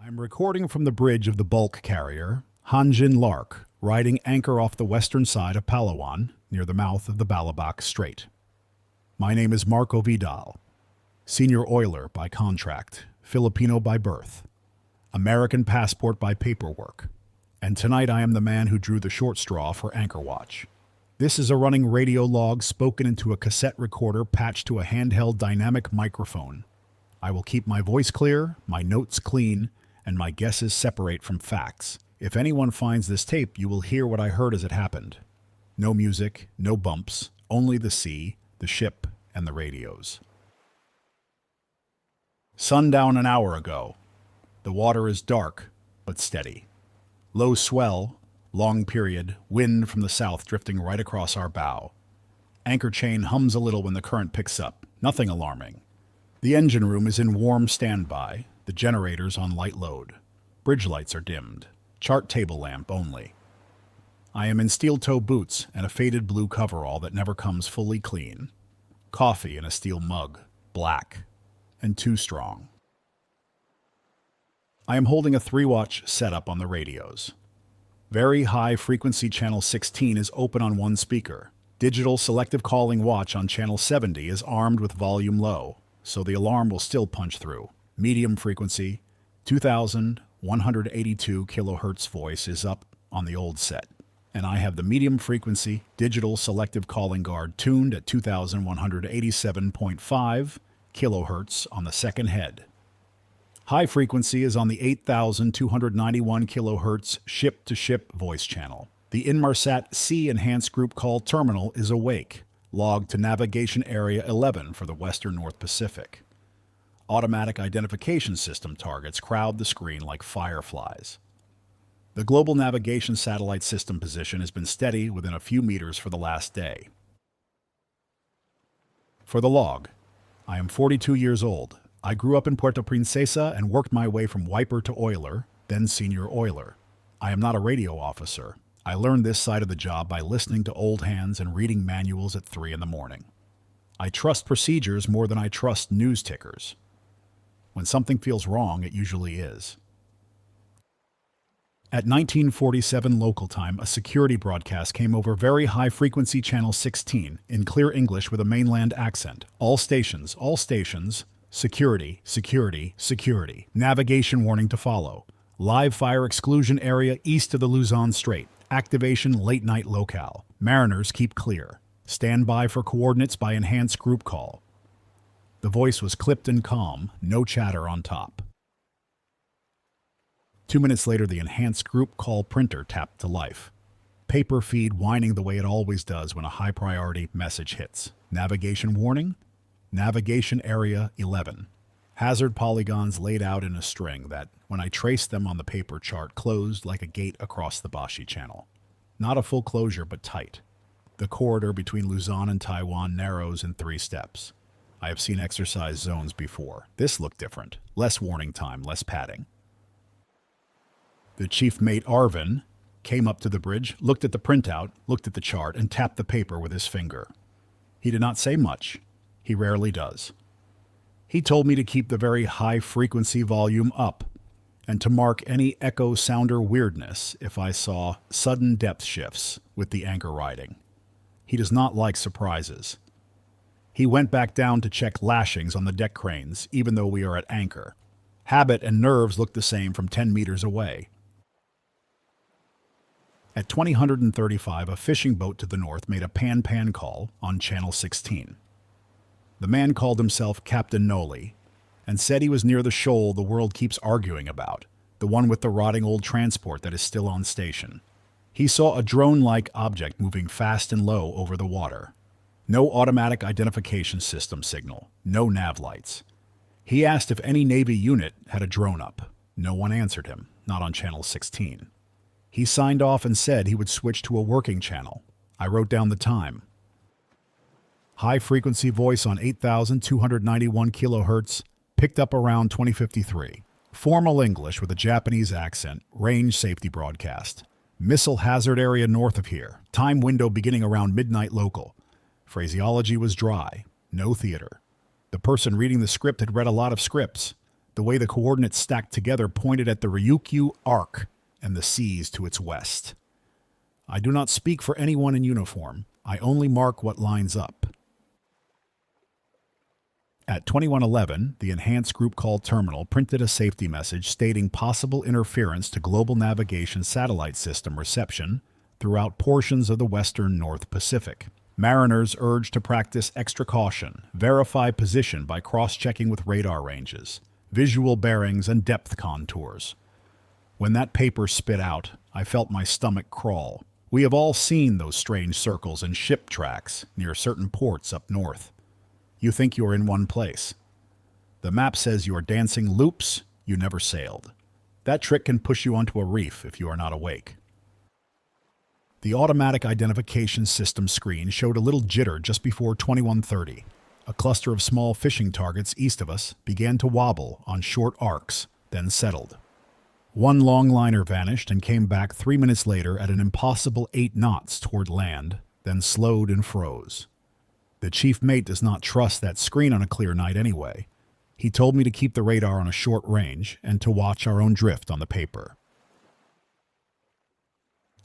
I'm recording from the bridge of the bulk carrier, Hanjin Lark, riding anchor off the western side of Palawan, near the mouth of the Balabac Strait. My name is Marco Vidal, senior oiler by contract, Filipino by birth, American passport by paperwork, and tonight I am the man who drew the short straw for anchor watch. This is a running radio log spoken into a cassette recorder patched to a handheld dynamic microphone. I will keep my voice clear, my notes clean, and my guesses separate from facts. If anyone finds this tape, you will hear what I heard as it happened. No music, no bumps, only the sea, the ship, and the radios. Sundown an hour ago. The water is dark, but steady. Low swell, long period, wind from the south drifting right across our bow. Anchor chain hums a little when the current picks up, nothing alarming. The engine room is in warm standby, the generators on light load. Bridge lights are dimmed, chart table lamp only. I am in steel-toe boots and a faded blue coverall that never comes fully clean. Coffee in a steel mug, black, and too strong. I am holding a 3-watch setup on the radios. Very high frequency channel 16 is open on one speaker. Digital selective calling watch on channel 70 is armed with volume low, so the alarm will still punch through. Medium frequency, 2182 kilohertz voice is up on the old set, and I have the medium frequency digital selective calling guard tuned at 2187.5 kilohertz on the second head. High frequency is on the 8291 kilohertz ship-to-ship voice channel. The Inmarsat C enhanced group call terminal is awake, logged to navigation area 11 for the western North Pacific. Automatic identification system targets crowd the screen like fireflies. The global navigation satellite system position has been steady within a few meters for the last day. For the log, I am 42 years old. I grew up in Puerto Princesa and worked my way from wiper to oiler, then senior oiler. I am not a radio officer. I learned this side of the job by listening to old hands and reading manuals at 3 in the morning. I trust procedures more than I trust news tickers. When something feels wrong, it usually is. At 1947 local time, a security broadcast came over very high-frequency channel 16 in clear English with a mainland accent. All stations, security, security, security. Navigation warning to follow. Live fire exclusion area east of the Luzon Strait. Activation late-night locale. Mariners keep clear. Stand by for coordinates by enhanced group call. The voice was clipped and calm, no chatter on top. 2 minutes later, the enhanced group call printer tapped to life. Paper feed whining the way it always does when a high-priority message hits. Navigation warning? Navigation area 11. Hazard polygons laid out in a string that, when I traced them on the paper chart, closed like a gate across the Bashi Channel. Not a full closure, but tight. The corridor between Luzon and Taiwan narrows in 3 steps. I have seen exercise zones before. This looked different. Less warning time, less padding. The chief mate, Arvin, came up to the bridge, looked at the printout, looked at the chart, and tapped the paper with his finger. He did not say much. He rarely does. He told me to keep the very high-frequency volume up and to mark any echo sounder weirdness if I saw sudden depth shifts with the anchor riding. He does not like surprises. He went back down to check lashings on the deck cranes, even though we are at anchor. Habit and nerves look the same from 10 meters away. At 2035, a fishing boat to the north made a pan-pan call on channel 16. The man called himself Captain Noli and said he was near the shoal the world keeps arguing about, the one with the rotting old transport that is still on station. He saw a drone-like object moving fast and low over the water. No automatic identification system signal, no nav lights. He asked if any Navy unit had a drone up. No one answered him, not on channel 16. He signed off and said he would switch to a working channel. I wrote down the time. High-frequency voice on 8291 kilohertz, picked up around 2053. Formal English with a Japanese accent, range safety broadcast. Missile hazard area north of here, time window beginning around midnight local. Phraseology was dry, no theater. The person reading the script had read a lot of scripts. The way the coordinates stacked together pointed at the Ryukyu Arc and the seas to its west. I do not speak for anyone in uniform. I only mark what lines up. At 2111, the Enhanced Group Call Terminal printed a safety message stating possible interference to global navigation satellite system reception throughout portions of the western North Pacific. Mariners urged to practice extra caution, verify position by cross-checking with radar ranges, visual bearings, and depth contours. When that paper spit out, I felt my stomach crawl. We have all seen those strange circles and ship tracks near certain ports up north. You think you are in one place. The map says you are dancing loops you never sailed. That trick can push you onto a reef if you are not awake. The automatic identification system screen showed a little jitter just before 2130. A cluster of small fishing targets east of us began to wobble on short arcs, then settled. One long liner vanished and came back 3 minutes later at an impossible 8 knots toward land, then slowed and froze. The chief mate does not trust that screen on a clear night anyway. He told me to keep the radar on a short range and to watch our own drift on the paper.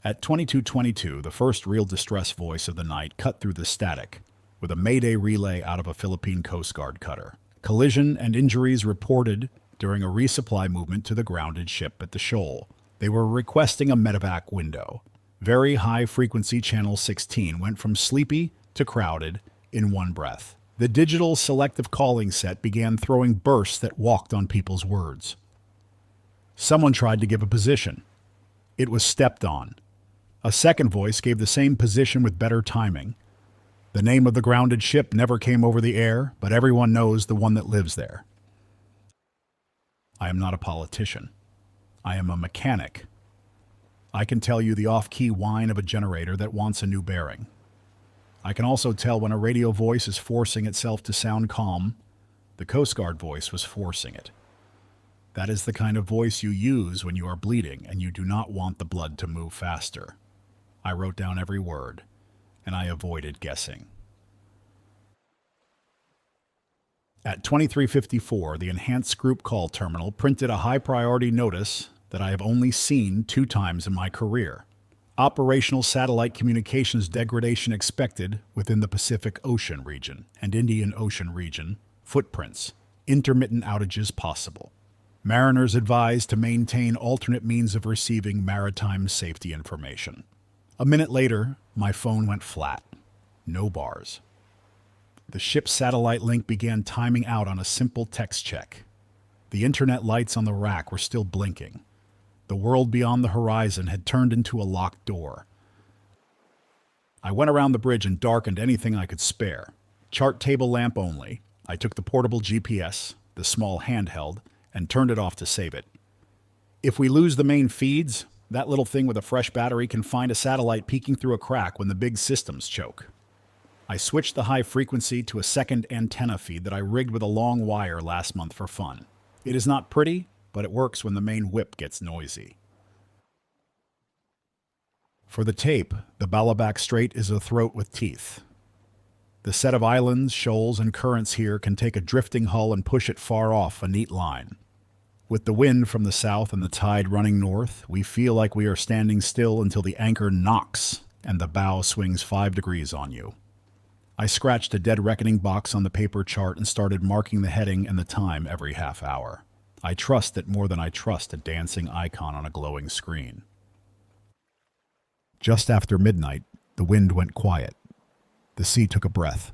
At 22:22, the first real distress voice of the night cut through the static, with a Mayday relay out of a Philippine Coast Guard cutter. Collision and injuries reported during a resupply movement to the grounded ship at the shoal. They were requesting a medevac window. Very high-frequency channel 16 went from sleepy to crowded in one breath. The digital selective calling set began throwing bursts that walked on people's words. Someone tried to give a position. It was stepped on. A second voice gave the same position with better timing. The name of the grounded ship never came over the air, but everyone knows the one that lives there. I am not a politician. I am a mechanic. I can tell you the off-key whine of a generator that wants a new bearing. I can also tell when a radio voice is forcing itself to sound calm. The Coast Guard voice was forcing it. That is the kind of voice you use when you are bleeding and you do not want the blood to move faster. I wrote down every word, and I avoided guessing. At 23:54, the Enhanced Group Call Terminal printed a high-priority notice that I have only seen 2 times in my career. Operational satellite communications degradation expected within the Pacific Ocean region and Indian Ocean region. Footprints. Intermittent outages possible. Mariners advised to maintain alternate means of receiving maritime safety information. A minute later, my phone went flat. No bars. The ship's satellite link began timing out on a simple text check. The internet lights on the rack were still blinking. The world beyond the horizon had turned into a locked door. I went around the bridge and darkened anything I could spare. Chart table lamp only. I took the portable GPS, the small handheld, and turned it off to save it. If we lose the main feeds, that little thing with a fresh battery can find a satellite peeking through a crack when the big systems choke. I switched the high frequency to a second antenna feed that I rigged with a long wire last month for fun. It is not pretty, but it works when the main whip gets noisy. For the tape, the Balabac Strait is a throat with teeth. The set of islands, shoals, and currents here can take a drifting hull and push it far off a neat line. With the wind from the south and the tide running north, we feel like we are standing still until the anchor knocks and the bow swings 5 degrees on you. I scratched a dead reckoning box on the paper chart and started marking the heading and the time every half hour. I trust it more than I trust a dancing icon on a glowing screen. Just after midnight, the wind went quiet. The sea took a breath.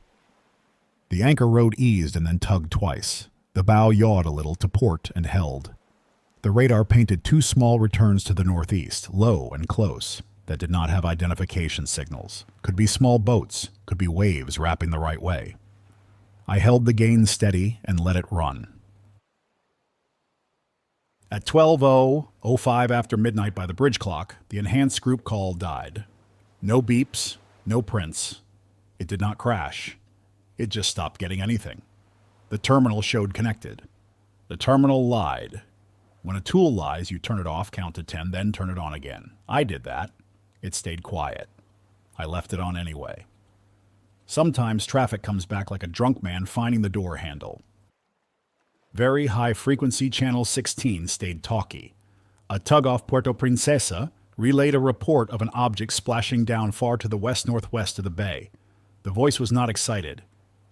The anchor rode eased and then tugged twice. The bow yawed a little to port and held. The radar painted 2 small returns to the northeast, low and close, that did not have identification signals. Could be small boats, could be waves wrapping the right way. I held the gain steady and let it run. At 12:05 after midnight by the bridge clock, the enhanced group call died. No beeps, no prints. It did not crash. It just stopped getting anything. The terminal showed connected. The terminal lied. When a tool lies, you turn it off, count to 10, then turn it on again. I did that. It stayed quiet. I left it on anyway. Sometimes traffic comes back like a drunk man finding the door handle. Very high frequency channel 16 stayed talky. A tug off Puerto Princesa relayed a report of an object splashing down far to the west-northwest of the bay. The voice was not excited.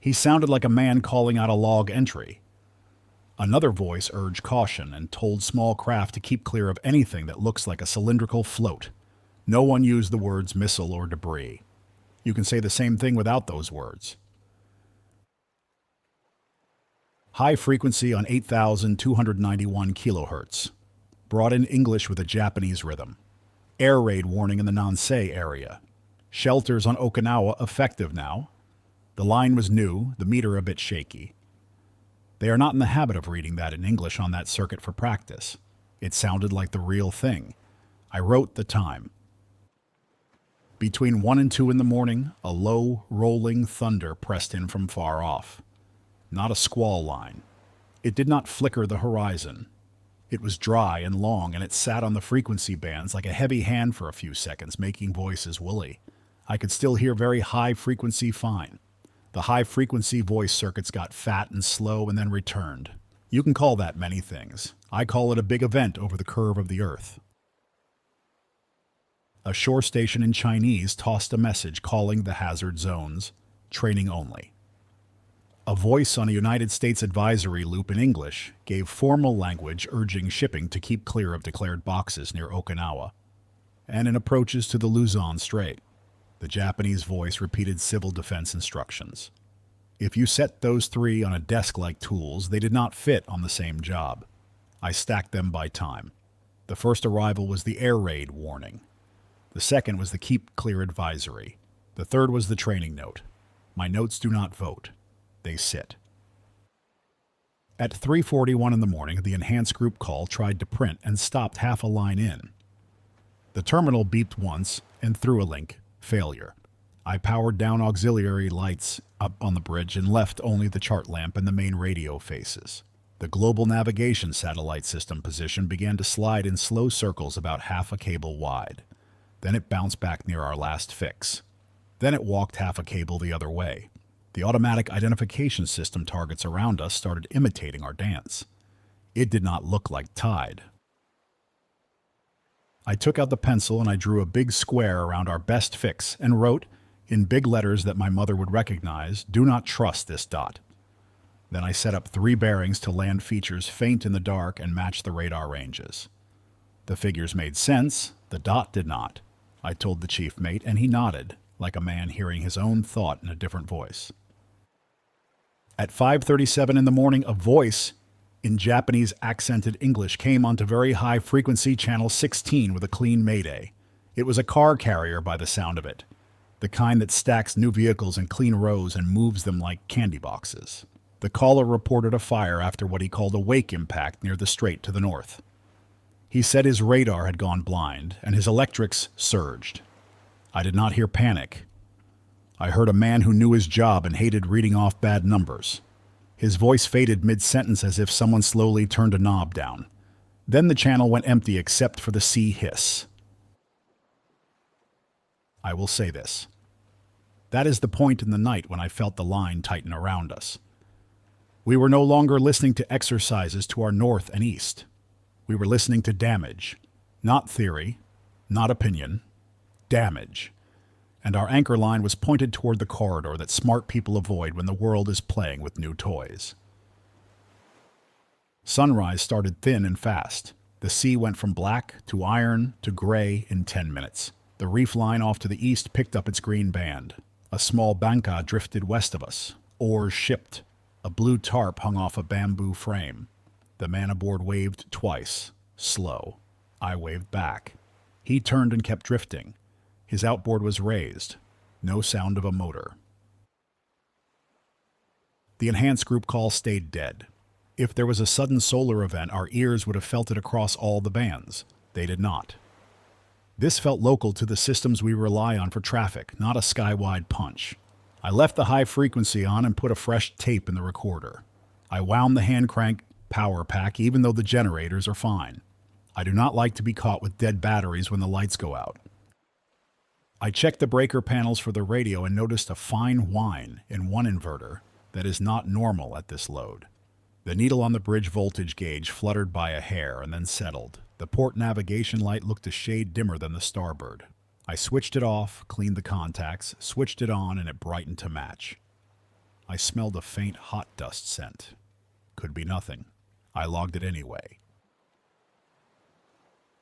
He sounded like a man calling out a log entry. Another voice urged caution and told small craft to keep clear of anything that looks like a cylindrical float. No one used the words missile or debris. You can say the same thing without those words. High frequency on 8,291 kilohertz. Brought in English with a Japanese rhythm. Air raid warning in the Nansei area. Shelters on Okinawa effective now. The line was new, the meter a bit shaky. They are not in the habit of reading that in English on that circuit for practice. It sounded like the real thing. I wrote the time. Between 1 and 2 in the morning, a low, rolling thunder pressed in from far off. Not a squall line. It did not flicker the horizon. It was dry and long, and it sat on the frequency bands like a heavy hand for a few seconds, making voices woolly. I could still hear very high frequency fine. The high frequency voice circuits got fat and slow and then returned. You can call that many things. I call it a big event over the curve of the Earth. A shore station in Chinese tossed a message calling the hazard zones, training only. A voice on a United States advisory loop in English gave formal language urging shipping to keep clear of declared boxes near Okinawa. And in approaches to the Luzon Strait, the Japanese voice repeated civil defense instructions. If you set those three on a desk like tools, they did not fit on the same job. I stacked them by time. The first arrival was the air raid warning. The second was the keep clear advisory. The third was the training note. My notes do not vote. They sit. At 3:41 in the morning, the enhanced group call tried to print and stopped half a line in. The terminal beeped once and threw a link. Failure. I powered down auxiliary lights up on the bridge and left only the chart lamp and the main radio faces. The global navigation satellite system position began to slide in slow circles about half a cable wide. Then it bounced back near our last fix. Then it walked half a cable the other way. The automatic identification system targets around us started imitating our dance. It did not look like tide. I took out the pencil and I drew a big square around our best fix and wrote, in big letters that my mother would recognize, "Do not trust this dot." Then I set up 3 bearings to land features faint in the dark and match the radar ranges. The figures made sense, the dot did not. I told the chief mate, and he nodded, like a man hearing his own thought in a different voice. At 5:37 in the morning, a voice in Japanese accented English came onto very high frequency channel 16 with a clean mayday. It was a car carrier by the sound of it, the kind that stacks new vehicles in clean rows and moves them like candy boxes. The caller reported a fire after what he called a wake impact near the strait to the north. He said his radar had gone blind and his electrics surged. I did not hear panic. I heard a man who knew his job and hated reading off bad numbers. His voice faded mid-sentence as if someone slowly turned a knob down. Then the channel went empty except for the sea hiss. I will say this. That is the point in the night when I felt the line tighten around us. We were no longer listening to exercises to our north and east. We were listening to damage. Not theory, not opinion. Damage. And our anchor line was pointed toward the corridor that smart people avoid when the world is playing with new toys. Sunrise started thin and fast. The sea went from black to iron to gray in 10 minutes. The reef line off to the east picked up its green band. A small banka drifted west of us. Oars shipped. A blue tarp hung off a bamboo frame. The man aboard waved twice, slow. I waved back. He turned and kept drifting. His outboard was raised. No sound of a motor. The enhanced group call stayed dead. If there was a sudden solar event, our ears would have felt it across all the bands. They did not. This felt local to the systems we rely on for traffic, not a sky-wide punch. I left the high frequency on and put a fresh tape in the recorder. I wound the hand crank power pack even though the generators are fine. I do not like to be caught with dead batteries when the lights go out. I checked the breaker panels for the radio and noticed a fine whine in one inverter that is not normal at this load. The needle on the bridge voltage gauge fluttered by a hair and then settled. The port navigation light looked a shade dimmer than the starboard. I switched it off, cleaned the contacts, switched it on, and it brightened to match. I smelled a faint hot dust scent. Could be nothing. I logged it anyway.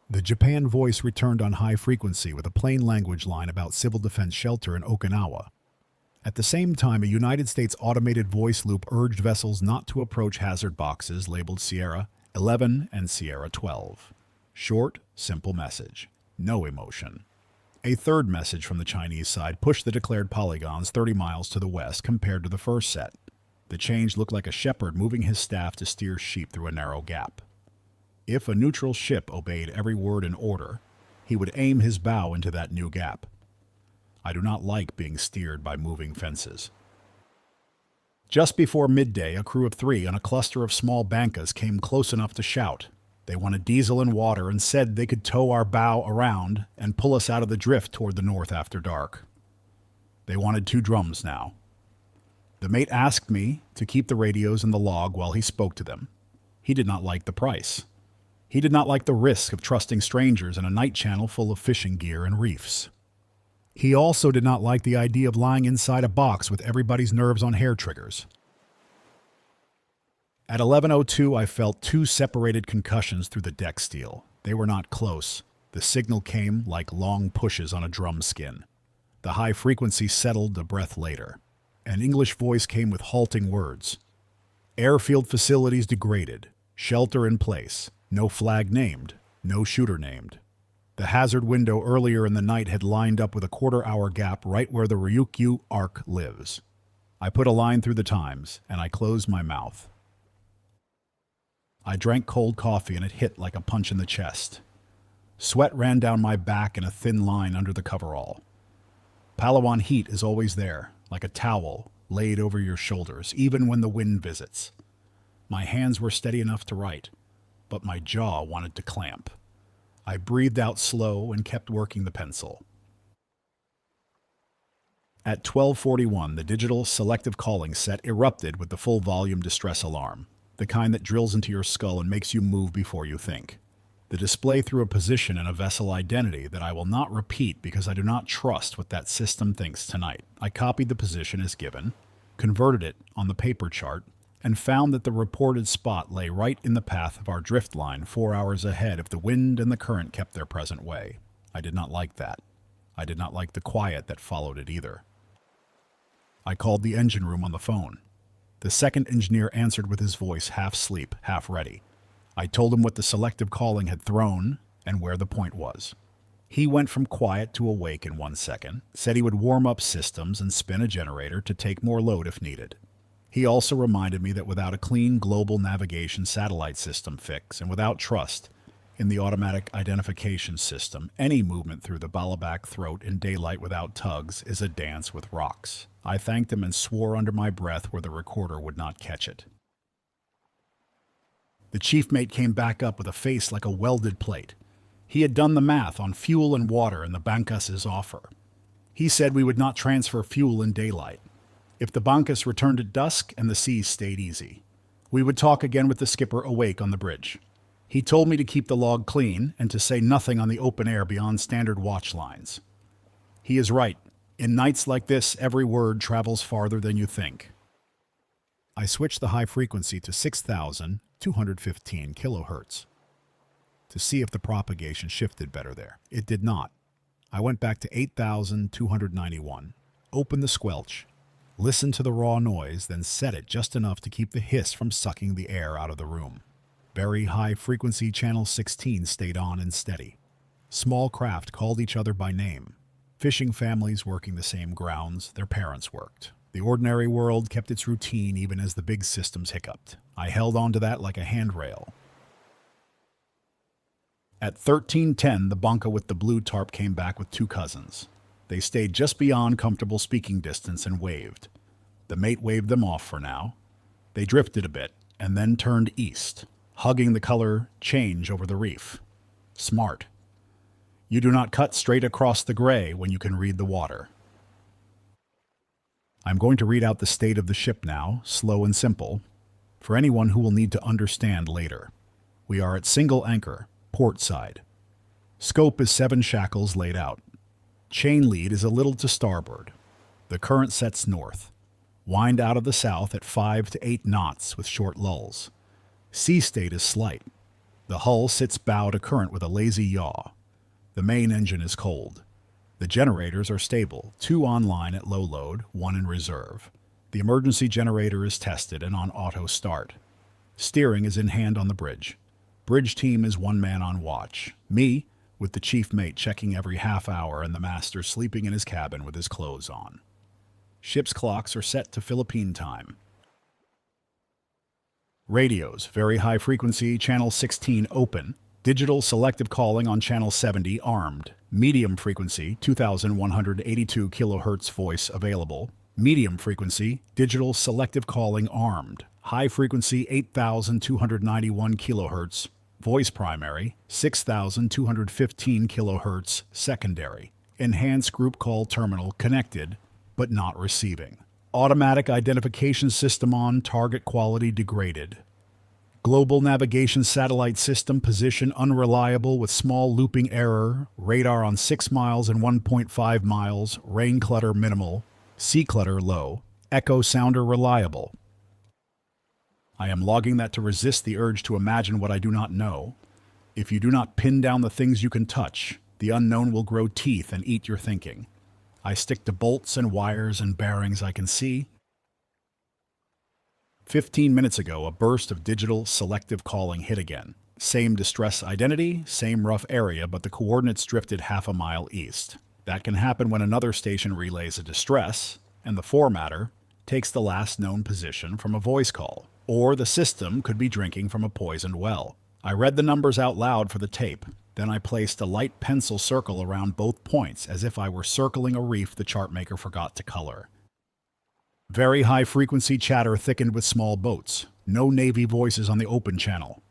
The Japan voice returned on high frequency with a plain language line about civil defense shelter in Okinawa. At the same time, a United States automated voice loop urged vessels not to approach hazard boxes labeled Sierra 11 and Sierra 12. Short, simple message. No emotion. A third message from the Chinese side pushed the declared polygons 30 miles to the west compared to the first set. The change looked like a shepherd moving his staff to steer sheep through a narrow gap. If a neutral ship obeyed every word in order, he would aim his bow into that new gap. I do not like being steered by moving fences. Just before midday, a crew of 3 on a cluster of small bankas came close enough to shout. They wanted diesel and water and said they could tow our bow around and pull us out of the drift toward the north after dark. They wanted 2 drums now. The mate asked me to keep the radios in the log while he spoke to them. He did not like the price. He did not like the risk of trusting strangers in a night channel full of fishing gear and reefs. He also did not like the idea of lying inside a box with everybody's nerves on hair triggers. At 11:02, I felt 2 separated concussions through the deck steel. They were not close. The signal came like long pushes on a drum skin. The high frequency settled a breath later. An English voice came with halting words. Airfield facilities degraded. Shelter in place. No flag named. No shooter named. The hazard window earlier in the night had lined up with a quarter-hour gap right where the Ryukyu Arc lives. I put a line through the Times, and I closed my mouth. I drank cold coffee, and it hit like a punch in the chest. Sweat ran down my back in a thin line under the coverall. Palawan heat is always there, like a towel laid over your shoulders, even when the wind visits. My hands were steady enough to write, but my jaw wanted to clamp. I breathed out slow and kept working the pencil. At 12:41, the digital selective calling set erupted with the full volume distress alarm, the kind that drills into your skull and makes you move before you think. The display threw a position and a vessel identity that I will not repeat because I do not trust what that system thinks tonight. I copied the position as given, converted it on the paper chart, and found that the reported spot lay right in the path of our drift line 4 hours ahead if the wind and the current kept their present way. I did not like that. I did not like the quiet that followed it either. I called the engine room on the phone. The second engineer answered with his voice half asleep, half ready. I told him what the selective calling had thrown and where the point was. He went from quiet to awake in 1 second, said he would warm up systems and spin a generator to take more load if needed. He also reminded me that without a clean global navigation satellite system fix and without trust in the automatic identification system, any movement through the Balabac throat in daylight without tugs is a dance with rocks. I thanked him and swore under my breath where the recorder would not catch it. The chief mate came back up with a face like a welded plate. He had done the math on fuel and water in the Bancas's offer. He said we would not transfer fuel in daylight. If the Bancas returned at dusk and the seas stayed easy, we would talk again with the skipper awake on the bridge. He told me to keep the log clean and to say nothing on the open air beyond standard watch lines. He is right. In nights like this, every word travels farther than you think. I switched the high frequency to 6,215 kilohertz to see if the propagation shifted better there. It did not. I went back to 8,291, opened the squelch, listened to the raw noise, then set it just enough to keep the hiss from sucking the air out of the room. Very high frequency channel 16 stayed on and steady. Small craft called each other by name. Fishing families working the same grounds their parents worked. The ordinary world kept its routine even as the big systems hiccuped. I held on to that like a handrail. At 13:10, the bunker with the blue tarp came back with 2 cousins. They stayed just beyond comfortable speaking distance and waved. The mate waved them off for now. They drifted a bit and then turned east, hugging the color change over the reef. Smart. You do not cut straight across the gray when you can read the water. I'm going to read out the state of the ship now, slow and simple. for anyone who will need to understand later. We are at single anchor, port side. Scope is 7 shackles laid out. Chain lead is a little to starboard. The current sets north. Wind out of the south at 5 to 8 knots with short lulls. Sea state is slight. The hull sits bow to current with a lazy yaw. The main engine is cold. The generators are stable, 2 online at low load, 1 in reserve. The emergency generator is tested and on auto start. Steering is in hand on the bridge. Bridge team is 1 man on watch. Me, with the chief mate checking every half hour and the master sleeping in his cabin with his clothes on. Ship's clocks are set to Philippine time. Radios, very high frequency, channel 16 open. Digital selective calling on channel 70 armed. Medium frequency, 2182 kHz voice available. Medium frequency, digital selective calling armed. High frequency, 8291 kHz. Voice primary, 6215 kHz secondary. Enhanced group call terminal connected, but not receiving. Automatic identification system on, target quality degraded. Global navigation satellite system position unreliable with small looping error. Radar on 6 miles and 1.5 miles. Rain clutter minimal. Sea clutter low. Echo sounder reliable. I am logging that to resist the urge to imagine what I do not know. If you do not pin down the things you can touch, the unknown will grow teeth and eat your thinking. I stick to bolts and wires and bearings I can see. 15 minutes ago, a burst of digital selective calling hit again. Same distress identity, same rough area, but the coordinates drifted half a mile east. That can happen when another station relays a distress, and the formatter takes the last known position from a voice call. Or the system could be drinking from a poisoned well. I read the numbers out loud for the tape. Then I placed a light pencil circle around both points as if I were circling a reef the chartmaker forgot to color. Very high-frequency chatter thickened with small boats. No Navy voices on the open channel.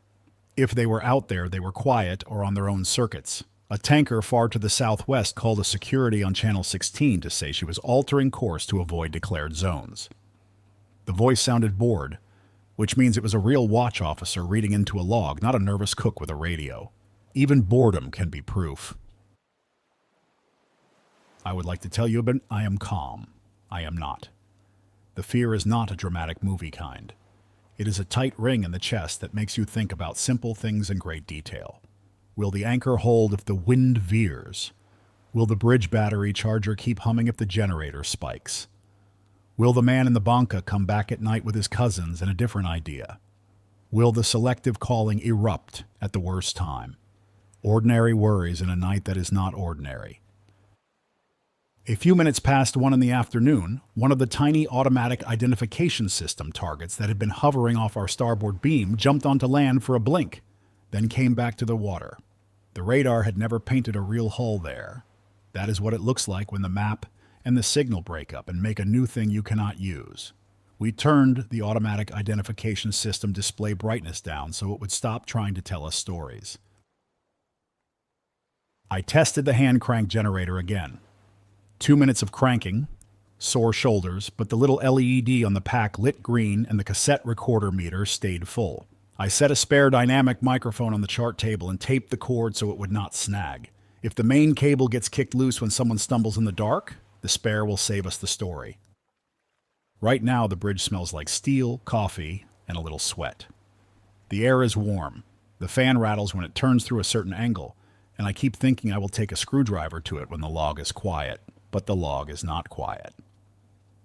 If they were out there, they were quiet or on their own circuits. A tanker far to the southwest called a security on Channel 16 to say she was altering course to avoid declared zones. The voice sounded bored, which means it was a real watch officer reading into a log, not a nervous cook with a radio. Even boredom can be proof. I would like to tell you, but I am calm. I am not. The fear is not a dramatic movie kind. It is a tight ring in the chest that makes you think about simple things in great detail. Will the anchor hold if the wind veers? Will the bridge battery charger keep humming if the generator spikes? Will the man in the banca come back at night with his cousins and a different idea? Will the selective calling erupt at the worst time? Ordinary worries in a night that is not ordinary. A few minutes past 1 in the afternoon, one of the tiny automatic identification system targets that had been hovering off our starboard beam jumped onto land for a blink, then came back to the water. The radar had never painted a real hull there. That is what it looks like when the map and the signal break up and make a new thing you cannot use. We turned the automatic identification system display brightness down so it would stop trying to tell us stories. I tested the hand crank generator again. 2 minutes of cranking, sore shoulders, but the little LED on the pack lit green and the cassette recorder meter stayed full. I set a spare dynamic microphone on the chart table and taped the cord so it would not snag. If the main cable gets kicked loose when someone stumbles in the dark, the spare will save us the story. Right now, the bridge smells like steel, coffee, and a little sweat. The air is warm. The fan rattles when it turns through a certain angle, and I keep thinking I will take a screwdriver to it when the log is quiet. But the log is not quiet.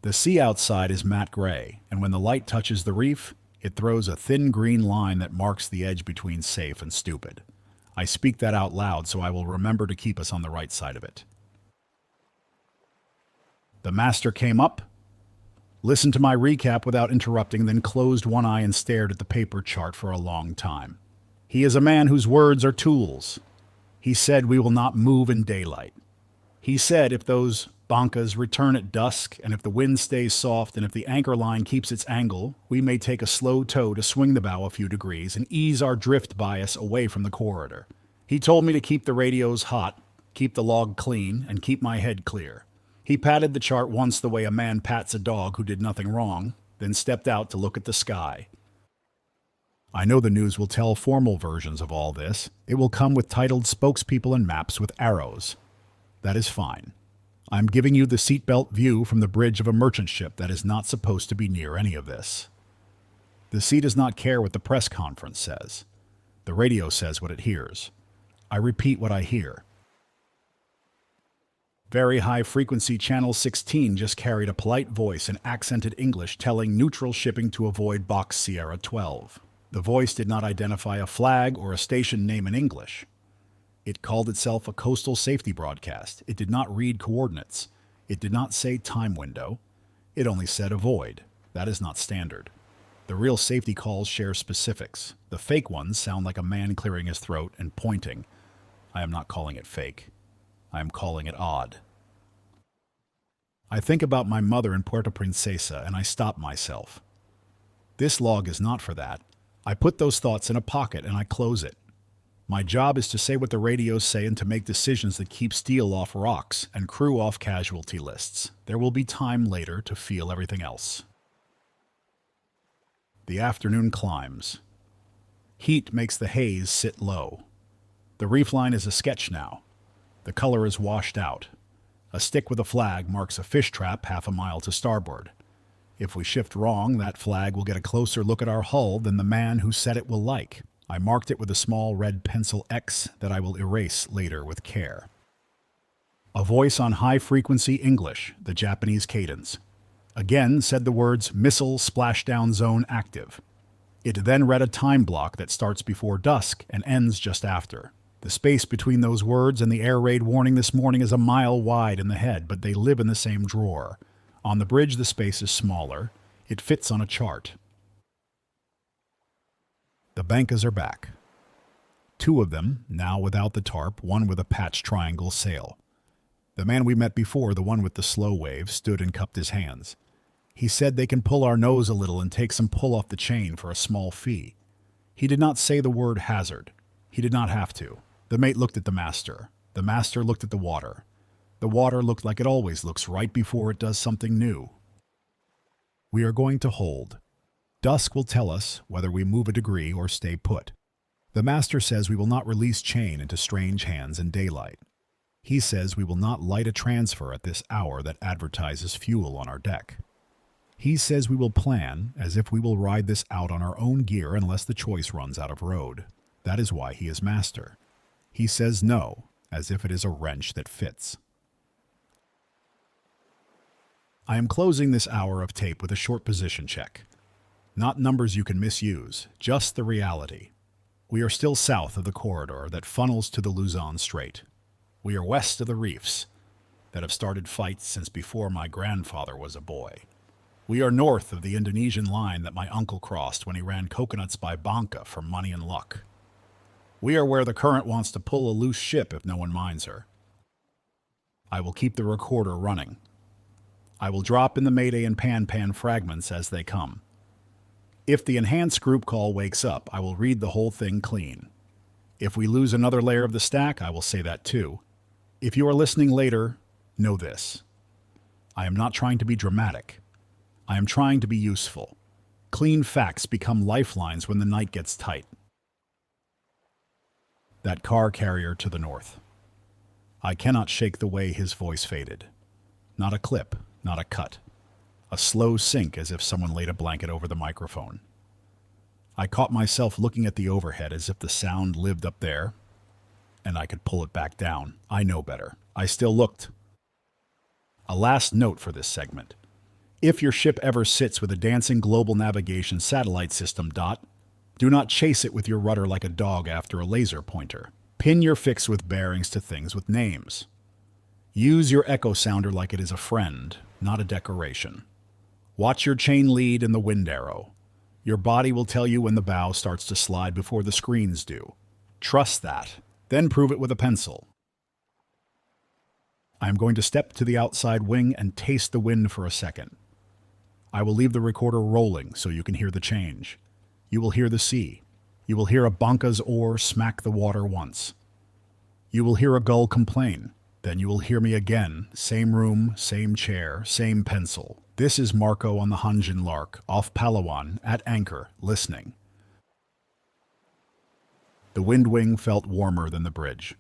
The sea outside is matte gray, and when the light touches the reef, it throws a thin green line that marks the edge between safe and stupid. I speak that out loud so I will remember to keep us on the right side of it. The master came up, listened to my recap without interrupting, then closed one eye and stared at the paper chart for a long time. He is a man whose words are tools. He said we will not move in daylight. He said if those bancas return at dusk, and if the wind stays soft, and if the anchor line keeps its angle, we may take a slow tow to swing the bow a few degrees and ease our drift bias away from the corridor. He told me to keep the radios hot, keep the log clean, and keep my head clear. He patted the chart once the way a man pats a dog who did nothing wrong, then stepped out to look at the sky. I know the news will tell formal versions of all this. It will come with titled spokespeople and maps with arrows. That is fine. I'm giving you the seatbelt view from the bridge of a merchant ship that is not supposed to be near any of this. The sea does not care what the press conference says. The radio says what it hears. I repeat what I hear. Very high frequency channel 16 just carried a polite voice in accented English telling neutral shipping to avoid box Sierra 12. The voice did not identify a flag or a station name in English. It called itself a coastal safety broadcast. It did not read coordinates. It did not say time window. It only said avoid. That is not standard. The real safety calls share specifics. The fake ones sound like a man clearing his throat and pointing. I am not calling it fake. I am calling it odd. I think about my mother in Puerto Princesa and I stop myself. This log is not for that. I put those thoughts in a pocket and I close it. My job is to say what the radios say and to make decisions that keep steel off rocks and crew off casualty lists. There will be time later to feel everything else. The afternoon climbs. Heat makes the haze sit low. The reef line is a sketch now. The color is washed out. A stick with a flag marks a fish trap half a mile to starboard. If we shift wrong, that flag will get a closer look at our hull than the man who said it will like. I marked it with a small red pencil X that I will erase later with care. A voice on high-frequency English, the Japanese cadence, again said the words missile splashdown zone active. It then read a time block that starts before dusk and ends just after. The space between those words and the air raid warning this morning is a mile wide in the head, but they live in the same drawer. On the bridge, the space is smaller. It fits on a chart. The Bankas are back. 2 of them, now without the tarp, one with a patched triangle sail. The man we met before, the one with the slow wave, stood and cupped his hands. He said they can pull our nose a little and take some pull off the chain for a small fee. He did not say the word hazard. He did not have to. The mate looked at the master. The master looked at the water. The water looked like it always looks right before it does something new. We are going to hold. Dusk will tell us whether we move a degree or stay put. The master says we will not release chain into strange hands in daylight. He says we will not light a transfer at this hour that advertises fuel on our deck. He says we will plan as if we will ride this out on our own gear unless the choice runs out of road. That is why he is master. He says no, as if it is a wrench that fits. I am closing this hour of tape with a short position check. Not numbers you can misuse, just the reality. We are still south of the corridor that funnels to the Luzon Strait. We are west of the reefs that have started fights since before my grandfather was a boy. We are north of the Indonesian line that my uncle crossed when he ran coconuts by Bangka for money and luck. We are where the current wants to pull a loose ship if no one minds her. I will keep the recorder running. I will drop in the Mayday and Pan fragments as they come. If the enhanced group call wakes up, I will read the whole thing clean. If we lose another layer of the stack, I will say that too. If you are listening later, know this. I am not trying to be dramatic. I am trying to be useful. Clean facts become lifelines when the night gets tight. That car carrier to the north. I cannot shake the way his voice faded. Not a clip, not a cut. A slow sink as if someone laid a blanket over the microphone. I caught myself looking at the overhead as if the sound lived up there, and I could pull it back down. I know better. I still looked. A last note for this segment. If your ship ever sits with a dancing global navigation satellite system, do not chase it with your rudder like a dog after a laser pointer. Pin your fix with bearings to things with names. Use your echo sounder like it is a friend, not a decoration. Watch your chain lead and the wind arrow. Your body will tell you when the bow starts to slide before the screens do. Trust that. Then prove it with a pencil. I am going to step to the outside wing and taste the wind for a second. I will leave the recorder rolling so you can hear the change. You will hear the sea. You will hear a Banka's oar smack the water once. You will hear a gull complain. Then you will hear me again. Same room, same chair, same pencil. This is Marco on the Hanjin Lark, off Palawan, at anchor, listening. The wind wing felt warmer than the bridge.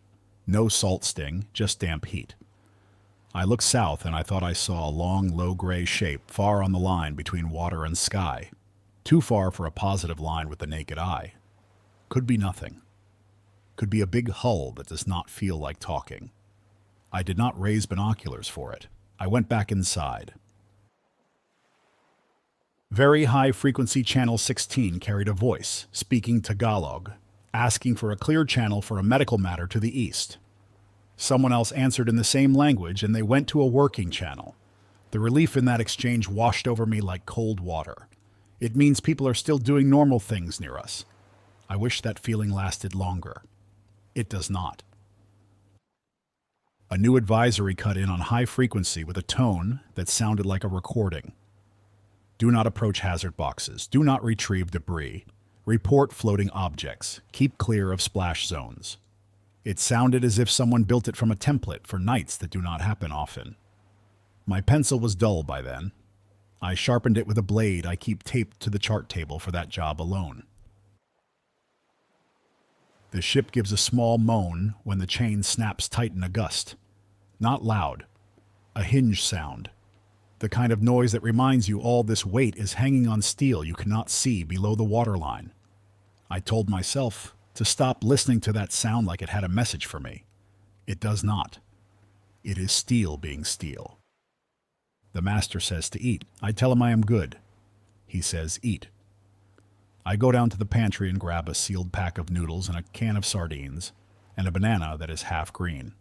No salt sting, just damp heat. I looked south and I thought I saw a long, low gray shape far on the line between water and sky. Too far for a positive line with the naked eye. Could be nothing. Could be a big hull that does not feel like talking. I did not raise binoculars for it. I went back inside. Very high-frequency channel 16 carried a voice, speaking Tagalog, asking for a clear channel for a medical matter to the east. Someone else answered in the same language, and they went to a working channel. The relief in that exchange washed over me like cold water. It means people are still doing normal things near us. I wish that feeling lasted longer. It does not. A new advisory cut in on high frequency with a tone that sounded like a recording. Do not approach hazard boxes. Do not retrieve debris. Report floating objects. Keep clear of splash zones. It sounded as if someone built it from a template for nights that do not happen often. My pencil was dull by then. I sharpened it with a blade I keep taped to the chart table for that job alone. The ship gives a small moan when the chain snaps tight in a gust. Not loud. A hinge sound. The kind of noise that reminds you all this weight is hanging on steel you cannot see below the waterline. I told myself to stop listening to that sound like it had a message for me. It does not. It is steel being steel. The master says to eat. I tell him I am good. He says eat. I go down to the pantry and grab a sealed pack of noodles and a can of sardines and a banana that is half green.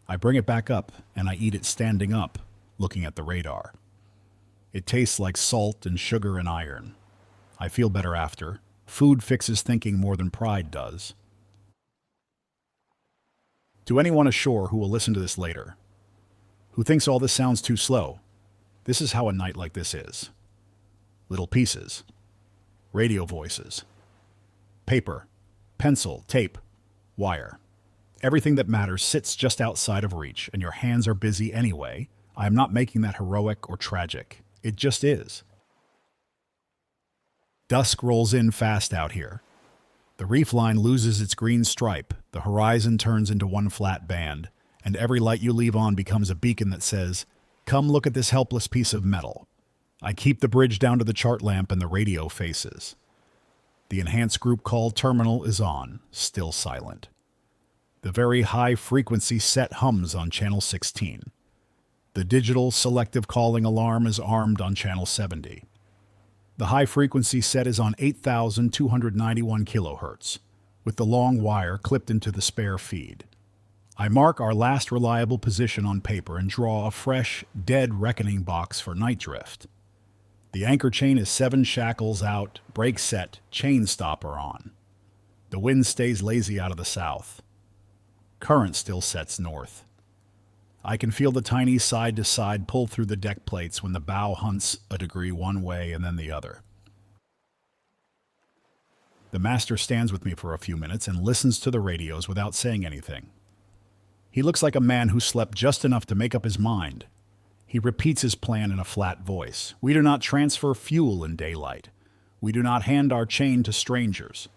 I bring it back up and I eat it standing up, looking at the radar. It tastes like salt and sugar and iron. I feel better after. Food fixes thinking more than pride does. To anyone ashore who will listen to this later, who thinks all this sounds too slow, this is how a night like this is. Little pieces. Radio voices. Paper. Pencil. Tape. Wire. Everything that matters sits just outside of reach, and your hands are busy anyway. I am not making that heroic or tragic. It just is. Dusk rolls in fast out here. The reef line loses its green stripe, the horizon turns into one flat band, and every light you leave on becomes a beacon that says, "Come look at this helpless piece of metal." I keep the bridge down to the chart lamp and the radio faces. The enhanced group call terminal is on, still silent. The very high-frequency set hums on channel 16. The digital selective calling alarm is armed on channel 70. The high-frequency set is on 8,291 kilohertz, with the long wire clipped into the spare feed. I mark our last reliable position on paper and draw a fresh, dead reckoning box for night drift. The anchor chain is 7 shackles out, brake set, chain stopper on. The wind stays lazy out of the south. Current still sets north. I can feel the tiny side-to-side pull through the deck plates when the bow hunts a degree one way and then the other. The master stands with me for a few minutes and listens to the radios without saying anything. He looks like a man who slept just enough to make up his mind. He repeats his plan in a flat voice. We do not transfer fuel in daylight. We do not hand our chain to strangers.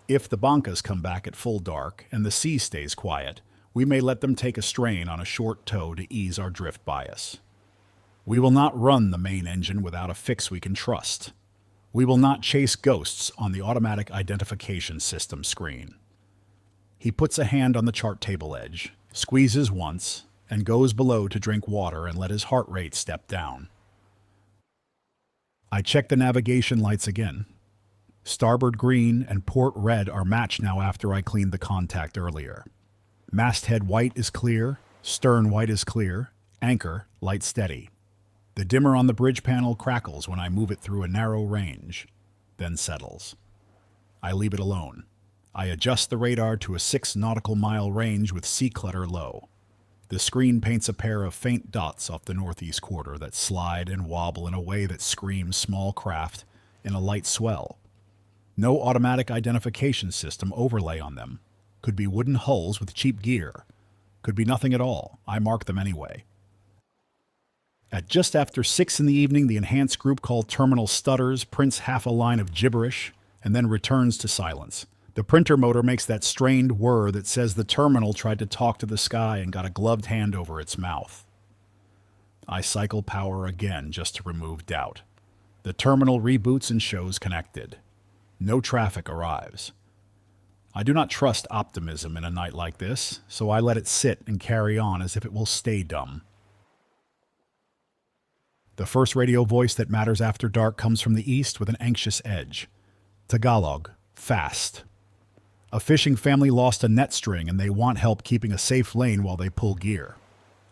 If the bancas come back at full dark and the sea stays quiet, we may let them take a strain on a short tow to ease our drift bias. We will not run the main engine without a fix we can trust. We will not chase ghosts on the automatic identification system screen. He puts a hand on the chart table edge, squeezes once, and goes below to drink water and let his heart rate step down. I check the navigation lights again. Starboard green and port red are matched now after I cleaned the contact earlier. Masthead white is clear, stern white is clear, anchor light steady. The dimmer on the bridge panel crackles when I move it through a narrow range, then settles. I leave it alone. I adjust the radar to a 6 nautical mile range with sea clutter low. The screen paints a pair of faint dots off the northeast quarter that slide and wobble in a way that screams small craft in a light swell. No automatic identification system overlay on them. Could be wooden hulls with cheap gear. Could be nothing at all. I mark them anyway. At just after 6 in the evening, the enhanced group call terminal stutters, prints half a line of gibberish, and then returns to silence. The printer motor makes that strained whir that says the terminal tried to talk to the sky and got a gloved hand over its mouth. I cycle power again just to remove doubt. The terminal reboots and shows connected. No traffic arrives. I do not trust optimism in a night like this, so I let it sit and carry on as if it will stay dumb. The first radio voice that matters after dark comes from the east with an anxious edge. Tagalog, fast. A fishing family lost a net string and they want help keeping a safe lane while they pull gear.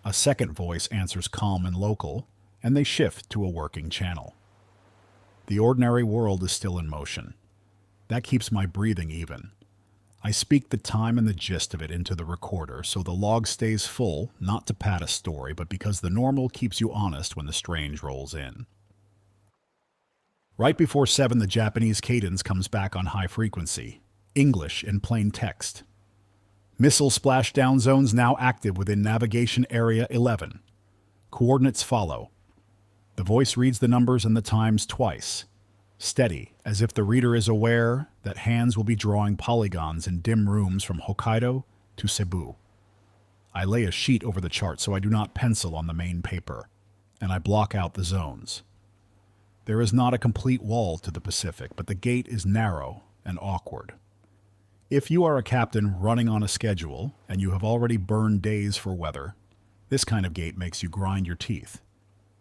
A second voice answers calm and local, and they shift to a working channel. The ordinary world is still in motion. That keeps my breathing even. I speak the time and the gist of it into the recorder so the log stays full, not to pad a story, but because the normal keeps you honest when the strange rolls in. Right before 7, the Japanese cadence comes back on high frequency. English in plain text. Missile splashdown zones now active within Navigation Area 11. Coordinates follow. The voice reads the numbers and the times twice. Steady, as if the reader is aware that hands will be drawing polygons in dim rooms from Hokkaido to Cebu. I lay a sheet over the chart so I do not pencil on the main paper, and I block out the zones. There is not a complete wall to the Pacific, but the gate is narrow and awkward. If you are a captain running on a schedule, and you have already burned days for weather, this kind of gate makes you grind your teeth.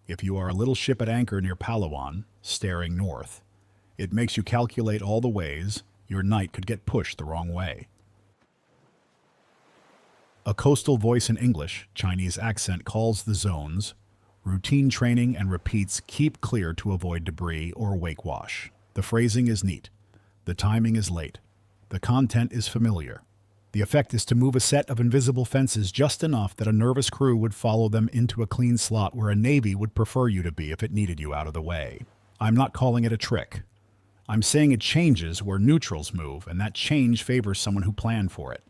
If you are a little ship at anchor near Palawan, staring north, it makes you calculate all the ways your night could get pushed the wrong way. A coastal voice in English, Chinese accent, calls the zones, routine training, and repeats, keep clear to avoid debris or wake wash. The phrasing is neat. The timing is late. The content is familiar. The effect is to move a set of invisible fences just enough that a nervous crew would follow them into a clean slot where a navy would prefer you to be if it needed you out of the way. I'm not calling it a trick. I'm saying it changes where neutrals move, and that change favors someone who planned for it.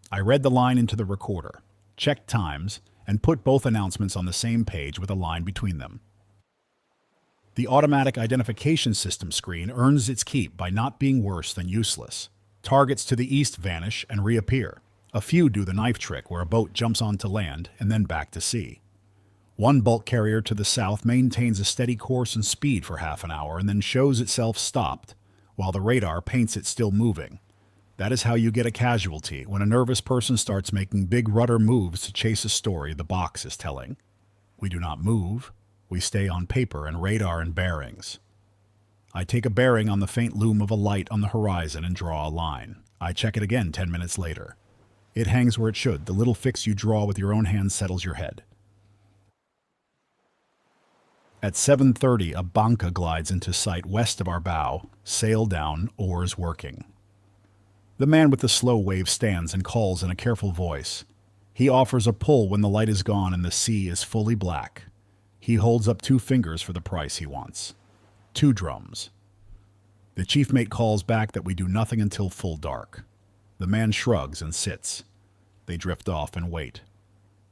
I read the line into the recorder, checked times, and put both announcements on the same page with a line between them. The automatic identification system screen earns its keep by not being worse than useless. Targets to the east vanish and reappear. A few do the knife trick where a boat jumps onto land and then back to sea. One bulk carrier to the south maintains a steady course and speed for half an hour and then shows itself stopped, while the radar paints it still moving. That is how you get a casualty when a nervous person starts making big rudder moves to chase a story the box is telling. We do not move. We stay on paper and radar and bearings. I take a bearing on the faint loom of a light on the horizon and draw a line. I check it again 10 minutes later. It hangs where it should. The little fix you draw with your own hand settles your head. At 7:30, a banca glides into sight west of our bow, sail down, oars working. The man with the slow wave stands and calls in a careful voice. He offers a pull when the light is gone and the sea is fully black. He holds up 2 fingers for the price he wants. 2 drums. The chief mate calls back that we do nothing until full dark. The man shrugs and sits. They drift off and wait.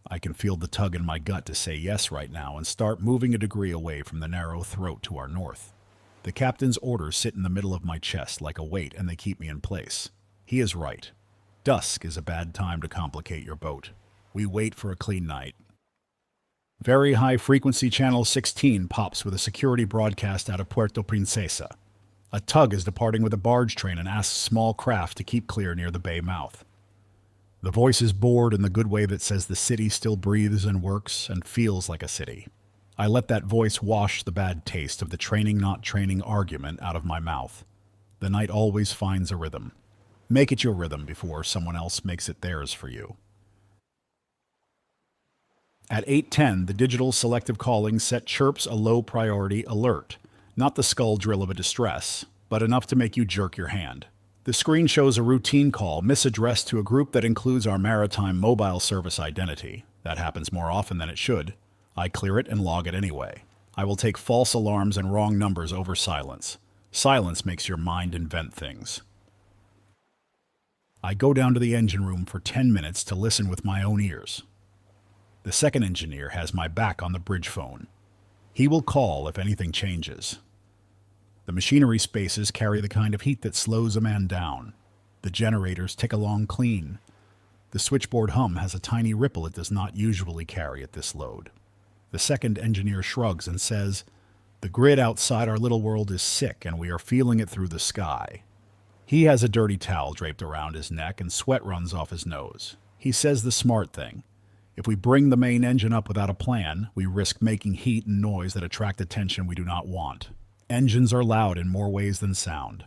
I can feel the tug in my gut to say yes right now and start moving a degree away from the narrow throat to our north. The captain's orders sit in the middle of my chest like a weight, and they keep me in place. He is right. Dusk is a bad time to complicate your boat. We wait for a clean night. Very high-frequency channel 16 pops with a security broadcast out of Puerto Princesa. A tug is departing with a barge train and asks small craft to keep clear near the bay mouth. The voice is bored in the good way that says the city still breathes and works and feels like a city. I let that voice wash the bad taste of the training not training argument out of my mouth. The night always finds a rhythm. Make it your rhythm before someone else makes it theirs for you. At 8:10, the digital selective calling set chirps a low priority alert, not the skull drill of a distress, but enough to make you jerk your hand. The screen shows a routine call misaddressed to a group that includes our maritime mobile service identity. That happens more often than it should. I clear it and log it anyway. I will take false alarms and wrong numbers over silence. Silence makes your mind invent things. I go down to the engine room for 10 minutes to listen with my own ears. The second engineer has my back on the bridge phone. He will call if anything changes. The machinery spaces carry the kind of heat that slows a man down. The generators tick along clean. The switchboard hum has a tiny ripple it does not usually carry at this load. The second engineer shrugs and says, "The grid outside our little world is sick, and we are feeling it through the sky." He has a dirty towel draped around his neck, and sweat runs off his nose. He says the smart thing. If we bring the main engine up without a plan, we risk making heat and noise that attract attention we do not want. Engines are loud in more ways than sound.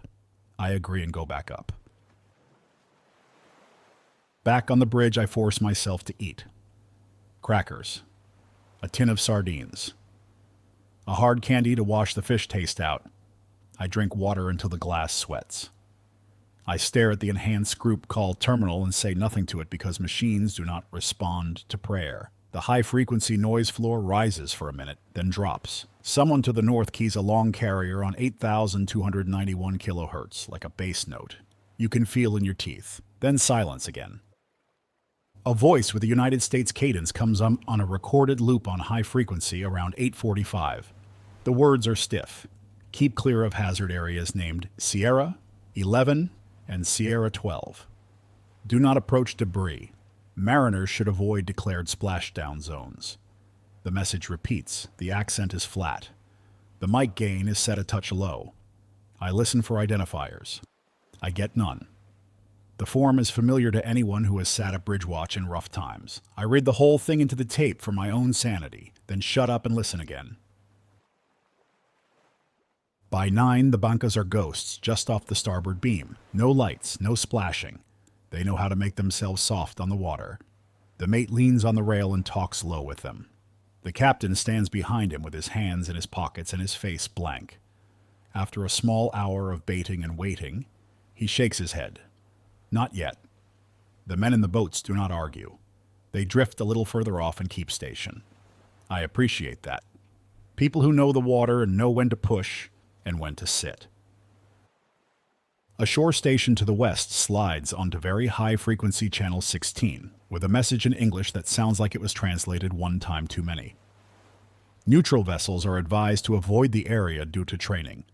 I agree and go back up. Back on the bridge, I force myself to eat. Crackers. A tin of sardines. A hard candy to wash the fish taste out. I drink water until the glass sweats. I stare at the enhanced group called Terminal and say nothing to it because machines do not respond to prayer. The high-frequency noise floor rises for a minute, then drops. Someone to the north keys a long carrier on 8,291 kilohertz, like a bass note. You can feel in your teeth. Then silence again. A voice with a United States cadence comes on a recorded loop on high frequency around 8:45. The words are stiff. Keep clear of hazard areas named Sierra, 11, and Sierra 12. Do not approach debris. Mariners should avoid declared splashdown zones. The message repeats. The accent is flat. The mic gain is set a touch low. I listen for identifiers. I get none. The form is familiar to anyone who has sat at bridge watch in rough times. I read the whole thing into the tape for my own sanity, then shut up and listen again. By 9, the bancas are ghosts just off the starboard beam. No lights, no splashing. They know how to make themselves soft on the water. The mate leans on the rail and talks low with them. The captain stands behind him with his hands in his pockets and his face blank. After a small hour of baiting and waiting, he shakes his head. Not yet. The men in the boats do not argue. They drift a little further off and keep station. I appreciate that. People who know the water and know when to push and when to sit. A shore station to the west slides onto very high-frequency channel 16, with a message in English that sounds like it was translated one time too many. Neutral vessels are advised to avoid the area due to training.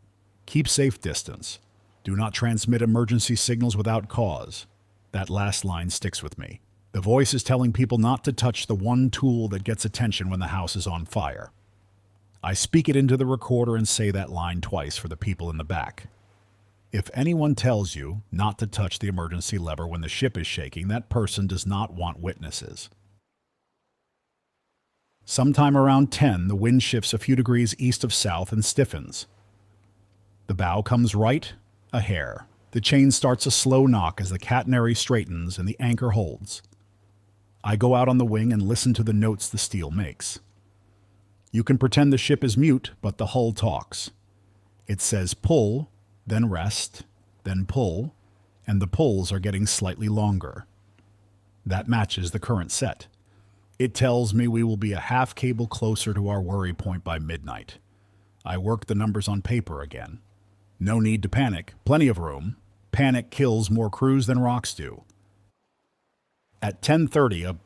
Keep safe distance. Do not transmit emergency signals without cause. That last line sticks with me. The voice is telling people not to touch the one tool that gets attention when the house is on fire. I speak it into the recorder and say that line twice for the people in the back. If anyone tells you not to touch the emergency lever when the ship is shaking, that person does not want witnesses. Sometime around 10, the wind shifts a few degrees east of south and stiffens. The bow comes right, a hair. The chain starts a slow knock as the catenary straightens and the anchor holds. I go out on the wing and listen to the notes the steel makes. You can pretend the ship is mute, but the hull talks. It says pull, then rest, then pull, and the pulls are getting slightly longer. That matches the current set. It tells me we will be a half cable closer to our worry point by midnight. I work the numbers on paper again. No need to panic, plenty of room. Panic kills more crews than rocks do. At 10:30, a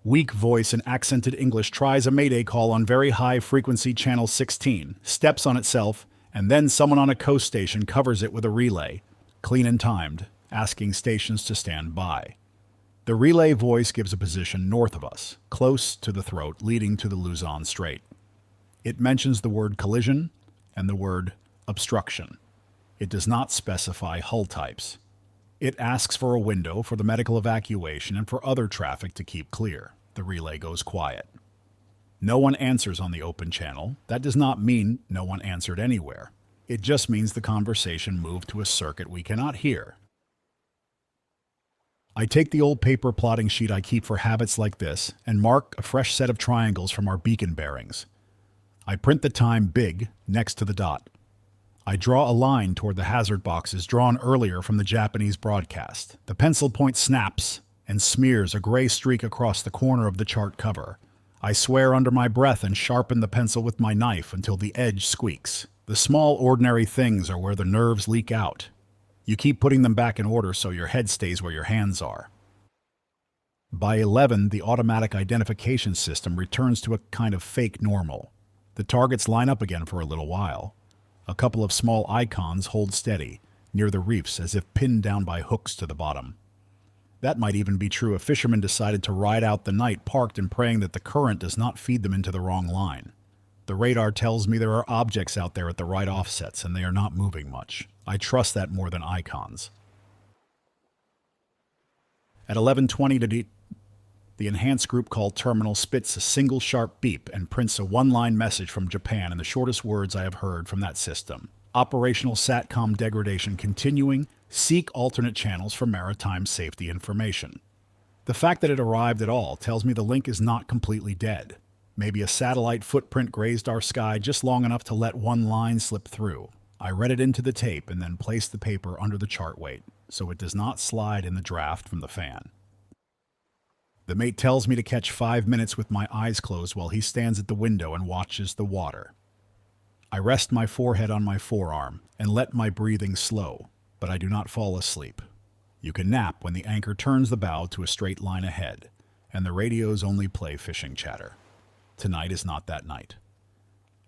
weak voice in accented English tries a mayday call on very high-frequency channel 16, steps on itself, and then someone on a coast station covers it with a relay, clean and timed, asking stations to stand by. The relay voice gives a position north of us, close to the throat leading to the Luzon Strait. It mentions the word collision and the word obstruction. It does not specify hull types. It asks for a window for the medical evacuation and for other traffic to keep clear. The relay goes quiet. No one answers on the open channel. That does not mean no one answered anywhere. It just means the conversation moved to a circuit we cannot hear. I take the old paper plotting sheet I keep for habits like this and mark a fresh set of triangles from our beacon bearings. I print the time big next to the dot. I draw a line toward the hazard boxes drawn earlier from the Japanese broadcast. The pencil point snaps and smears a gray streak across the corner of the chart cover. I swear under my breath and sharpen the pencil with my knife until the edge squeaks. The small ordinary things are where the nerves leak out. You keep putting them back in order so your head stays where your hands are. By 11, the automatic identification system returns to a kind of fake normal. The targets line up again for a little while. A couple of small icons hold steady. near the reefs as if pinned down by hooks to the bottom. That might even be true if fishermen decided to ride out the night parked and praying that the current does not feed them into the wrong line. The radar tells me there are objects out there at the right offsets and they are not moving much. I trust that more than icons. At 11:20 the enhanced group call terminal spits a single sharp beep and prints a one-line message from Japan in the shortest words I have heard from that system. Operational SATCOM degradation continuing. Seek alternate channels for maritime safety information. The fact that it arrived at all tells me the link is not completely dead. Maybe a satellite footprint grazed our sky just long enough to let one line slip through. I read it into the tape and then placed the paper under the chart weight, so it does not slide in the draft from the fan. The mate tells me to catch 5 minutes with my eyes closed while he stands at the window and watches the water. I rest my forehead on my forearm and let my breathing slow, but I do not fall asleep. You can nap when the anchor turns the bow to a straight line ahead, and the radios only play fishing chatter. Tonight is not that night.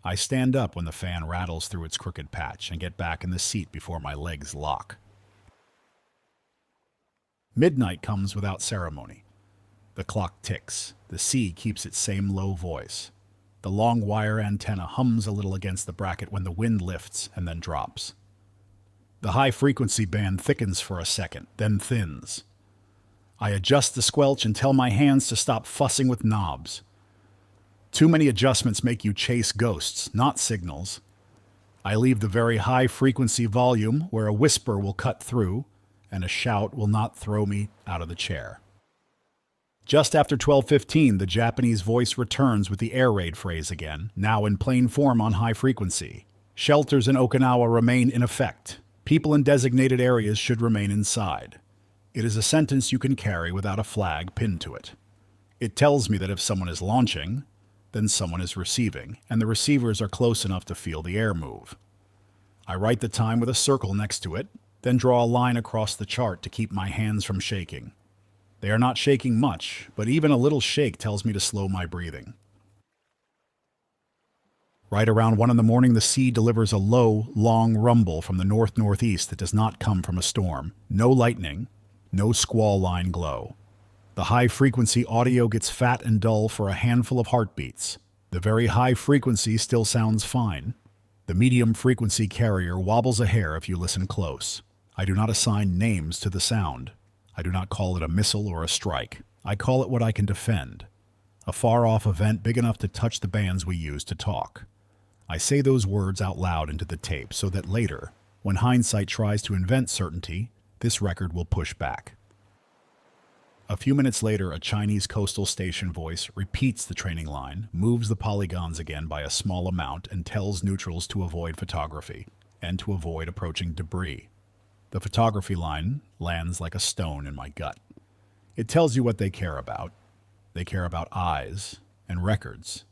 I stand up when the fan rattles through its crooked patch and get back in the seat before my legs lock. Midnight comes without ceremony. The clock ticks. The sea keeps its same low voice. The long wire antenna hums a little against the bracket when the wind lifts and then drops. The high-frequency band thickens for a second, then thins. I adjust the squelch and tell my hands to stop fussing with knobs. Too many adjustments make you chase ghosts, not signals. I leave the very high-frequency volume where a whisper will cut through and a shout will not throw me out of the chair. Just after 12:15, the Japanese voice returns with the air raid phrase again, now in plain form on high frequency. Shelters in Okinawa remain in effect. People in designated areas should remain inside. It is a sentence you can carry without a flag pinned to it. It tells me that if someone is launching, then someone is receiving, and the receivers are close enough to feel the air move. I write the time with a circle next to it, then draw a line across the chart to keep my hands from shaking. They are not shaking much, but even a little shake tells me to slow my breathing. Right around 1 a.m, the sea delivers a low, long rumble from the north-northeast that does not come from a storm. No lightning, no squall line glow. The high-frequency audio gets fat and dull for a handful of heartbeats. The very high frequency still sounds fine. The medium-frequency carrier wobbles a hair if you listen close. I do not assign names to the sound. I do not call it a missile or a strike. I call it what I can defend. A far-off event big enough to touch the bands we use to talk. I say those words out loud into the tape so that later, when hindsight tries to invent certainty, this record will push back. A few minutes later, a Chinese coastal station voice repeats the training line, moves the polygons again by a small amount, and tells neutrals to avoid photography and to avoid approaching debris. The photography line lands like a stone in my gut. It tells you what they care about. They care about eyes and records.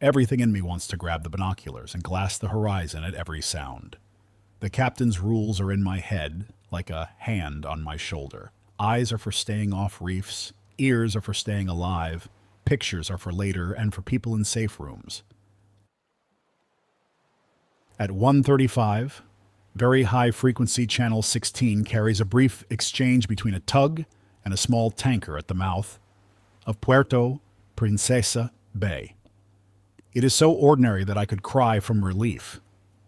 Everything in me wants to grab the binoculars and glass the horizon at every sound. The captain's rules are in my head, like a hand on my shoulder. Eyes are for staying off reefs, ears are for staying alive, pictures are for later and for people in safe rooms. At 1:35, very high-frequency channel 16 carries a brief exchange between a tug and a small tanker at the mouth of Puerto Princesa Bay. It is so ordinary that I could cry from relief.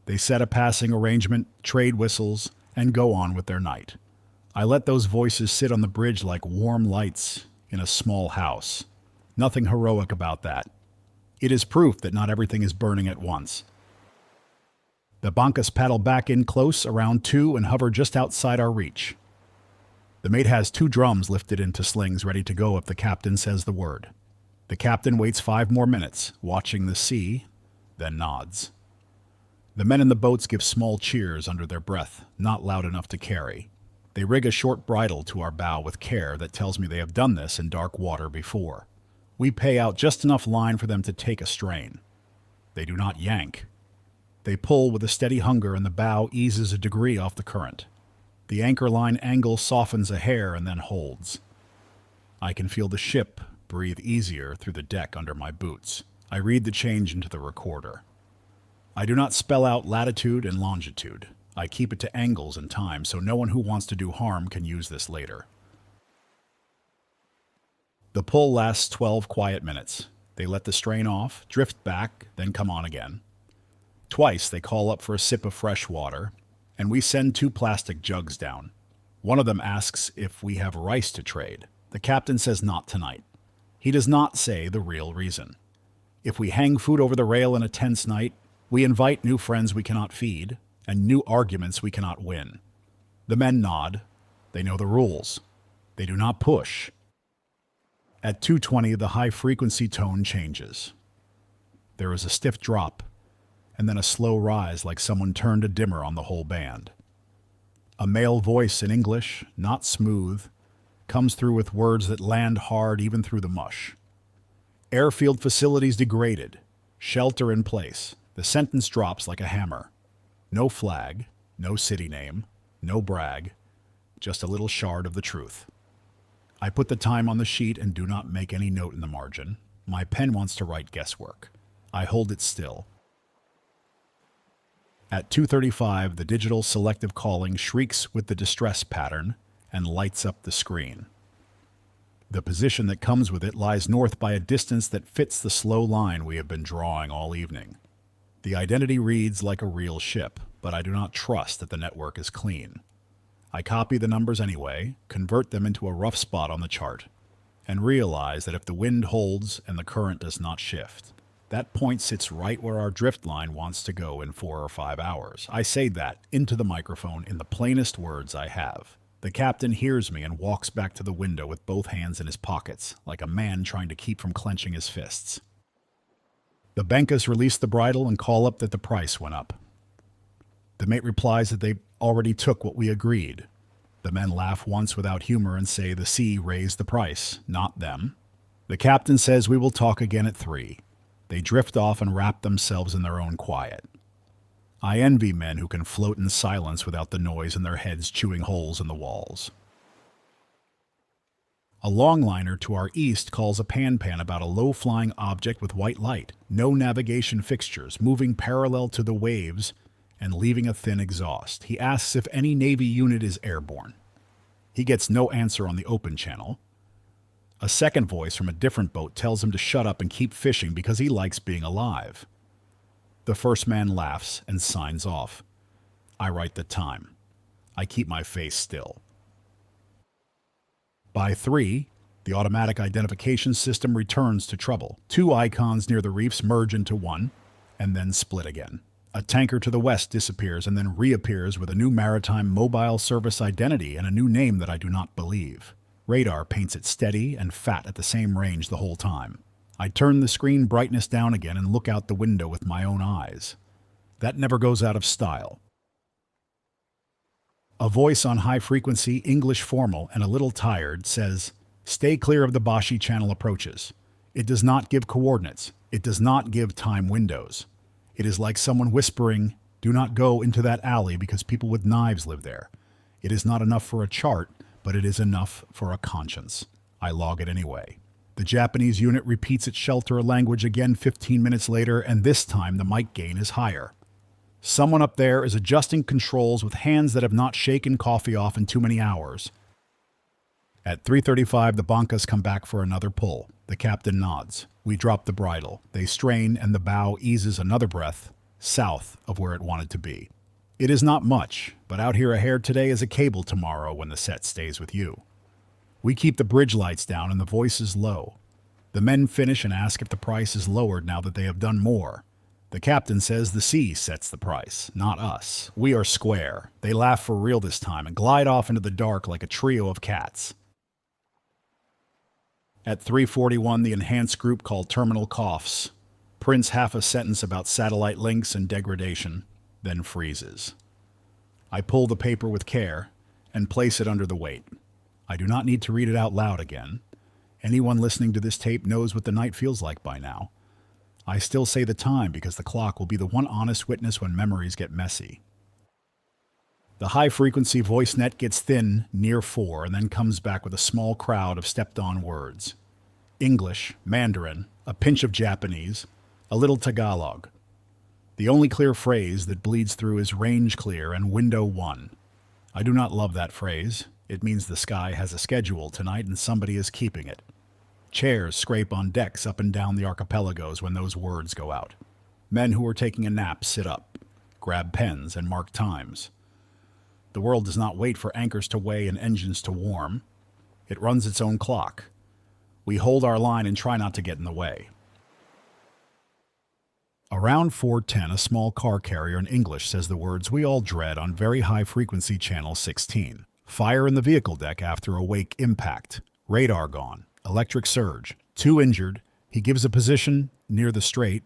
They set a passing arrangement, trade whistles, and go on with their night. I let those voices sit on the bridge like warm lights in a small house. Nothing heroic about that. It is proof that not everything is burning at once. The bancas paddle back in close around 2 and hover just outside our reach. The mate has 2 drums lifted into slings ready to go if the captain says the word. The captain waits 5 more minutes, watching the sea, then nods. The men in the boats give small cheers under their breath, not loud enough to carry. They rig a short bridle to our bow with care that tells me they have done this in dark water before. We pay out just enough line for them to take a strain. They do not yank. They pull with a steady hunger and the bow eases a degree off the current. The anchor line angle softens a hair and then holds. I can feel the ship breathe easier through the deck under my boots. I read the change into the recorder. I do not spell out latitude and longitude. I keep it to angles and time so no one who wants to do harm can use this later. The pull lasts 12 quiet minutes. They let the strain off, drift back, then come on again. Twice they call up for a sip of fresh water, and we send 2 plastic jugs down. One of them asks if we have rice to trade. The captain says not tonight. He does not say the real reason. If we hang food over the rail in a tense night, we invite new friends we cannot feed, and new arguments we cannot win. The men nod. They know the rules. They do not push. At 2:20, the high-frequency tone changes. There is a stiff drop, and then a slow rise like someone turned a dimmer on the whole band. A male voice in English, not smooth, comes through with words that land hard even through the mush. Airfield facilities degraded. Shelter in place. The sentence drops like a hammer. No flag, no city name, no brag, just a little shard of the truth. I put the time on the sheet and do not make any note in the margin. My pen wants to write guesswork. I hold it still. At 2:35, the digital selective calling shrieks with the distress pattern and lights up the screen. The position that comes with it lies north by a distance that fits the slow line we have been drawing all evening. The identity reads like a real ship, but I do not trust that the network is clean. I copy the numbers anyway, convert them into a rough spot on the chart, and realize that if the wind holds and the current does not shift, that point sits right where our drift line wants to go in 4 or 5 hours. I say that into the microphone in the plainest words I have. The captain hears me and walks back to the window with both hands in his pockets, like a man trying to keep from clenching his fists. The Bankas release the bridle and call up that the price went up. The mate replies that they already took what we agreed. The men laugh once without humor and say the sea raised the price, not them. The captain says we will talk again at 3. They drift off and wrap themselves in their own quiet. I envy men who can float in silence without the noise in their heads chewing holes in the walls. A longliner to our east calls a pan-pan about a low-flying object with white light, no navigation fixtures, moving parallel to the waves and leaving a thin exhaust. He asks if any Navy unit is airborne. He gets no answer on the open channel. A second voice from a different boat tells him to shut up and keep fishing because he likes being alive. The first man laughs and signs off. I write the time. I keep my face still. By 3, the automatic identification system returns to trouble. 2 icons near the reefs merge into one, and then split again. A tanker to the west disappears and then reappears with a new maritime mobile service identity and a new name that I do not believe. Radar paints it steady and fat at the same range the whole time. I turn the screen brightness down again and look out the window with my own eyes. That never goes out of style. A voice on high frequency, English formal and a little tired, says, "Stay clear of the Bashi channel approaches. It does not give coordinates. It does not give time windows. It is like someone whispering, 'Do not go into that alley because people with knives live there.' It is not enough for a chart, but it is enough for a conscience." I log it anyway. The Japanese unit repeats its shelter language again 15 minutes later, and this time the mic gain is higher. Someone up there is adjusting controls with hands that have not shaken coffee off in too many hours. At 3:35, the Bankas come back for another pull. The captain nods. We drop the bridle. They strain, and the bow eases another breath south of where it wanted to be. It is not much, but out here ahead today is a cable tomorrow when the set stays with you. We keep the bridge lights down and the voice is low. The men finish and ask if the price is lowered now that they have done more. The captain says the sea sets the price, not us. We are square. They laugh for real this time and glide off into the dark like a trio of cats. At 3:41, the enhanced group called Terminal coughs, prints half a sentence about satellite links and degradation, then freezes. I pull the paper with care and place it under the weight. I do not need to read it out loud again. Anyone listening to this tape knows what the night feels like by now. I still say the time because the clock will be the one honest witness when memories get messy. The high-frequency voice net gets thin near 4 and then comes back with a small crowd of stepped-on words. English, Mandarin, a pinch of Japanese, a little Tagalog. The only clear phrase that bleeds through is range clear and window 1. I do not love that phrase. It means the sky has a schedule tonight and somebody is keeping it. Chairs scrape on decks up and down the archipelagos when those words go out. Men who are taking a nap sit up, grab pens, and mark times. The world does not wait for anchors to weigh and engines to warm. It runs its own clock. We hold our line and try not to get in the way. Around 4:10, a small car carrier in English says the words we all dread on very high-frequency channel 16. Fire in the vehicle deck after a wake impact. Radar gone. Electric surge. 2 injured. He gives a position near the strait.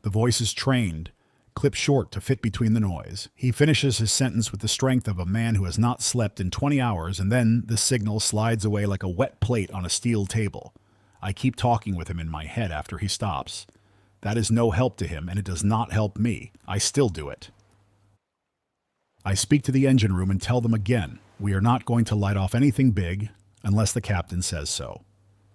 The voice is trained, clipped short to fit between the noise. He finishes his sentence with the strength of a man who has not slept in 20 hours, and then the signal slides away like a wet plate on a steel table. I keep talking with him in my head after he stops. That is no help to him, and it does not help me. I still do it. I speak to the engine room and tell them again, we are not going to light off anything big unless the captain says so.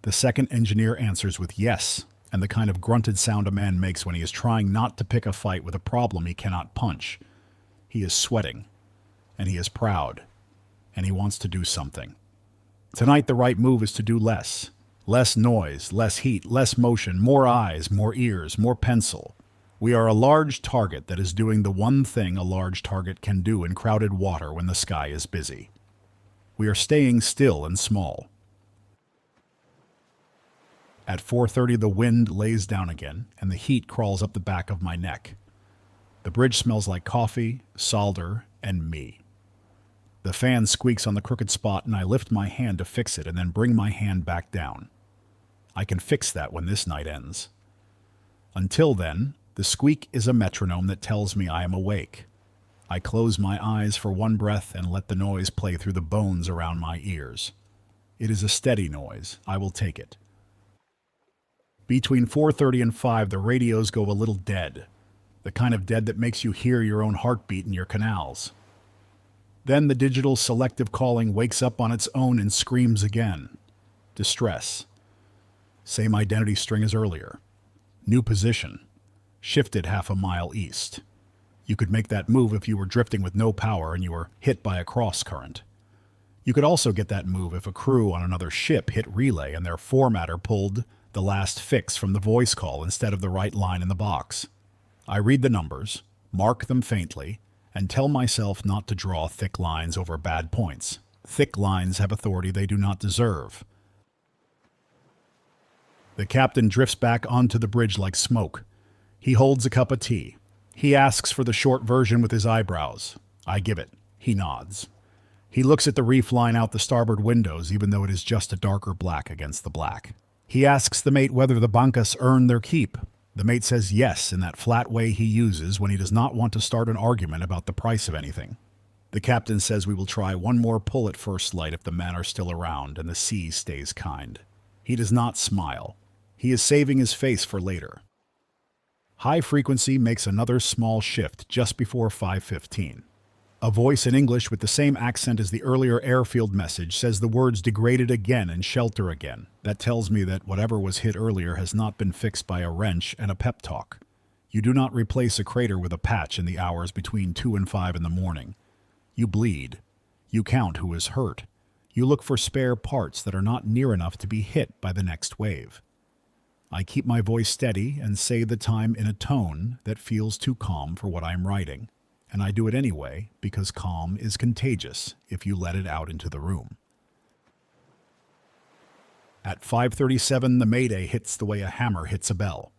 The second engineer answers with yes, and the kind of grunted sound a man makes when he is trying not to pick a fight with a problem he cannot punch. He is sweating, and he is proud, and he wants to do something. Tonight the right move is to do less. Less noise, less heat, less motion, more eyes, more ears, more pencil. We are a large target that is doing the one thing a large target can do in crowded water when the sky is busy. We are staying still and small. At 4:30 the wind lays down again, and the heat crawls up the back of my neck. The bridge smells like coffee, solder, and me. The fan squeaks on the crooked spot, and I lift my hand to fix it and then bring my hand back down. I can fix that when this night ends. Until then, the squeak is a metronome that tells me I am awake. I close my eyes for one breath and let the noise play through the bones around my ears. It is a steady noise. I will take it. Between 4:30 and 5, the radios go a little dead, the kind of dead that makes you hear your own heartbeat in your canals. Then the digital selective calling wakes up on its own and screams again. Distress. Same identity string as earlier. New position. Shifted half a mile east. You could make that move if you were drifting with no power and you were hit by a cross current. You could also get that move if a crew on another ship hit relay and their formatter pulled the last fix from the voice call instead of the right line in the box. I read the numbers, mark them faintly, and tell myself not to draw thick lines over bad points. Thick lines have authority they do not deserve. The captain drifts back onto the bridge like smoke. He holds a cup of tea. He asks for the short version with his eyebrows. I give it. He nods. He looks at the reef line out the starboard windows, even though it is just a darker black against the black. He asks the mate whether the bancas earn their keep. The mate says yes in that flat way he uses when he does not want to start an argument about the price of anything. The captain says we will try one more pull at first light if the men are still around and the sea stays kind. He does not smile. He is saving his face for later. High frequency makes another small shift just before 5:15. A voice in English with the same accent as the earlier airfield message says the words degraded again and shelter again. That tells me that whatever was hit earlier has not been fixed by a wrench and a pep talk. You do not replace a crater with a patch in the hours between 2 and 5 in the morning. You bleed. You count who is hurt. You look for spare parts that are not near enough to be hit by the next wave. I keep my voice steady and say the time in a tone that feels too calm for what I am writing. And I do it anyway because calm is contagious if you let it out into the room. At 5:37, the Mayday hits the way a hammer hits a bell.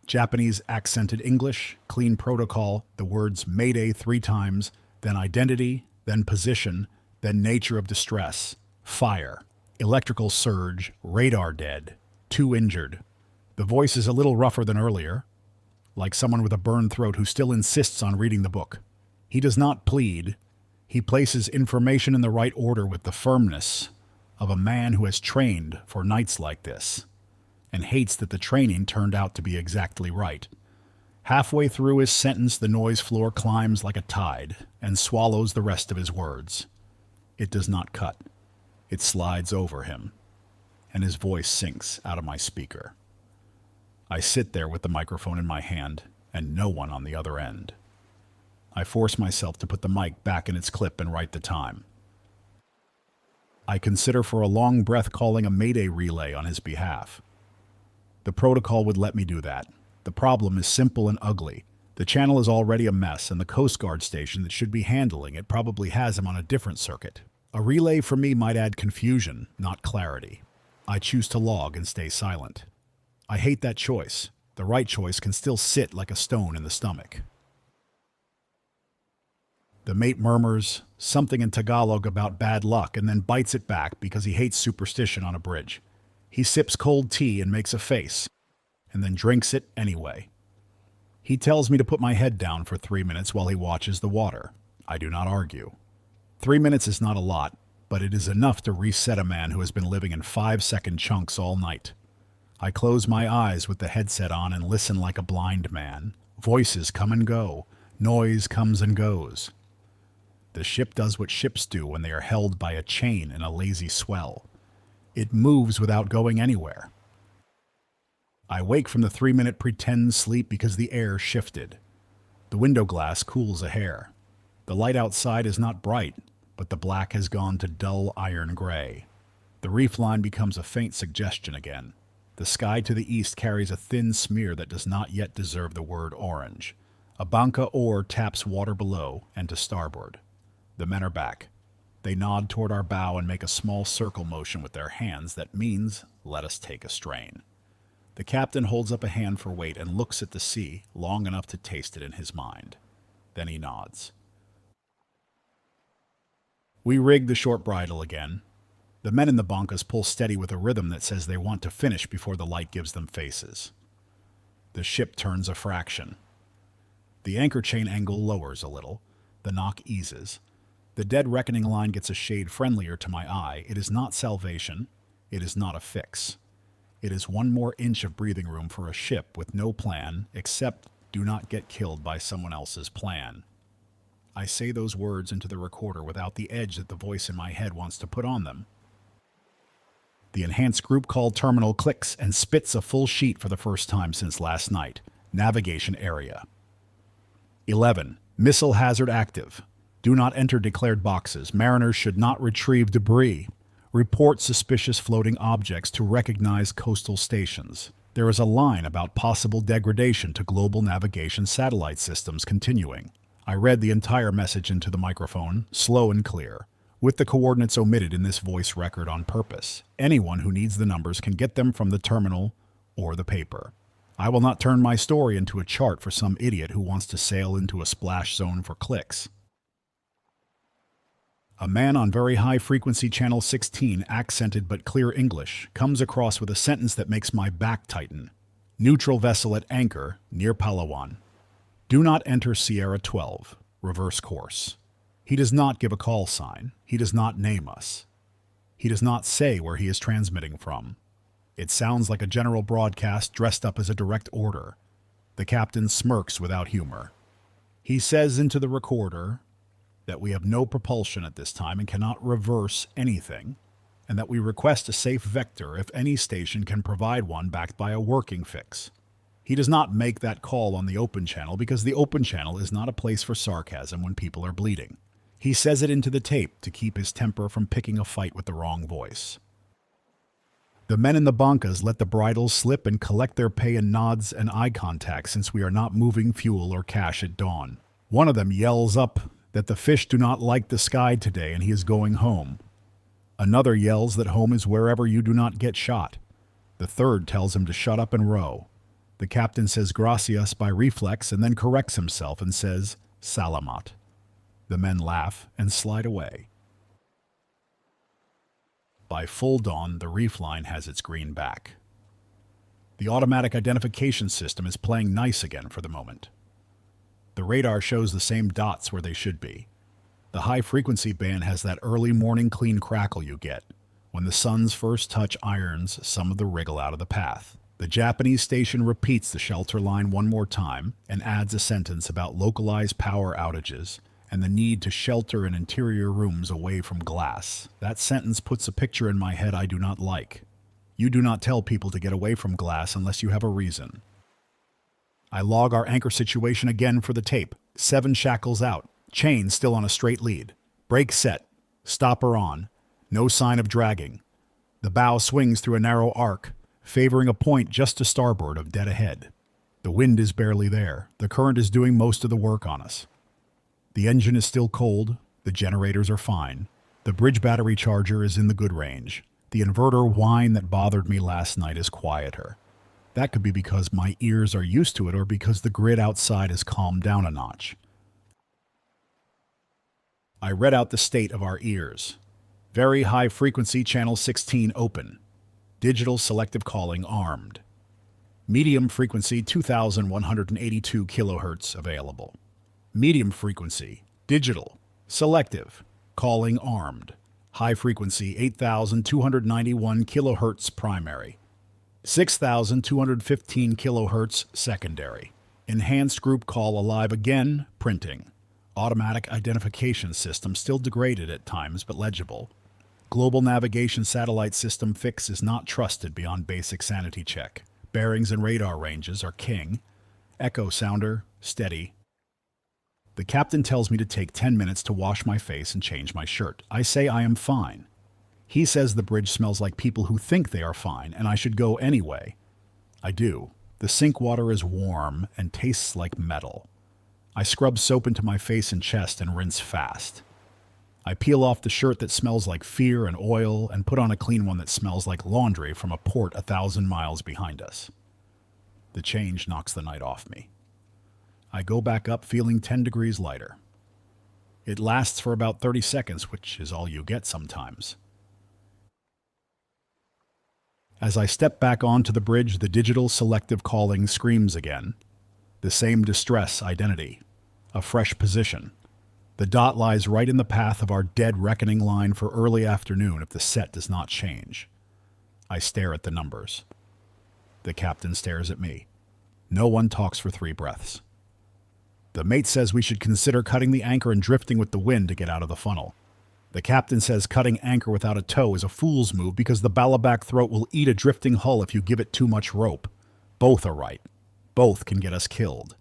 Japanese accented English, clean protocol, the words Mayday 3 times, then identity, then position, then nature of distress, fire, electrical surge, radar dead, 2 injured. The voice is a little rougher than earlier, like someone with a burned throat who still insists on reading the book. He does not plead. He places information in the right order with the firmness of a man who has trained for nights like this and hates that the training turned out to be exactly right. Halfway through his sentence, the noise floor climbs like a tide and swallows the rest of his words. It does not cut. It slides over him, and his voice sinks out of my speaker. I sit there with the microphone in my hand, and no one on the other end. I force myself to put the mic back in its clip and write the time. I consider for a long breath calling a Mayday relay on his behalf. The protocol would let me do that. The problem is simple and ugly. The channel is already a mess, and the Coast Guard station that should be handling it probably has him on a different circuit. A relay for me might add confusion, not clarity. I choose to log and stay silent. I hate that choice. The right choice can still sit like a stone in the stomach. The mate murmurs something in Tagalog about bad luck and then bites it back because he hates superstition on a bridge. He sips cold tea and makes a face, and then drinks it anyway. He tells me to put my head down for 3 minutes while he watches the water. I do not argue. 3 minutes is not a lot, but it is enough to reset a man who has been living in 5-second chunks all night. I close my eyes with the headset on and listen like a blind man. Voices come and go. Noise comes and goes. The ship does what ships do when they are held by a chain in a lazy swell. It moves without going anywhere. I wake from the 3-minute pretend sleep because the air shifted. The window glass cools a hair. The light outside is not bright, but the black has gone to dull iron gray. The reef line becomes a faint suggestion again. The sky to the east carries a thin smear that does not yet deserve the word orange. A banca oar taps water below and to starboard. The men are back. They nod toward our bow and make a small circle motion with their hands that means, let us take a strain. The captain holds up a hand for weight and looks at the sea long enough to taste it in his mind. Then he nods. We rig the short bridle again. The men in the bancas pull steady with a rhythm that says they want to finish before the light gives them faces. The ship turns a fraction. The anchor chain angle lowers a little. The knock eases. The dead reckoning line gets a shade friendlier to my eye. It is not salvation. It is not a fix. It is 1 more inch of breathing room for a ship with no plan except do not get killed by someone else's plan. I say those words into the recorder without the edge that the voice in my head wants to put on them. The enhanced group call terminal clicks and spits a full sheet for the first time since last night. Navigation area. 11. Missile hazard active. Do not enter declared boxes. Mariners should not retrieve debris. Report suspicious floating objects to recognized coastal stations. There is a line about possible degradation to global navigation satellite systems continuing. I read the entire message into the microphone, slow and clear, with the coordinates omitted in this voice record on purpose. Anyone who needs the numbers can get them from the terminal or the paper. I will not turn my story into a chart for some idiot who wants to sail into a splash zone for clicks. A man on very high-frequency channel 16, accented but clear English, comes across with a sentence that makes my back tighten. Neutral vessel at anchor, near Palawan. Do not enter Sierra 12. Reverse course. He does not give a call sign. He does not name us. He does not say where he is transmitting from. It sounds like a general broadcast dressed up as a direct order. The captain smirks without humor. He says into the recorder that we have no propulsion at this time and cannot reverse anything, and that we request a safe vector if any station can provide one backed by a working fix. He does not make that call on the open channel because the open channel is not a place for sarcasm when people are bleeding. He says it into the tape to keep his temper from picking a fight with the wrong voice. The men in the bancas let the bridles slip and collect their pay in nods and eye contact since we are not moving fuel or cash at dawn. One of them yells up that the fish do not like the sky today and he is going home. Another yells that home is wherever you do not get shot. The third tells him to shut up and row. The captain says gracias by reflex and then corrects himself and says salamat. The men laugh and slide away. By full dawn, the reef line has its green back. The automatic identification system is playing nice again for the moment. The radar shows the same dots where they should be. The high-frequency band has that early morning clean crackle you get when the sun's first touch irons some of the wriggle out of the path. The Japanese station repeats the shelter line 1 more time and adds a sentence about localized power outages and the need to shelter in interior rooms away from glass. That sentence puts a picture in my head I do not like. You do not tell people to get away from glass unless you have a reason. I log our anchor situation again for the tape. 7 shackles out. Chain still on a straight lead. Brake set. Stopper on. No sign of dragging. The bow swings through a narrow arc, favoring a point just to starboard of dead ahead. The wind is barely there. The current is doing most of the work on us. The engine is still cold. The generators are fine. The bridge battery charger is in the good range. The inverter whine that bothered me last night is quieter. That could be because my ears are used to it or because the grid outside has calmed down a notch. I read out the state of our ears. Very high frequency channel 16 open. Digital selective calling armed. Medium frequency 2182 kilohertz available. Medium frequency, digital, selective, calling armed. High frequency 8291 kilohertz primary. 6215 kilohertz secondary. Enhanced group call alive again, printing. Automatic identification system still degraded at times but legible. Global navigation satellite system fix is not trusted beyond basic sanity check. Bearings and radar ranges are king. Echo sounder, steady. The captain tells me to take 10 minutes to wash my face and change my shirt. I say I am fine. He says the bridge smells like people who think they are fine and I should go anyway. I do. The sink water is warm and tastes like metal. I scrub soap into my face and chest and rinse fast. I peel off the shirt that smells like fear and oil and put on a clean one that smells like laundry from a port 1,000 miles behind us. The change knocks the night off me. I go back up feeling 10 degrees lighter. It lasts for about 30 seconds, which is all you get sometimes. As I step back onto the bridge, the digital selective calling screams again. The same distress identity. A fresh position. The dot lies right in the path of our dead reckoning line for early afternoon if the set does not change. I stare at the numbers. The captain stares at me. No one talks for 3 breaths. The mate says we should consider cutting the anchor and drifting with the wind to get out of the funnel. The captain says cutting anchor without a tow is a fool's move because the balabac throat will eat a drifting hull if you give it too much rope. Both are right. Both can get us killed.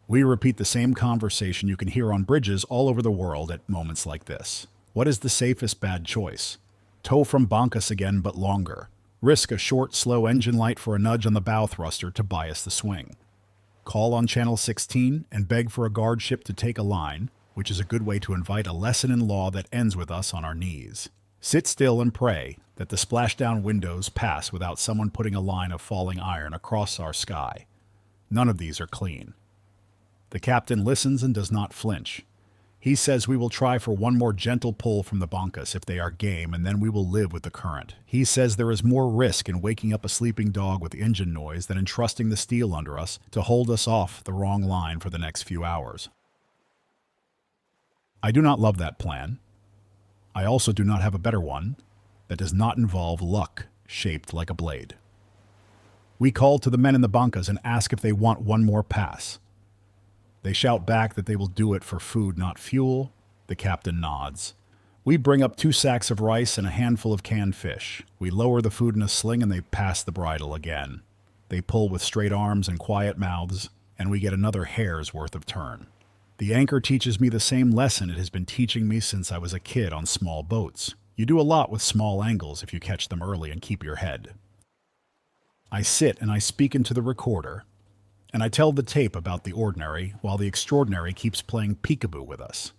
We repeat the same conversation you can hear on bridges all over the world at moments like this. What is the safest bad choice? Tow from Bankas again, but longer. Risk a short, slow engine light for a nudge on the bow thruster to bias the swing. Call on channel 16 and beg for a guard ship to take a line, which is a good way to invite a lesson in law that ends with us on our knees. Sit still and pray that the splashdown windows pass without someone putting a line of falling iron across our sky. None of these are clean. The captain listens and does not flinch. He says we will try for one more gentle pull from the Bankas if they are game, and then we will live with the current. He says there is more risk in waking up a sleeping dog with engine noise than in trusting the steel under us to hold us off the wrong line for the next few hours. I do not love that plan. I also do not have a better one that does not involve luck shaped like a blade. We call to the men in the Bankas and ask if they want one more pass. They shout back that they will do it for food, not fuel. The captain nods. We bring up 2 sacks of rice and a handful of canned fish. We lower the food in a sling and they pass the bridle again. They pull with straight arms and quiet mouths, and we get another hair's worth of turn. The anchor teaches me the same lesson it has been teaching me since I was a kid on small boats. You do a lot with small angles if you catch them early and keep your head. I sit and I speak into the recorder, and I tell the tape about the ordinary while the extraordinary keeps playing peekaboo with us.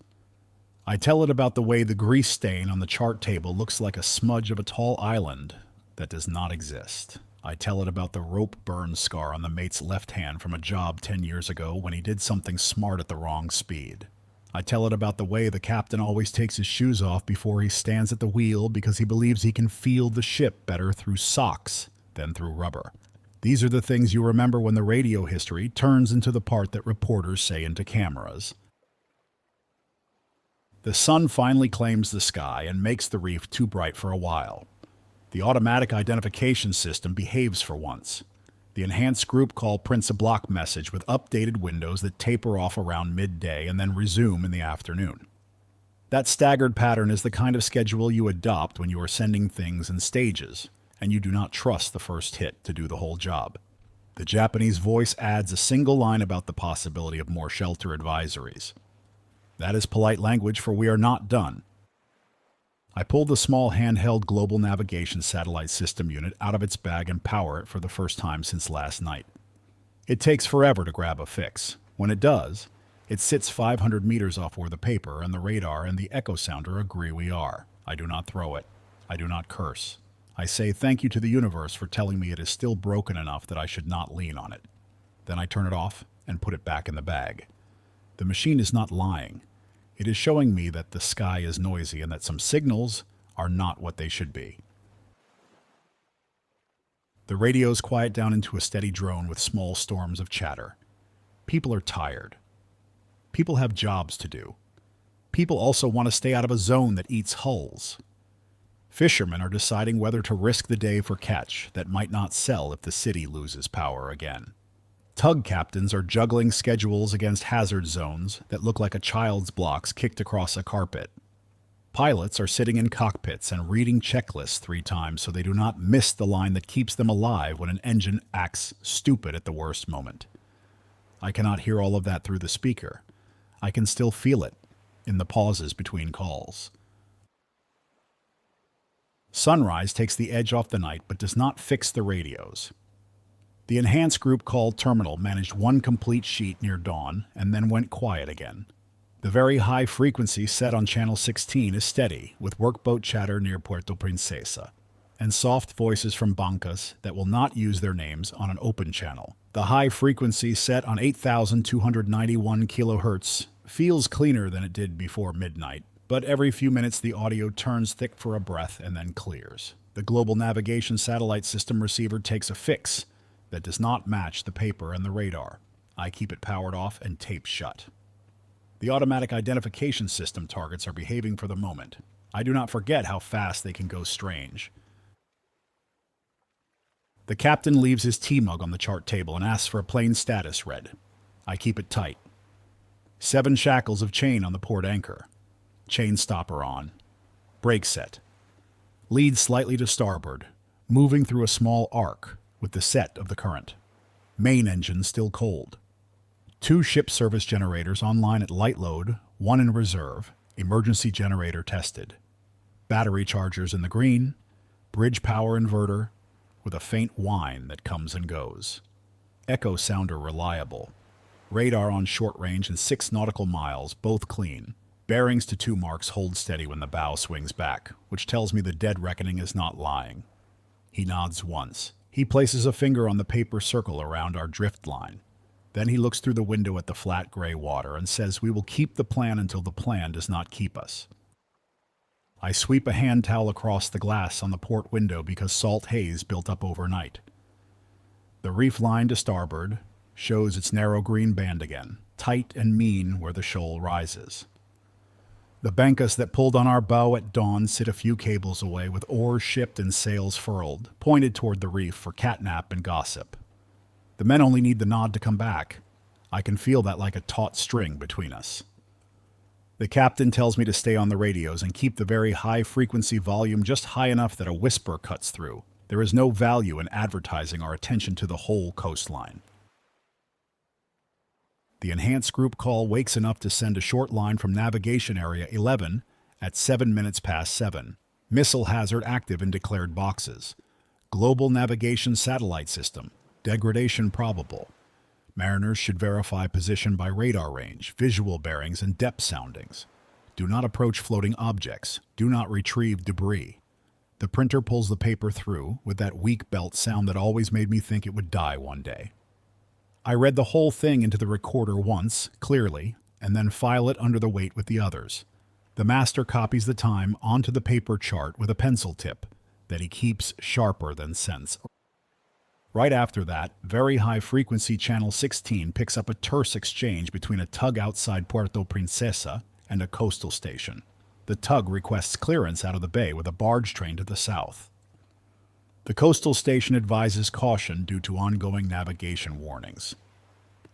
I tell it about the way the grease stain on the chart table looks like a smudge of a tall island that does not exist. I tell it about the rope burn scar on the mate's left hand from a job 10 years ago when he did something smart at the wrong speed. I tell it about the way the captain always takes his shoes off before he stands at the wheel because he believes he can feel the ship better through socks than through rubber. These are the things you remember when the radio history turns into the part that reporters say into cameras. The sun finally claims the sky and makes the reef too bright for a while. The automatic identification system behaves for once. The enhanced group call prints a block message with updated windows that taper off around midday and then resume in the afternoon. That staggered pattern is the kind of schedule you adopt when you are sending things in stages, and you do not trust the first hit to do the whole job. The Japanese voice adds a single line about the possibility of more shelter advisories. That is polite language for we are not done. I pull the small handheld global navigation satellite system unit out of its bag and power it for the first time since last night. It takes forever to grab a fix. When it does, it sits 500 meters off where the paper and the radar and the echo sounder agree we are. I do not throw it. I do not curse. I say thank you to the universe for telling me it is still broken enough that I should not lean on it. Then I turn it off and put it back in the bag. The machine is not lying. It is showing me that the sky is noisy and that some signals are not what they should be. The radios quiet down into a steady drone with small storms of chatter. People are tired. People have jobs to do. People also want to stay out of a zone that eats hulls. Fishermen are deciding whether to risk the day for catch that might not sell if the city loses power again. Tug captains are juggling schedules against hazard zones that look like a child's blocks kicked across a carpet. Pilots are sitting in cockpits and reading checklists 3 times so they do not miss the line that keeps them alive when an engine acts stupid at the worst moment. I cannot hear all of that through the speaker. I can still feel it in the pauses between calls. Sunrise takes the edge off the night but does not fix the radios. The enhanced group called Terminal managed 1 complete sheet near dawn and then went quiet again. The very high frequency set on channel 16 is steady, with workboat chatter near Puerto Princesa, and soft voices from bancas that will not use their names on an open channel. The high frequency set on 8,291 kHz feels cleaner than it did before midnight, but every few minutes the audio turns thick for a breath and then clears. The global navigation satellite system receiver takes a fix that does not match the paper and the radar. I keep it powered off and taped shut. The automatic identification system targets are behaving for the moment. I do not forget how fast they can go strange. The captain leaves his tea mug on the chart table and asks for a plane status read. I keep it tight. 7 shackles of chain on the port anchor. Chain stopper on. Brake set. Lead slightly to starboard, moving through a small arc with the set of the current. Main engine still cold. 2 ship service generators online at light load, 1 in reserve, emergency generator tested. Battery chargers in the green, bridge power inverter, with a faint whine that comes and goes. Echo sounder reliable. Radar on short range and 6 nautical miles, both clean. Bearings to 2 marks hold steady when the bow swings back, which tells me the dead reckoning is not lying. He nods once. He places a finger on the paper circle around our drift line. Then he looks through the window at the flat gray water and says we will keep the plan until the plan does not keep us. I sweep a hand towel across the glass on the port window because salt haze built up overnight. The reef line to starboard shows its narrow green band again, tight and mean where the shoal rises. The bancas that pulled on our bow at dawn sit a few cables away with oars shipped and sails furled, pointed toward the reef for catnap and gossip. The men only need the nod to come back. I can feel that like a taut string between us. The captain tells me to stay on the radios and keep the very high-frequency volume just high enough that a whisper cuts through. There is no value in advertising our attention to the whole coastline. The enhanced group call wakes enough to send a short line from Navigation Area 11 at 7 minutes past 7. Missile hazard active in declared boxes. Global navigation satellite system. Degradation probable. Mariners should verify position by radar range, visual bearings, and depth soundings. Do not approach floating objects. Do not retrieve debris. The printer pulls the paper through with that weak belt sound that always made me think it would die one day. I read the whole thing into the recorder once, clearly, and then file it under the weight with the others. The master copies the time onto the paper chart with a pencil tip that he keeps sharper than sense. Right after that, very high-frequency channel 16 picks up a terse exchange between a tug outside Puerto Princesa and a coastal station. The tug requests clearance out of the bay with a barge train to the south. The coastal station advises caution due to ongoing navigation warnings.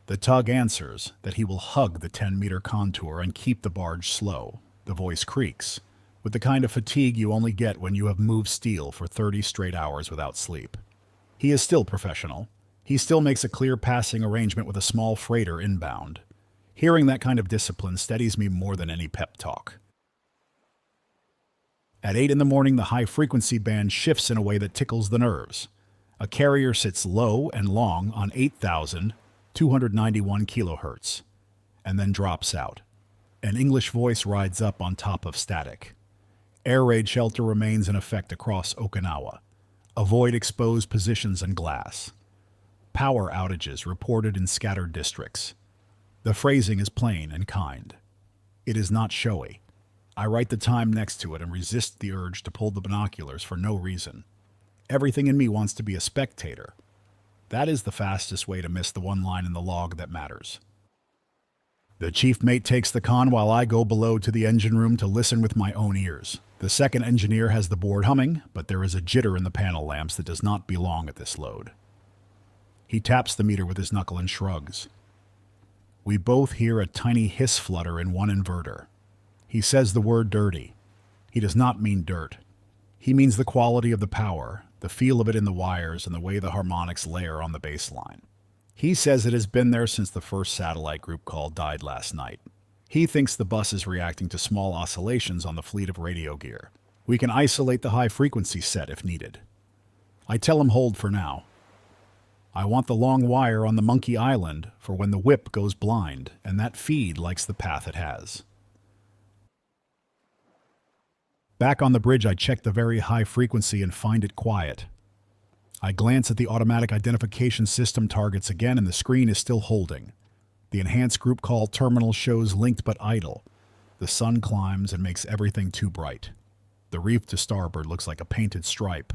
The tug answers that he will hug the 10-meter contour and keep the barge slow. The voice creaks, with the kind of fatigue you only get when you have moved steel for 30 straight hours without sleep. He is still professional. He still makes a clear passing arrangement with a small freighter inbound. Hearing that kind of discipline steadies me more than any pep talk. At 8 in the morning, the high-frequency band shifts in a way that tickles the nerves. A carrier sits low and long on 8,291 kilohertz, and then drops out. An English voice rides up on top of static. Air raid shelter remains in effect across Okinawa. Avoid exposed positions and glass. Power outages reported in scattered districts. The phrasing is plain and kind. It is not showy. I write the time next to it and resist the urge to pull the binoculars for no reason. Everything in me wants to be a spectator. That is the fastest way to miss the one line in the log that matters. The chief mate takes the con while I go below to the engine room to listen with my own ears. The second engineer has the board humming, but there is a jitter in the panel lamps that does not belong at this load. He taps the meter with his knuckle and shrugs. We both hear a tiny hiss flutter in one inverter. He says the word dirty. He does not mean dirt. He means the quality of the power, the feel of it in the wires, and the way the harmonics layer on the bass line. He says it has been there since the first satellite group call died last night. He thinks the bus is reacting to small oscillations on the fleet of radio gear. We can isolate the high-frequency set if needed. I tell him hold for now. I want the long wire on the Monkey Island for when the whip goes blind, and that feed likes the path it has. Back on the bridge, I check the very high frequency and find it quiet. I glance at the automatic identification system targets again, and the screen is still holding. The enhanced group call terminal shows linked but idle. The sun climbs and makes everything too bright. The reef to starboard looks like a painted stripe.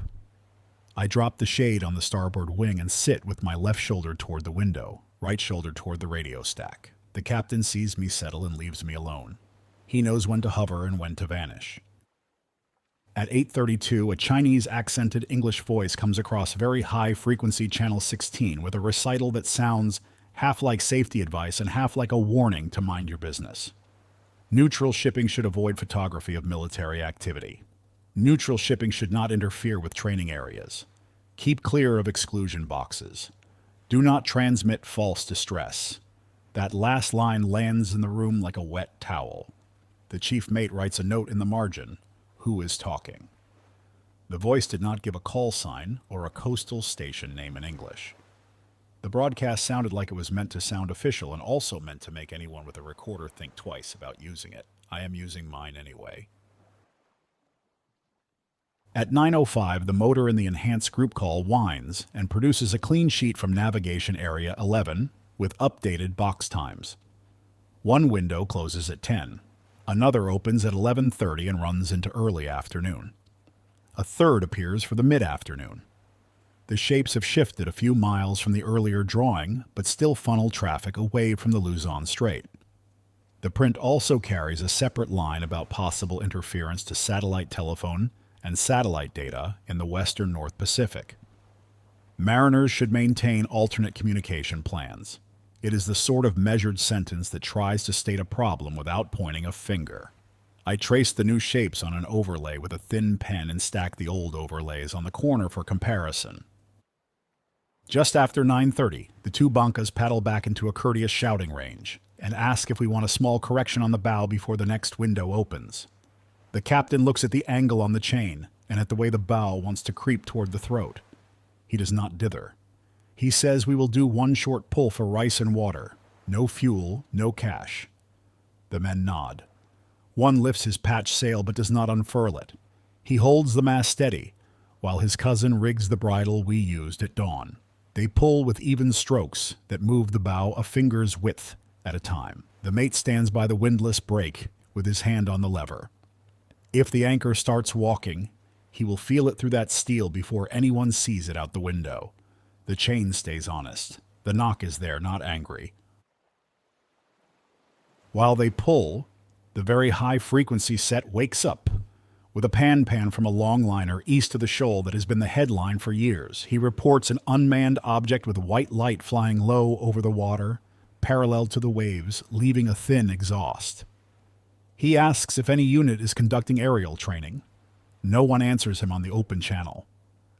I drop the shade on the starboard wing and sit with my left shoulder toward the window, right shoulder toward the radio stack. The captain sees me settle and leaves me alone. He knows when to hover and when to vanish. At 8:32, a Chinese-accented English voice comes across very high-frequency channel 16 with a recital that sounds half like safety advice and half like a warning to mind your business. Neutral shipping should avoid photography of military activity. Neutral shipping should not interfere with training areas. Keep clear of exclusion boxes. Do not transmit false distress. That last line lands in the room like a wet towel. The chief mate writes a note in the margin. Who is talking? The voice did not give a call sign or a coastal station name in English. The broadcast sounded like it was meant to sound official and also meant to make anyone with a recorder think twice about using it. I am using mine anyway. At 9:05, the motor in the enhanced group call whines and produces a clean sheet from Navigation Area 11 with updated box times. One window closes at 10. Another opens at 11:30 and runs into early afternoon. A third appears for the mid-afternoon. The shapes have shifted a few miles from the earlier drawing, but still funnel traffic away from the Luzon Strait. The print also carries a separate line about possible interference to satellite telephone and satellite data in the western North Pacific. Mariners should maintain alternate communication plans. It is the sort of measured sentence that tries to state a problem without pointing a finger. I trace the new shapes on an overlay with a thin pen and stack the old overlays on the corner for comparison. Just after 9:30, the two bankas paddle back into a courteous shouting range and ask if we want a small correction on the bow before the next window opens. The captain looks at the angle on the chain and at the way the bow wants to creep toward the throat. He does not dither. He says we will do one short pull for rice and water. No fuel, no cash. The men nod. One lifts his patch sail but does not unfurl it. He holds the mast steady, while his cousin rigs the bridle we used at dawn. They pull with even strokes that move the bow a finger's width at a time. The mate stands by the windlass brake with his hand on the lever. If the anchor starts walking, he will feel it through that steel before anyone sees it out the window. The chain stays honest. The knock is there, not angry. While they pull, the very high-frequency set wakes up with a pan from a longliner east of the shoal that has been the headline for years. He reports an unmanned object with white light flying low over the water, parallel to the waves, leaving a thin exhaust. He asks if any unit is conducting aerial training. No one answers him on the open channel.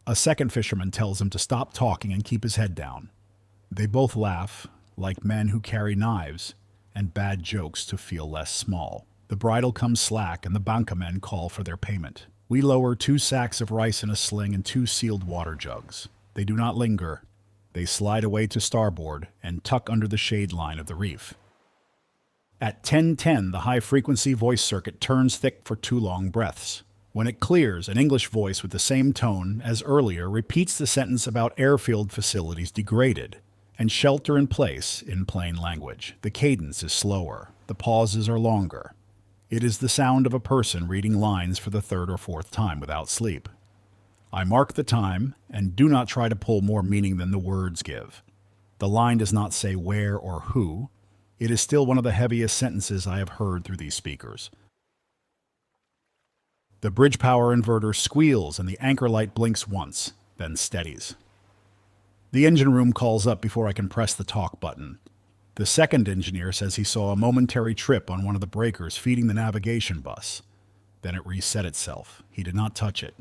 A second fisherman tells him to stop talking and keep his head down. They both laugh, like men who carry knives and bad jokes to feel less small. The bridle comes slack and the banka men call for their payment. We lower 2 sacks of rice in a sling and 2 sealed water jugs. They do not linger. They slide away to starboard and tuck under the shade line of the reef. At 10:10, the high-frequency voice circuit turns thick for 2 long breaths. When it clears, an English voice with the same tone as earlier repeats the sentence about airfield facilities degraded and shelter in place in plain language. The cadence is slower. The pauses are longer. It is the sound of a person reading lines for the 3rd or 4th time without sleep. I mark the time and do not try to pull more meaning than the words give. The line does not say where or who. It is still one of the heaviest sentences I have heard through these speakers. The bridge power inverter squeals and the anchor light blinks once, then steadies. The engine room calls up before I can press the talk button. The second engineer says he saw a momentary trip on one of the breakers feeding the navigation bus. Then it reset itself. He did not touch it.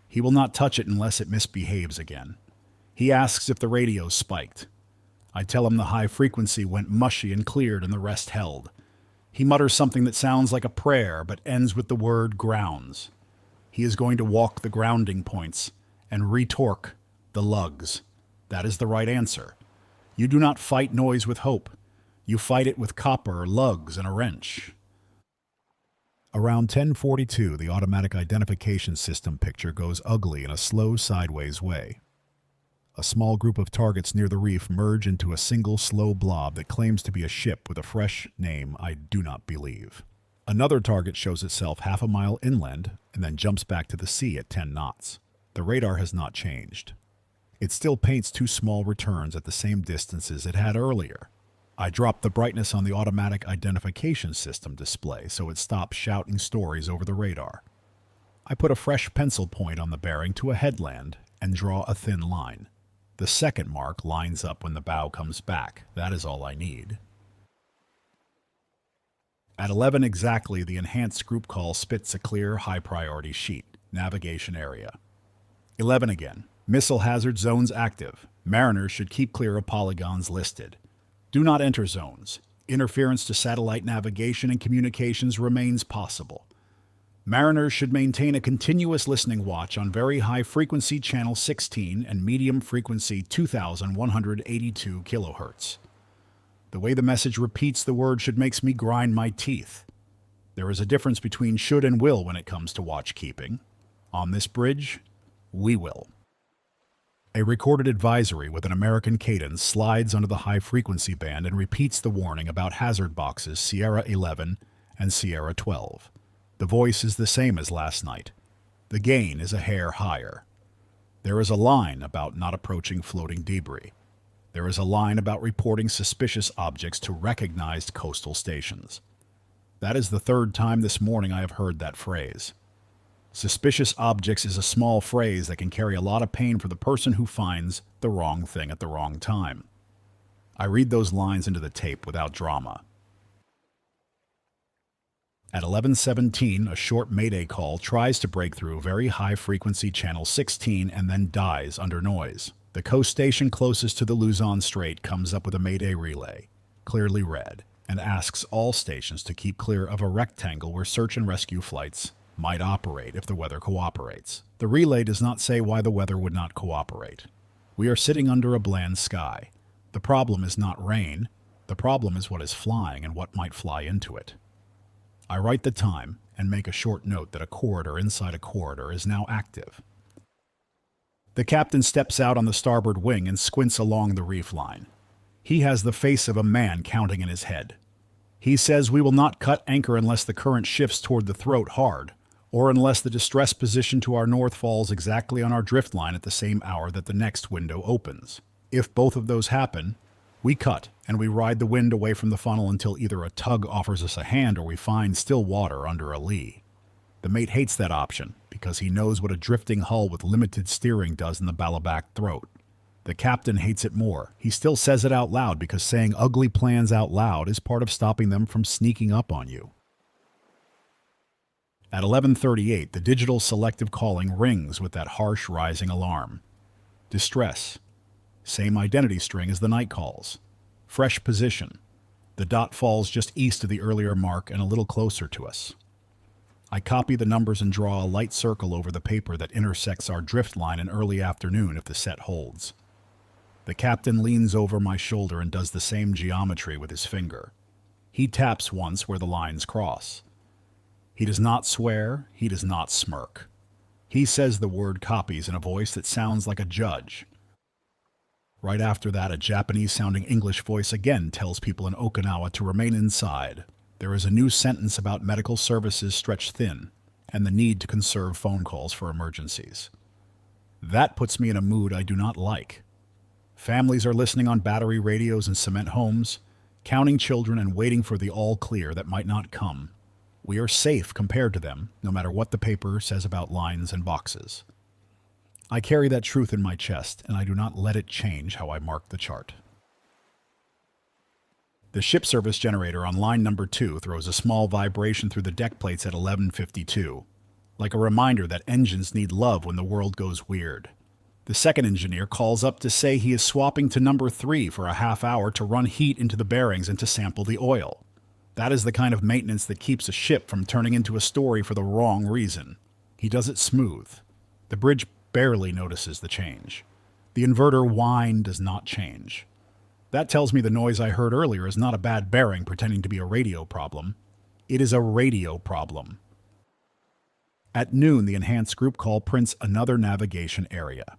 He will not touch it unless it misbehaves again. He asks if the radio spiked. I tell him the high frequency went mushy and cleared and the rest held. He mutters something that sounds like a prayer but ends with the word grounds. He is going to walk the grounding points and retorque the lugs. That is the right answer. You do not fight noise with hope. You fight it with copper, lugs, and a wrench. Around 10:42, the automatic identification system picture goes ugly in a slow sideways way. A small group of targets near the reef merge into a single slow blob that claims to be a ship with a fresh name I do not believe. Another target shows itself half a mile inland and then jumps back to the sea at 10 knots. The radar has not changed. It still paints 2 small returns at the same distances it had earlier. I dropped the brightness on the automatic identification system display so it stops shouting stories over the radar. I put a fresh pencil point on the bearing to a headland and draw a thin line. The second mark lines up when the bow comes back. That is all I need. At 11 exactly, the enhanced group call spits a clear, high-priority sheet. Navigation area. 11 again. Missile hazard zones active. Mariners should keep clear of polygons listed. Do not enter zones. Interference to satellite navigation and communications remains possible. Mariners should maintain a continuous listening watch on very high-frequency channel 16 and medium-frequency 2182 kHz. The way the message repeats the word should makes me grind my teeth. There is a difference between should and will when it comes to watch keeping. On this bridge, we will. A recorded advisory with an American cadence slides under the high-frequency band and repeats the warning about hazard boxes Sierra 11 and Sierra 12. The voice is the same as last night. The gain is a hair higher. There is a line about not approaching floating debris. There is a line about reporting suspicious objects to recognized coastal stations. That is the 3rd time this morning I have heard that phrase. Suspicious objects is a small phrase that can carry a lot of pain for the person who finds the wrong thing at the wrong time. I read those lines into the tape without drama. At 11:17, a short mayday call tries to break through very high-frequency channel 16 and then dies under noise. The coast station closest to the Luzon Strait comes up with a mayday relay, clearly red, and asks all stations to keep clear of a rectangle where search and rescue flights might operate if the weather cooperates. The relay does not say why the weather would not cooperate. We are sitting under a bland sky. The problem is not rain. The problem is what is flying and what might fly into it. I write the time and make a short note that a corridor inside a corridor is now active. The captain steps out on the starboard wing and squints along the reef line. He has the face of a man counting in his head. He says we will not cut anchor unless the current shifts toward the throat hard, or unless the distress position to our north falls exactly on our drift line at the same hour that the next window opens. If both of those happen, we cut and we ride the wind away from the funnel until either a tug offers us a hand or we find still water under a lee. The mate hates that option because he knows what a drifting hull with limited steering does in the balabac throat. The captain hates it more. He still says it out loud because saying ugly plans out loud is part of stopping them from sneaking up on you. At 11:38, the digital selective calling rings with that harsh rising alarm. Distress. Same identity string as the night calls. Fresh position. The dot falls just east of the earlier mark and a little closer to us. I copy the numbers and draw a light circle over the paper that intersects our drift line in early afternoon if the set holds. The captain leans over my shoulder and does the same geometry with his finger. He taps once where the lines cross. He does not swear, he does not smirk. He says the word copies in a voice that sounds like a judge. Right after that, a Japanese-sounding English voice again tells people in Okinawa to remain inside. There is a new sentence about medical services stretched thin and the need to conserve phone calls for emergencies. That puts me in a mood I do not like. Families are listening on battery radios in cement homes, counting children and waiting for the all clear that might not come. We are safe compared to them, no matter what the paper says about lines and boxes. I carry that truth in my chest, and I do not let it change how I mark the chart. The ship service generator on line number 2 throws a small vibration through the deck plates at 11:52, like a reminder that engines need love when the world goes weird. The second engineer calls up to say he is swapping to number 3 for a half hour to run heat into the bearings and to sample the oil. That is the kind of maintenance that keeps a ship from turning into a story for the wrong reason. He does it smooth. The bridge barely notices the change. The inverter whine does not change. That tells me the noise I heard earlier is not a bad bearing pretending to be a radio problem. It is a radio problem. At noon, the enhanced group call prints another navigation area.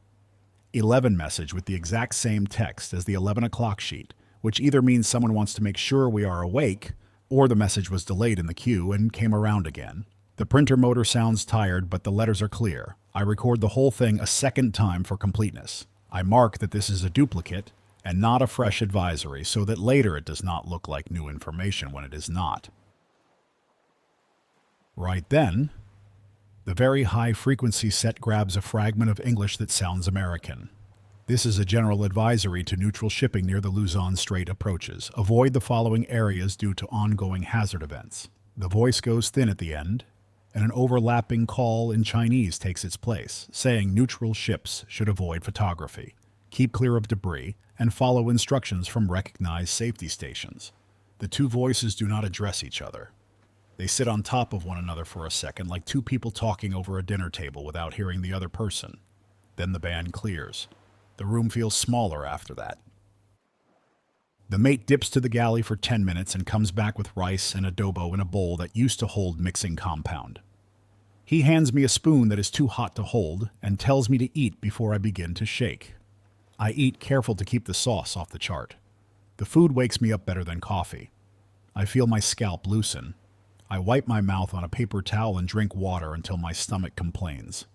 11 message with the exact same text as the 11 o'clock sheet, which either means someone wants to make sure we are awake, or the message was delayed in the queue and came around again. The printer motor sounds tired, but the letters are clear. I record the whole thing a second time for completeness. I mark that this is a duplicate and not a fresh advisory, so that later it does not look like new information when it is not. Right then, the very high-frequency set grabs a fragment of English that sounds American. This is a general advisory to neutral shipping near the Luzon Strait approaches. Avoid the following areas due to ongoing hazard events. The voice goes thin at the end, and an overlapping call in Chinese takes its place, saying neutral ships should avoid photography, keep clear of debris, and follow instructions from recognized safety stations. The two voices do not address each other. They sit on top of one another for a second, like two people talking over a dinner table without hearing the other person. Then the band clears. The room feels smaller after that. The mate dips to the galley for 10 minutes and comes back with rice and adobo in a bowl that used to hold mixing compound. He hands me a spoon that is too hot to hold and tells me to eat before I begin to shake. I eat, careful to keep the sauce off the chart. The food wakes me up better than coffee. I feel my scalp loosen. I wipe my mouth on a paper towel and drink water until my stomach complains.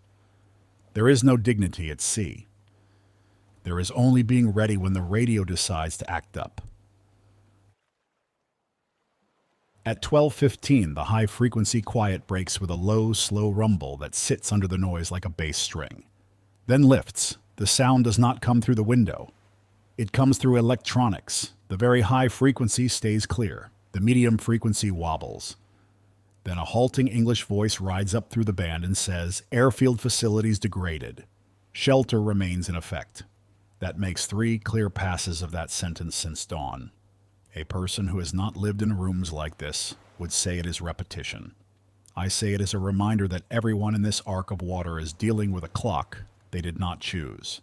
There is no dignity at sea. There is only being ready when the radio decides to act up. At 12:15, the high-frequency quiet breaks with a low, slow rumble that sits under the noise like a bass string. Then lifts. The sound does not come through the window. It comes through electronics. The very high frequency stays clear. The medium frequency wobbles. Then a halting English voice rides up through the band and says, "Airfield facilities degraded. Shelter remains in effect." That makes 3 clear passes of that sentence since dawn. A person who has not lived in rooms like this would say it is repetition. I say it is a reminder that everyone in this arc of water is dealing with a clock they did not choose.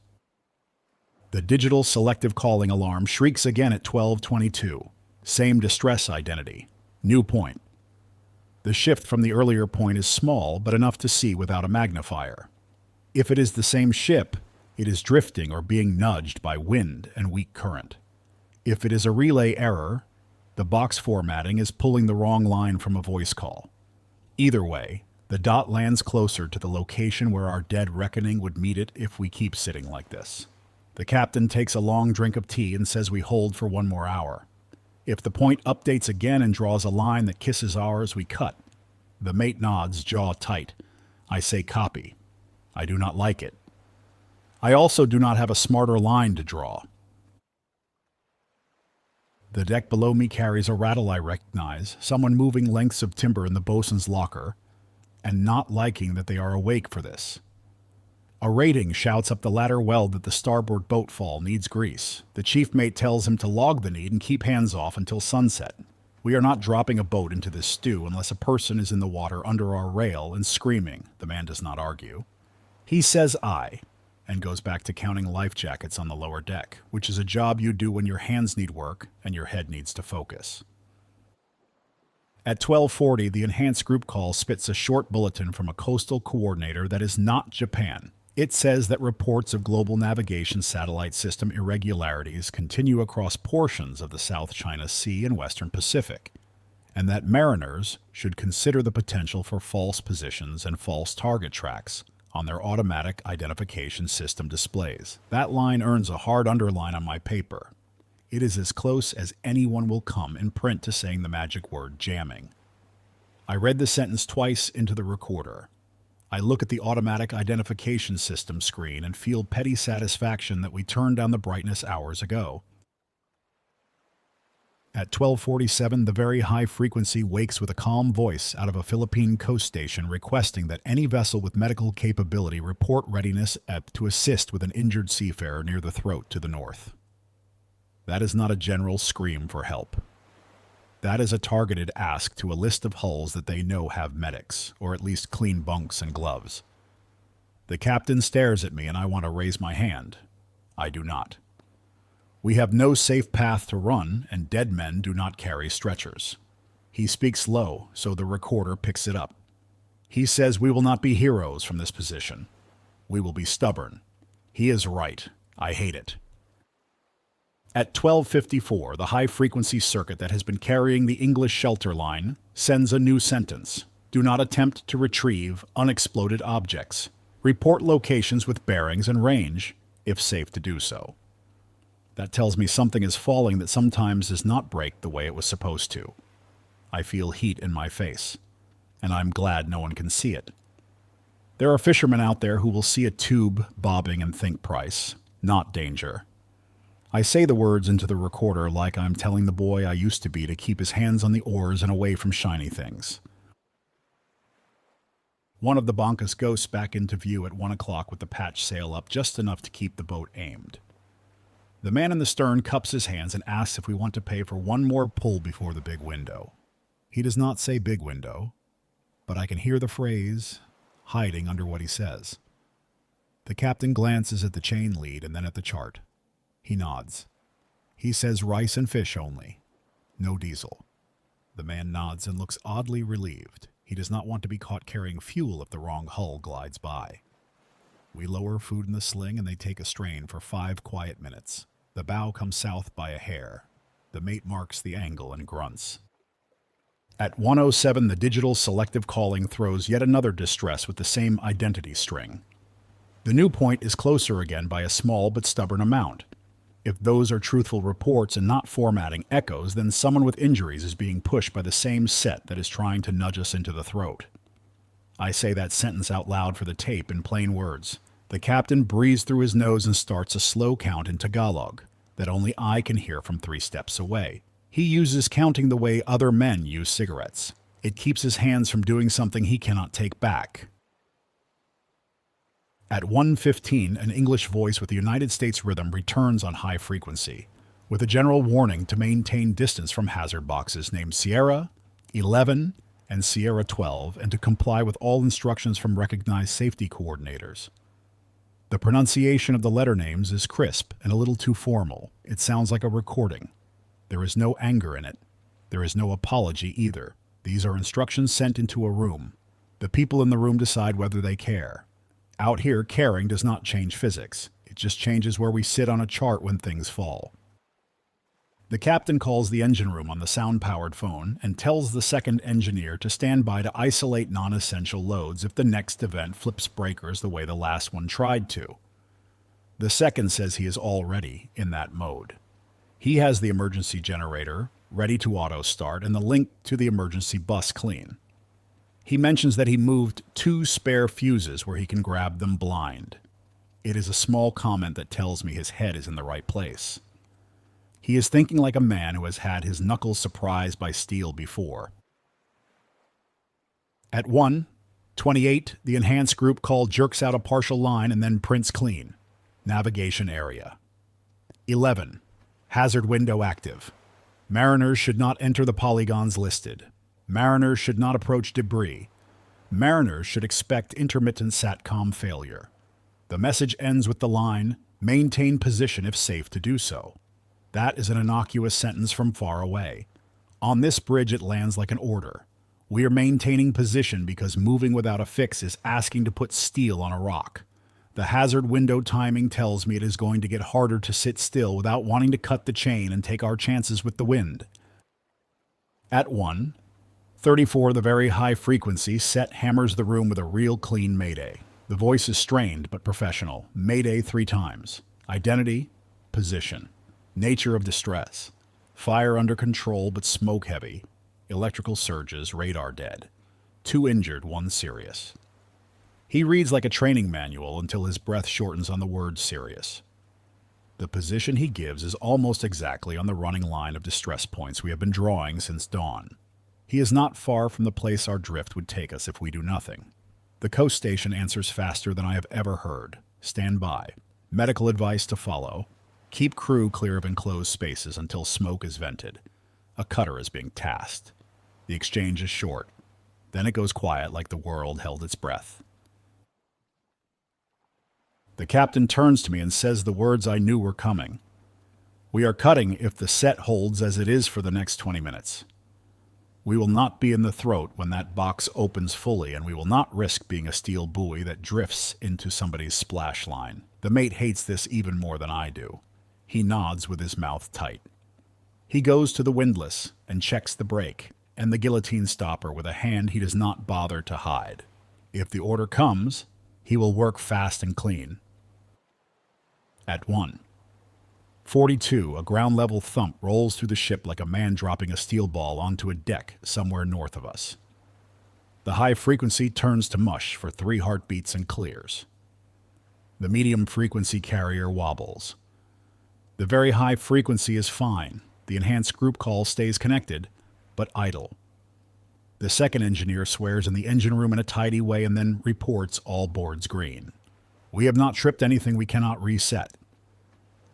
The digital selective calling alarm shrieks again at 12:22. Same distress identity. New point. The shift from the earlier point is small, but enough to see without a magnifier. If it is the same ship, it is drifting or being nudged by wind and weak current. If it is a relay error, the box formatting is pulling the wrong line from a voice call. Either way, the dot lands closer to the location where our dead reckoning would meet it if we keep sitting like this. The captain takes a long drink of tea and says we hold for 1 more hour. If the point updates again and draws a line that kisses ours, we cut. The mate nods, jaw tight. I say copy. I do not like it. I also do not have a smarter line to draw. The deck below me carries a rattle I recognize, someone moving lengths of timber in the bosun's locker, and not liking that they are awake for this. A rating shouts up the ladder weld that the starboard boat fall needs grease. The chief mate tells him to log the need and keep hands off until sunset. We are not dropping a boat into this stew unless a person is in the water under our rail and screaming. The man does not argue. He says aye, and goes back to counting life jackets on the lower deck, which is a job you do when your hands need work and your head needs to focus. At 12:40, the enhanced group call spits a short bulletin from a coastal coordinator that is not Japan. It says that reports of global navigation satellite system irregularities continue across portions of the South China Sea and Western Pacific, and that mariners should consider the potential for false positions and false target tracks on their automatic identification system displays. That line earns a hard underline on my paper. It is as close as anyone will come in print to saying the magic word jamming. I read the sentence twice into the recorder. I look at the automatic identification system screen and feel petty satisfaction that we turned down the brightness hours ago. At 12:47, the very high frequency wakes with a calm voice out of a Philippine coast station requesting that any vessel with medical capability report readiness to assist with an injured seafarer near the throat to the north. That is not a general scream for help. That is a targeted ask to a list of hulls that they know have medics, or at least clean bunks and gloves. The captain stares at me and I want to raise my hand. I do not. We have no safe path to run, and dead men do not carry stretchers. He speaks low, so the recorder picks it up. He says we will not be heroes from this position. We will be stubborn. He is right. I hate it. At 12:54, the high-frequency circuit that has been carrying the English shelter line sends a new sentence. Do not attempt to retrieve unexploded objects. Report locations with bearings and range, if safe to do so. That tells me something is falling that sometimes does not break the way it was supposed to. I feel heat in my face, and I'm glad no one can see it. There are fishermen out there who will see a tube bobbing and think price, not danger. I say the words into the recorder like I'm telling the boy I used to be to keep his hands on the oars and away from shiny things. One of the Bankas ghosts back into view at 1 o'clock with the patch sail up just enough to keep the boat aimed. The man in the stern cups his hands and asks if we want to pay for one more pull before the big window. He does not say big window, but I can hear the phrase hiding under what he says. The captain glances at the chain lead and then at the chart. He nods. He says rice and fish only. No diesel. The man nods and looks oddly relieved. He does not want to be caught carrying fuel if the wrong hull glides by. We lower food in the sling and they take a strain for 5 quiet minutes. The bow comes south by a hair. The mate marks the angle and grunts. At 1:07, the digital selective calling throws yet another distress with the same identity string. The new point is closer again by a small but stubborn amount. If those are truthful reports and not formatting echoes, then someone with injuries is being pushed by the same set that is trying to nudge us into the throat. I say that sentence out loud for the tape in plain words. The captain breathes through his nose and starts a slow count in Tagalog that only I can hear from 3 steps away. He uses counting the way other men use cigarettes. It keeps his hands from doing something he cannot take back. At 1:15, an English voice with the United States rhythm returns on high frequency, with a general warning to maintain distance from hazard boxes named Sierra, 11, and Sierra 12, and to comply with all instructions from recognized safety coordinators. The pronunciation of the letter names is crisp and a little too formal. It sounds like a recording. There is no anger in it. There is no apology either. These are instructions sent into a room. The people in the room decide whether they care. Out here, caring does not change physics. It just changes where we sit on a chart when things fall. The captain calls the engine room on the sound-powered phone and tells the second engineer to stand by to isolate non-essential loads if the next event flips breakers the way the last one tried to. The second says he is already in that mode. He has the emergency generator ready to auto-start and the link to the emergency bus clean. He mentions that he moved 2 spare fuses where he can grab them blind. It is a small comment that tells me his head is in the right place. He is thinking like a man who has had his knuckles surprised by steel before. At 1, 28, the enhanced group call jerks out a partial line and then prints clean. Navigation area. 11, hazard window active. Mariners should not enter the polygons listed. Mariners should not approach debris. Mariners should expect intermittent SATCOM failure. The message ends with the line, maintain position if safe to do so. That is an innocuous sentence from far away. On this bridge it lands like an order. We are maintaining position because moving without a fix is asking to put steel on a rock. The hazard window timing tells me it is going to get harder to sit still without wanting to cut the chain and take our chances with the wind. At 1:34, the very high frequency set hammers the room with a real clean mayday. The voice is strained but professional. Mayday 3 times. Identity, position. Nature of distress. Fire under control but smoke heavy. Electrical surges, radar dead. 2 injured, 1 serious. He reads like a training manual until his breath shortens on the word serious. The position he gives is almost exactly on the running line of distress points we have been drawing since dawn. He is not far from the place our drift would take us if we do nothing. The coast station answers faster than I have ever heard. Stand by. Medical advice to follow. Keep crew clear of enclosed spaces until smoke is vented. A cutter is being tasked. The exchange is short. Then it goes quiet like the world held its breath. The captain turns to me and says the words I knew were coming. We are cutting if the set holds as it is for the next 20 minutes. We will not be in the throat when that box opens fully, and we will not risk being a steel buoy that drifts into somebody's splash line. The mate hates this even more than I do. He nods with his mouth tight. He goes to the windlass and checks the brake and the guillotine stopper with a hand he does not bother to hide. If the order comes, he will work fast and clean. At 1:42, a ground-level thump rolls through the ship like a man dropping a steel ball onto a deck somewhere north of us. The high frequency turns to mush for 3 heartbeats and clears. The medium frequency carrier wobbles. The very high frequency is fine. The enhanced group call stays connected, but idle. The second engineer swears in the engine room in a tidy way and then reports all boards green. We have not tripped anything we cannot reset.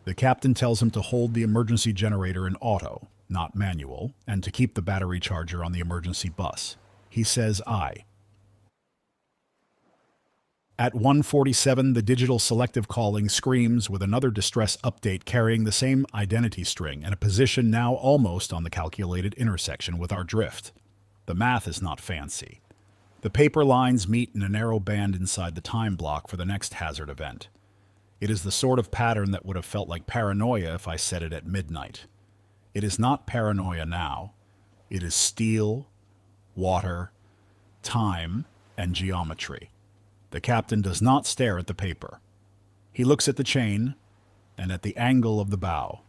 The captain tells him to hold the emergency generator in auto, not manual, and to keep the battery charger on the emergency bus. He says aye. At 1:47, the digital selective calling screams with another distress update carrying the same identity string and a position now almost on the calculated intersection with our drift. The math is not fancy. The paper lines meet in a narrow band inside the time block for the next hazard event. It is the sort of pattern that would have felt like paranoia if I said it at midnight. It is not paranoia now. It is steel, water, time, and geometry. The captain does not stare at the paper. He looks at the chain and at the angle of the bow.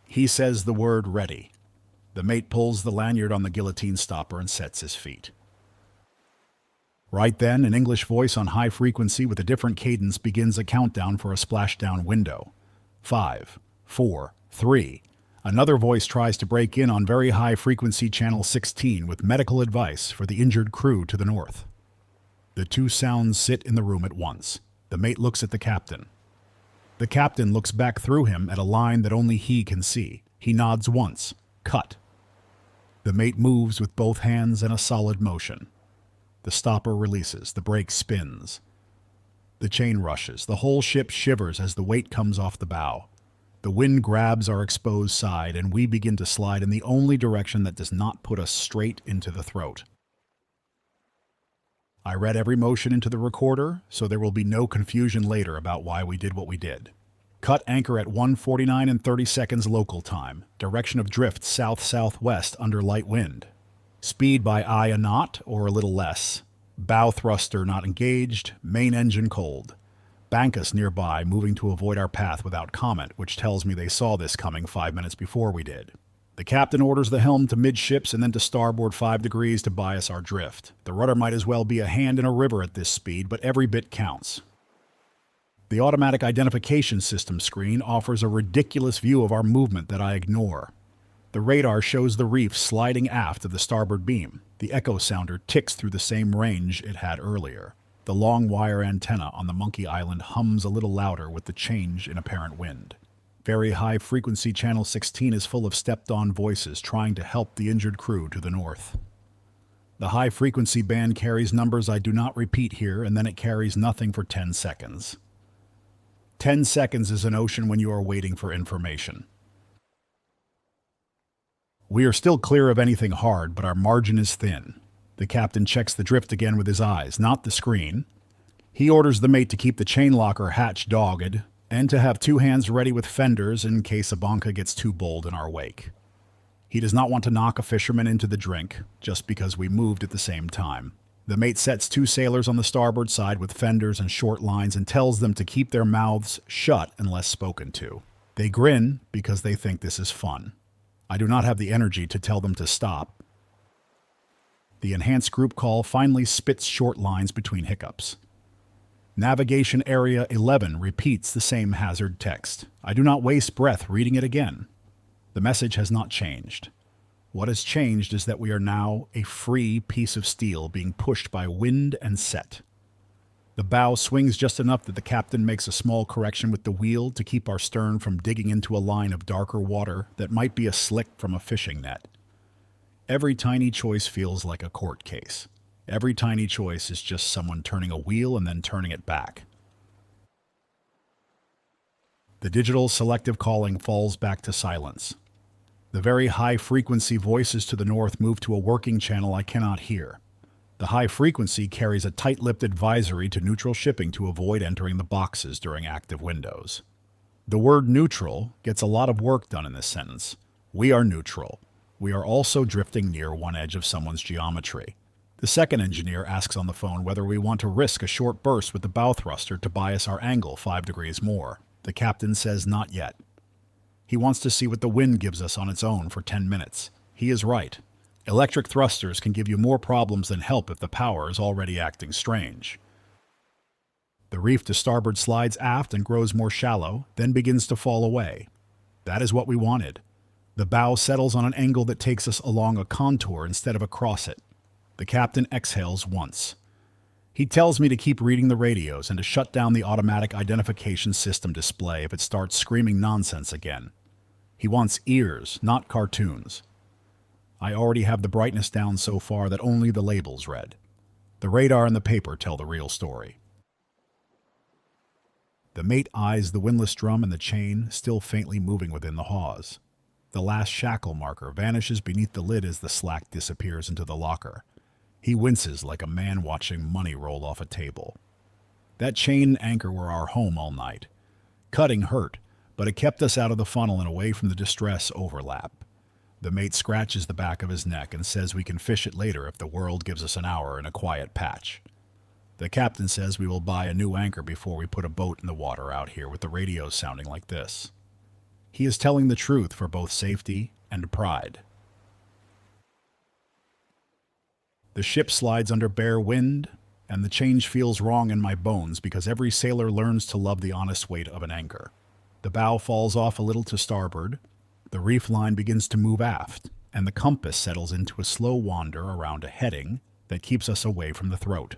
He says the word ready. The mate pulls the lanyard on the guillotine stopper and sets his feet. Right then, an English voice on high frequency with a different cadence begins a countdown for a splashdown window. 5, 4, 3. Another voice tries to break in on very high frequency channel 16 with medical advice for the injured crew to the north. The 2 sounds sit in the room at once. The mate looks at the captain. The captain looks back through him at a line that only he can see. He nods once. Cut. The mate moves with both hands in a solid motion. The stopper releases. The brake spins. The chain rushes. The whole ship shivers as the weight comes off the bow. The wind grabs our exposed side, and we begin to slide in the only direction that does not put us straight into the throat. I read every motion into the recorder, so there will be no confusion later about why we did what we did. Cut anchor at 1:49 and 30 seconds local time. Direction of drift south-southwest under light wind. Speed by eye a knot or a little less. Bow thruster not engaged. Main engine cold. Bank us nearby, moving to avoid our path without comment, which tells me they saw this coming 5 minutes before we did. The captain orders the helm to midships and then to starboard 5 degrees to bias our drift. The rudder might as well be a hand in a river at this speed, but every bit counts. The automatic identification system screen offers a ridiculous view of our movement that I ignore. The radar shows the reef sliding aft of the starboard beam. The echo sounder ticks through the same range it had earlier. The long wire antenna on the Monkey Island hums a little louder with the change in apparent wind. Very high frequency channel 16 is full of stepped-on voices trying to help the injured crew to the north. The high frequency band carries numbers I do not repeat here, and then it carries nothing for 10 seconds. 10 seconds is an ocean when you are waiting for information. We are still clear of anything hard, but our margin is thin. The captain checks the drift again with his eyes, not the screen. He orders the mate to keep the chain locker hatch dogged, and to have 2 hands ready with fenders in case a bonka gets too bold in our wake. He does not want to knock a fisherman into the drink, just because we moved at the same time. The mate sets 2 sailors on the starboard side with fenders and short lines and tells them to keep their mouths shut unless spoken to. They grin because they think this is fun. I do not have the energy to tell them to stop. The enhanced group call finally spits short lines between hiccups. Navigation Area 11 repeats the same hazard text. I do not waste breath reading it again. The message has not changed. What has changed is that we are now a free piece of steel being pushed by wind and set. The bow swings just enough that the captain makes a small correction with the wheel to keep our stern from digging into a line of darker water that might be a slick from a fishing net. Every tiny choice feels like a court case. Every tiny choice is just someone turning a wheel and then turning it back. The digital selective calling falls back to silence. The very high-frequency voices to the north move to a working channel I cannot hear. The high frequency carries a tight-lipped advisory to neutral shipping to avoid entering the boxes during active windows. The word neutral gets a lot of work done in this sentence. We are neutral. We are also drifting near one edge of someone's geometry. The second engineer asks on the phone whether we want to risk a short burst with the bow thruster to bias our angle 5 degrees more. The captain says not yet. He wants to see what the wind gives us on its own for 10 minutes. He is right. Electric thrusters can give you more problems than help if the power is already acting strange. The reef to starboard slides aft and grows more shallow, then begins to fall away. That is what we wanted. The bow settles on an angle that takes us along a contour instead of across it. The captain exhales once. He tells me to keep reading the radios and to shut down the automatic identification system display if it starts screaming nonsense again. He wants ears, not cartoons. I already have the brightness down so far that only the label's read. The radar and the paper tell the real story. The mate eyes the windlass drum and the chain, still faintly moving within the hawse. The last shackle marker vanishes beneath the lid as the slack disappears into the locker. He winces like a man watching money roll off a table. That chain and anchor were our home all night. Cutting hurt, but it kept us out of the funnel and away from the distress overlap. The mate scratches the back of his neck and says we can fish it later if the world gives us an hour in a quiet patch. The captain says we will buy a new anchor before we put a boat in the water out here with the radios sounding like this. He is telling the truth for both safety and pride. The ship slides under bare wind, and the change feels wrong in my bones because every sailor learns to love the honest weight of an anchor. The bow falls off a little to starboard, the reef line begins to move aft, and the compass settles into a slow wander around a heading that keeps us away from the throat.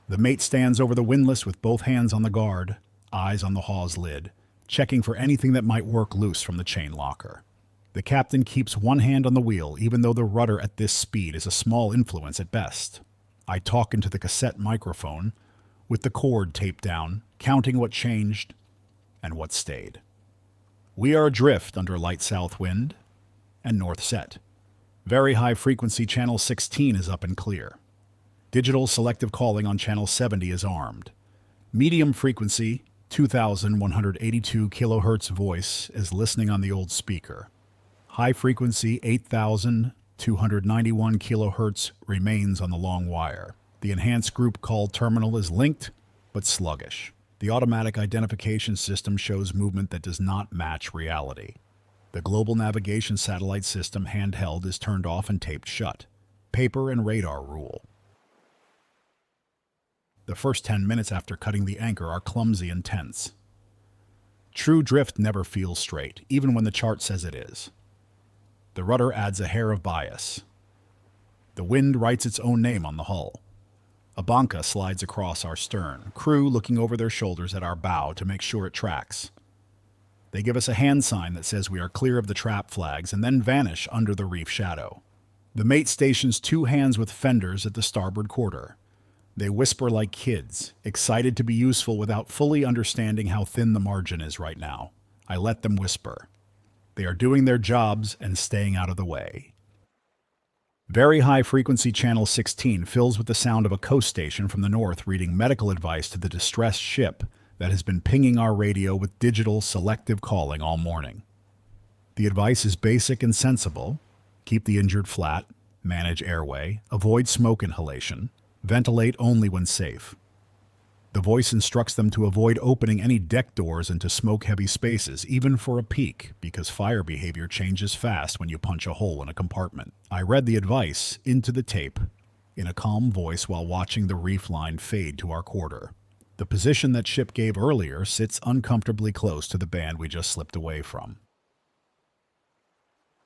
The mate stands over the windlass with both hands on the guard, eyes on the hawse lid, checking for anything that might work loose from the chain locker. The captain keeps one hand on the wheel, even though the rudder at this speed is a small influence at best. I talk into the cassette microphone, with the cord taped down, counting what changed and what stayed. We are adrift under light south wind and north set. Very high frequency channel 16 is up and clear. Digital selective calling on channel 70 is armed. Medium frequency 2182 kilohertz voice is listening on the old speaker. High frequency 8291 kilohertz remains on the long wire. The enhanced group call terminal is linked but sluggish. The automatic identification system shows movement that does not match reality. The global navigation satellite system handheld is turned off and taped shut. Paper and radar rule. The first 10 minutes after cutting the anchor are clumsy and tense. True drift never feels straight, even when the chart says it is. The rudder adds a hair of bias. The wind writes its own name on the hull. A banca slides across our stern, crew looking over their shoulders at our bow to make sure it tracks. They give us a hand sign that says we are clear of the trap flags and then vanish under the reef shadow. The mate stations 2 hands with fenders at the starboard quarter. They whisper like kids, excited to be useful without fully understanding how thin the margin is right now. I let them whisper. They are doing their jobs and staying out of the way. Very high frequency channel 16 fills with the sound of a coast station from the north reading medical advice to the distressed ship that has been pinging our radio with digital selective calling all morning. The advice is basic and sensible. Keep the injured flat, manage airway, avoid smoke inhalation, ventilate only when safe. The voice instructs them to avoid opening any deck doors into smoke-heavy spaces, even for a peek, because fire behavior changes fast when you punch a hole in a compartment. I read the advice into the tape in a calm voice while watching the reef line fade to our quarter. The position that ship gave earlier sits uncomfortably close to the band we just slipped away from.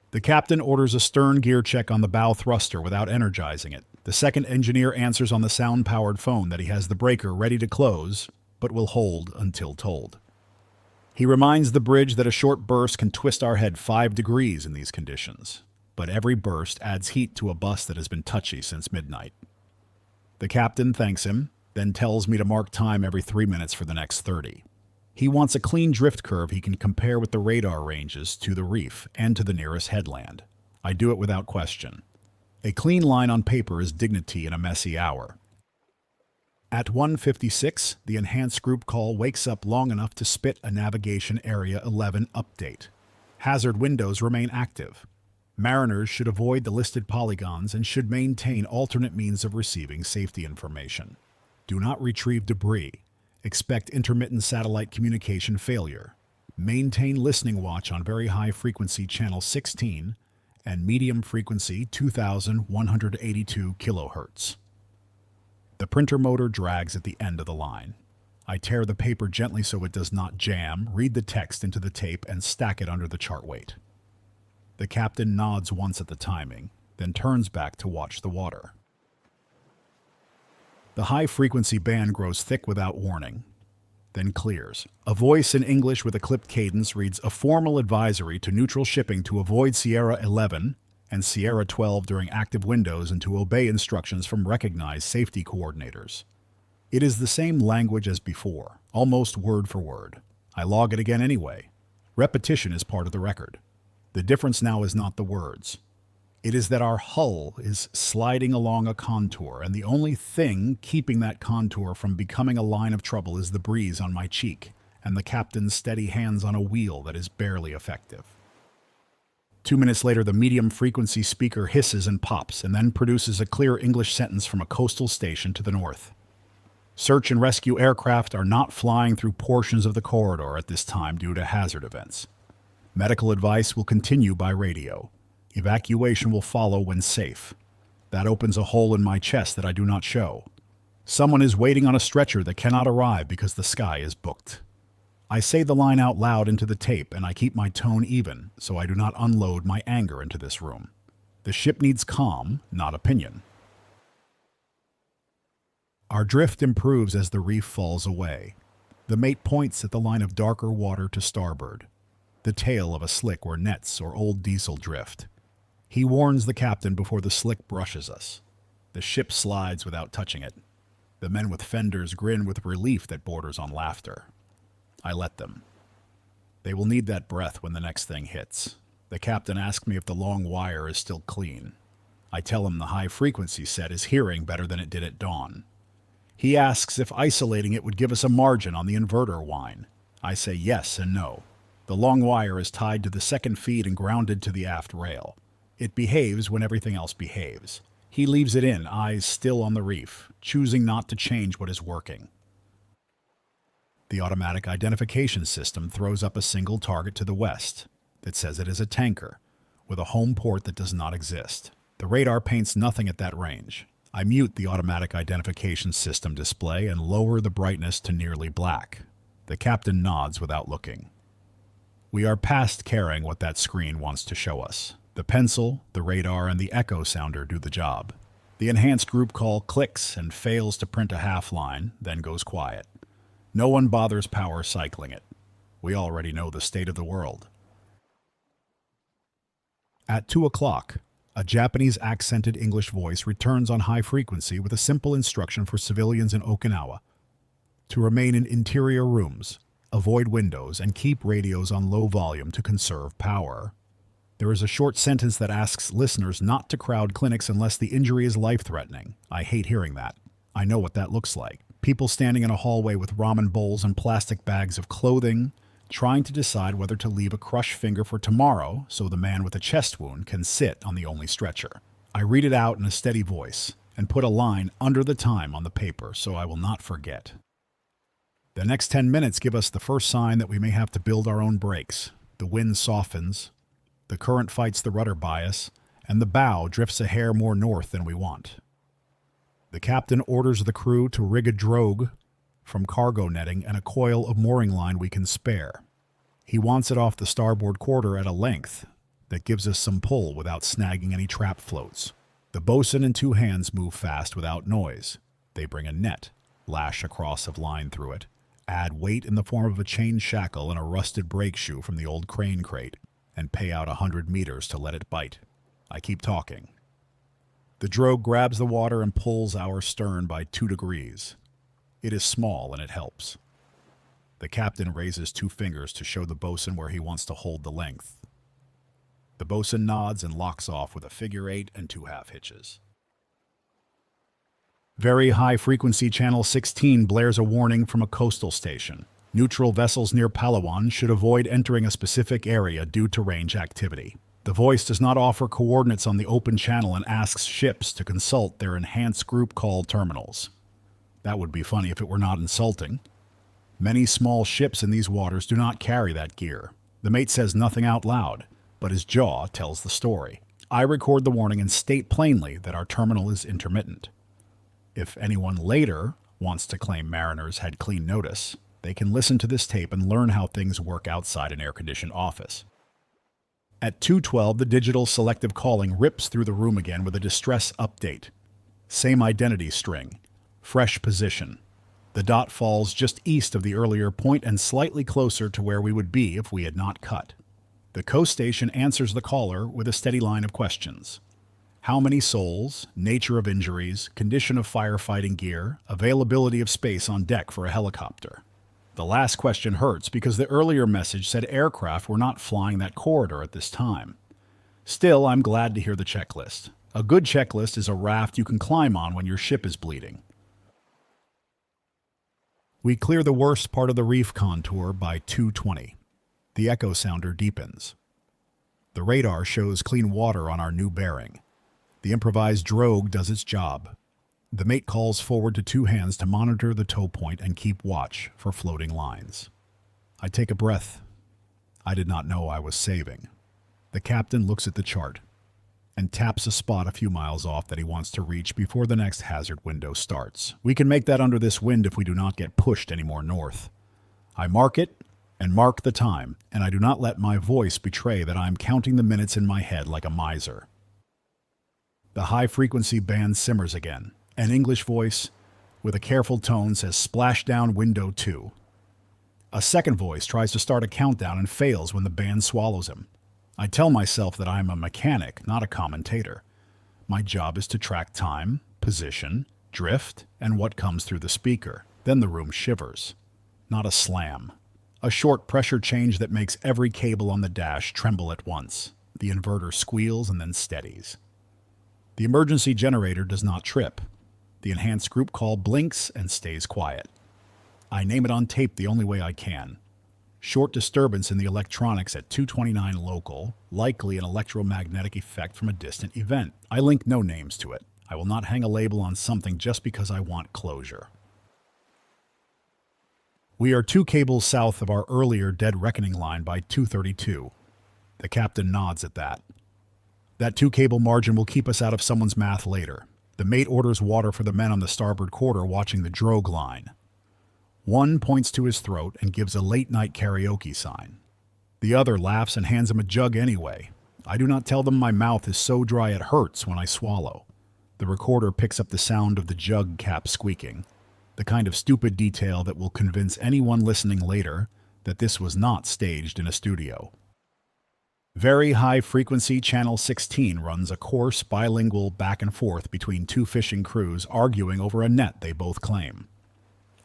The captain orders a stern gear check on the bow thruster without energizing it. The second engineer answers on the sound-powered phone that he has the breaker ready to close, but will hold until told. He reminds the bridge that a short burst can twist our head 5 degrees in these conditions, but every burst adds heat to a bus that has been touchy since midnight. The captain thanks him, then tells me to mark time every 3 minutes for the next 30. He wants a clean drift curve he can compare with the radar ranges to the reef and to the nearest headland. I do it without question. A clean line on paper is dignity in a messy hour. At 1:56, the enhanced group call wakes up long enough to spit a Navigation Area 11 update. Hazard windows remain active. Mariners should avoid the listed polygons and should maintain alternate means of receiving safety information. Do not retrieve debris. Expect intermittent satellite communication failure. Maintain listening watch on very high frequency channel 16 and medium frequency 2182 kilohertz. The printer motor drags at the end of the line. I tear the paper gently so it does not jam, read the text into the tape, and stack it under the chart weight. The captain nods once at the timing, then turns back to watch the water. The high-frequency band grows thick without warning, then clears. A voice in English with a clipped cadence reads a formal advisory to neutral shipping to avoid Sierra 11 and Sierra 12 during active windows and to obey instructions from recognized safety coordinators. It is the same language as before, almost word for word. I log it again anyway. Repetition is part of the record. The difference now is not the words. It is that our hull is sliding along a contour, and the only thing keeping that contour from becoming a line of trouble is the breeze on my cheek and the captain's steady hands on a wheel that is barely effective. 2 minutes later, the medium-frequency speaker hisses and pops and then produces a clear English sentence from a coastal station to the north. Search and rescue aircraft are not flying through portions of the corridor at this time due to hazard events. Medical advice will continue by radio. Evacuation will follow when safe. That opens a hole in my chest that I do not show. Someone is waiting on a stretcher that cannot arrive because the sky is booked. I say the line out loud into the tape, and I keep my tone even, so I do not unload my anger into this room. The ship needs calm, not opinion. Our drift improves as the reef falls away. The mate points at the line of darker water to starboard, the tail of a slick or nets or old diesel drift. He warns the captain before the slick brushes us. The ship slides without touching it. The men with fenders grin with relief that borders on laughter. I let them. They will need that breath when the next thing hits. The captain asks me if the long wire is still clean. I tell him the high-frequency set is hearing better than it did at dawn. He asks if isolating it would give us a margin on the inverter whine. I say yes and no. The long wire is tied to the second feed and grounded to the aft rail. It behaves when everything else behaves. He leaves it in, eyes still on the reef, choosing not to change what is working. The automatic identification system throws up a single target to the west that says it is a tanker, with a home port that does not exist. The radar paints nothing at that range. I mute the automatic identification system display and lower the brightness to nearly black. The captain nods without looking. We are past caring what that screen wants to show us. The pencil, the radar, and the echo sounder do the job. The enhanced group call clicks and fails to print a half line, then goes quiet. No one bothers power cycling it. We already know the state of the world. At 2 o'clock, a Japanese accented English voice returns on high frequency with a simple instruction for civilians in Okinawa to remain in interior rooms, avoid windows, and keep radios on low volume to conserve power. There is a short sentence that asks listeners not to crowd clinics unless the injury is life-threatening. I hate hearing that. I know what that looks like. People standing in a hallway with ramen bowls and plastic bags of clothing, trying to decide whether to leave a crushed finger for tomorrow so the man with a chest wound can sit on the only stretcher. I read it out in a steady voice and put a line under the time on the paper so I will not forget. The next 10 minutes give us the first sign that we may have to build our own brakes. The wind softens, the current fights the rudder bias, and the bow drifts a hair more north than we want. The captain orders the crew to rig a drogue from cargo netting and a coil of mooring line we can spare. He wants it off the starboard quarter at a length that gives us some pull without snagging any trap floats. The bosun and two hands move fast without noise. They bring a net, lash a cross of line through it, add weight in the form of a chain shackle and a rusted brake shoe from the old crane crate, and pay out 100 meters to let it bite. I keep talking. The drogue grabs the water and pulls our stern by 2 degrees. It is small and it helps. The captain raises 2 fingers to show the bosun where he wants to hold the length. The bosun nods and locks off with a figure 8 and 2 half hitches. Very high-frequency channel 16 blares a warning from a coastal station. Neutral vessels near Palawan should avoid entering a specific area due to range activity. The voice does not offer coordinates on the open channel and asks ships to consult their enhanced group call terminals. That would be funny if it were not insulting. Many small ships in these waters do not carry that gear. The mate says nothing out loud, but his jaw tells the story. I record the warning and state plainly that our terminal is intermittent. If anyone later wants to claim mariners had clean notice, they can listen to this tape and learn how things work outside an air-conditioned office. At 2:12, the digital selective calling rips through the room again with a distress update. Same identity string. Fresh position. The dot falls just east of the earlier point and slightly closer to where we would be if we had not cut. The coast station answers the caller with a steady line of questions. How many souls, nature of injuries, condition of firefighting gear, availability of space on deck for a helicopter. The last question hurts because the earlier message said aircraft were not flying that corridor at this time. Still, I'm glad to hear the checklist. A good checklist is a raft you can climb on when your ship is bleeding. We clear the worst part of the reef contour by 2:20. The echo sounder deepens. The radar shows clean water on our new bearing. The improvised drogue does its job. The mate calls forward to 2 hands to monitor the tow point and keep watch for floating lines. I take a breath. I did not know I was saving. The captain looks at the chart and taps a spot a few miles off that he wants to reach before the next hazard window starts. We can make that under this wind if we do not get pushed any more north. I mark it and mark the time, and I do not let my voice betray that I am counting the minutes in my head like a miser. The high-frequency band simmers again. An English voice, with a careful tone, says splashdown window 2. A second voice tries to start a countdown and fails when the band swallows him. I tell myself that I am a mechanic, not a commentator. My job is to track time, position, drift, and what comes through the speaker. Then the room shivers. Not a slam. A short pressure change that makes every cable on the dash tremble at once. The inverter squeals and then steadies. The emergency generator does not trip. The enhanced group call blinks and stays quiet. I name it on tape the only way I can. Short disturbance in the electronics at 2:29 local, likely an electromagnetic effect from a distant event. I link no names to it. I will not hang a label on something just because I want closure. We are 2 cables south of our earlier dead reckoning line by 2:32. The captain nods at that. That 2-cable margin will keep us out of someone's math later. The mate orders water for the men on the starboard quarter watching the drogue line. One points to his throat and gives a late-night karaoke sign. The other laughs and hands him a jug anyway. I do not tell them my mouth is so dry it hurts when I swallow. The recorder picks up the sound of the jug cap squeaking, the kind of stupid detail that will convince anyone listening later that this was not staged in a studio. Very high-frequency Channel 16 runs a coarse bilingual back and forth between two fishing crews arguing over a net they both claim.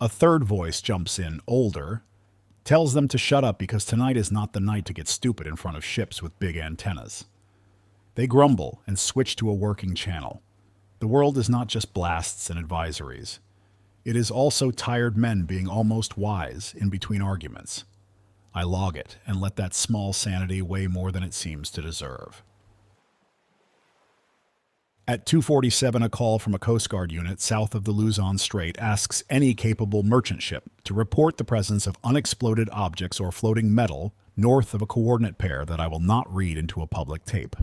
A third voice jumps in, older, tells them to shut up because tonight is not the night to get stupid in front of ships with big antennas. They grumble and switch to a working channel. The world is not just blasts and advisories. It is also tired men being almost wise in between arguments. I log it and let that small sanity weigh more than it seems to deserve. At 2:47, a call from a Coast Guard unit south of the Luzon Strait asks any capable merchant ship to report the presence of unexploded objects or floating metal north of a coordinate pair that I will not read into a public tape.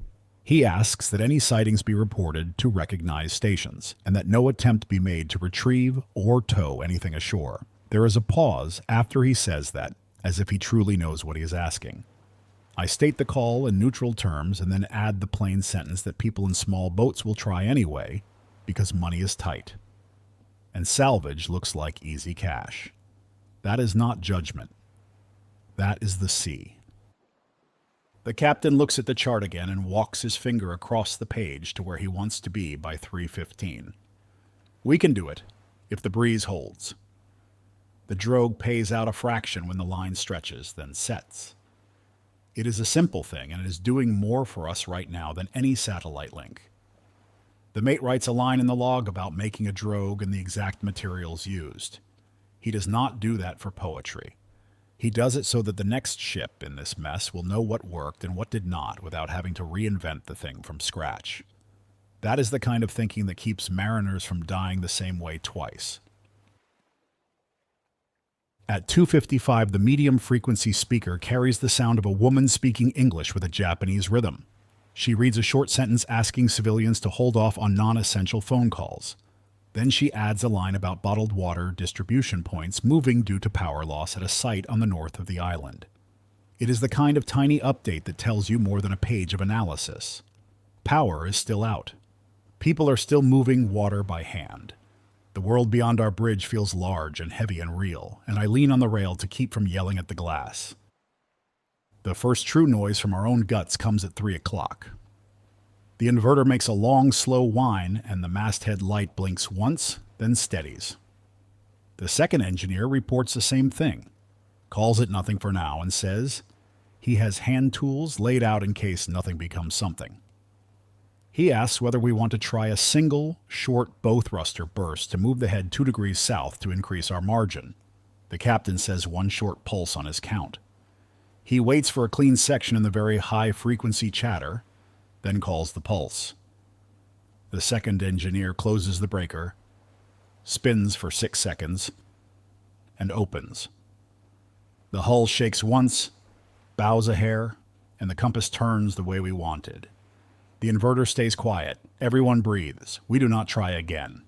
He asks that any sightings be reported to recognized stations, and that no attempt be made to retrieve or tow anything ashore. There is a pause after he says that, as if he truly knows what he is asking. I state the call in neutral terms and then add the plain sentence that people in small boats will try anyway because money is tight. And salvage looks like easy cash. That is not judgment. That is the sea. The captain looks at the chart again and walks his finger across the page to where he wants to be by 3:15. We can do it, if the breeze holds. The drogue pays out a fraction when the line stretches, then sets. It is a simple thing, and it is doing more for us right now than any satellite link. The mate writes a line in the log about making a drogue and the exact materials used. He does not do that for poetry. He does it so that the next ship in this mess will know what worked and what did not without having to reinvent the thing from scratch. That is the kind of thinking that keeps mariners from dying the same way twice. At 2:55, the medium-frequency speaker carries the sound of a woman speaking English with a Japanese rhythm. She reads a short sentence asking civilians to hold off on non-essential phone calls. Then she adds a line about bottled water distribution points moving due to power loss at a site on the north of the island. It is the kind of tiny update that tells you more than a page of analysis. Power is still out. People are still moving water by hand. The world beyond our bridge feels large and heavy and real, and I lean on the rail to keep from yelling at the glass. The first true noise from our own guts comes at 3 o'clock. The inverter makes a long, slow whine, and the masthead light blinks once, then steadies. The second engineer reports the same thing, calls it nothing for now, and says he has hand tools laid out in case nothing becomes something. He asks whether we want to try a single, short bow thruster burst to move the head 2 degrees south to increase our margin. The captain says one short pulse on his count. He waits for a clean section in the very high-frequency chatter, then calls the pulse. The second engineer closes the breaker, spins for 6 seconds, and opens. The hull shakes once, bows a hair, and the compass turns the way we wanted. The inverter stays quiet. Everyone breathes. We do not try again.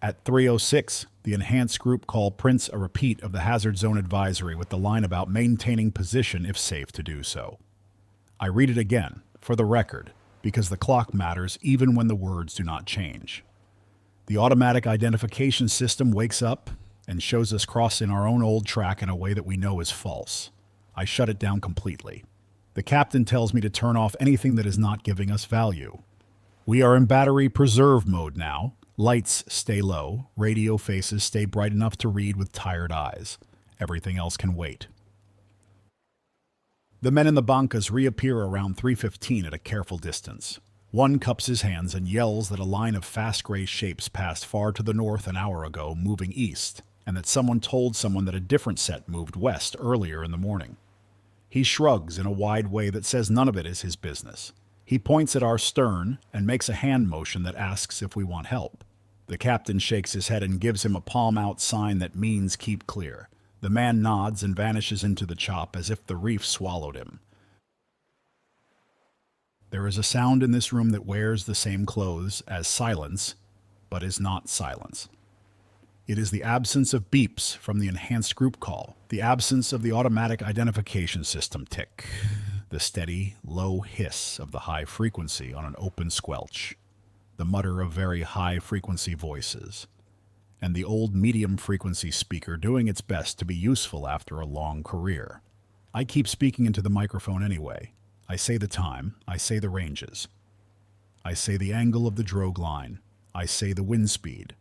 At 3:06, the enhanced group call prints a repeat of the hazard zone advisory with the line about maintaining position if safe to do so. I read it again, for the record, because the clock matters even when the words do not change. The automatic identification system wakes up and shows us crossing our own old track in a way that we know is false. I shut it down completely. The captain tells me to turn off anything that is not giving us value. We are in battery preserve mode now. Lights stay low. Radio faces stay bright enough to read with tired eyes. Everything else can wait. The men in the bancas reappear around 3:15 at a careful distance. One cups his hands and yells that a line of fast gray shapes passed far to the north an hour ago, moving east, and that someone told someone that a different set moved west earlier in the morning. He shrugs in a wide way that says none of it is his business. He points at our stern and makes a hand motion that asks if we want help. The captain shakes his head and gives him a palm-out sign that means keep clear. The man nods and vanishes into the chop as if the reef swallowed him. There is a sound in this room that wears the same clothes as silence, but is not silence. It is the absence of beeps from the enhanced group call, the absence of the automatic identification system tick, The steady, low hiss of the high frequency on an open squelch, the mutter of very high-frequency voices, and the old medium-frequency speaker doing its best to be useful after a long career. I keep speaking into the microphone anyway. I say the time, I say the ranges. I say the angle of the drogue line, I say the wind speed.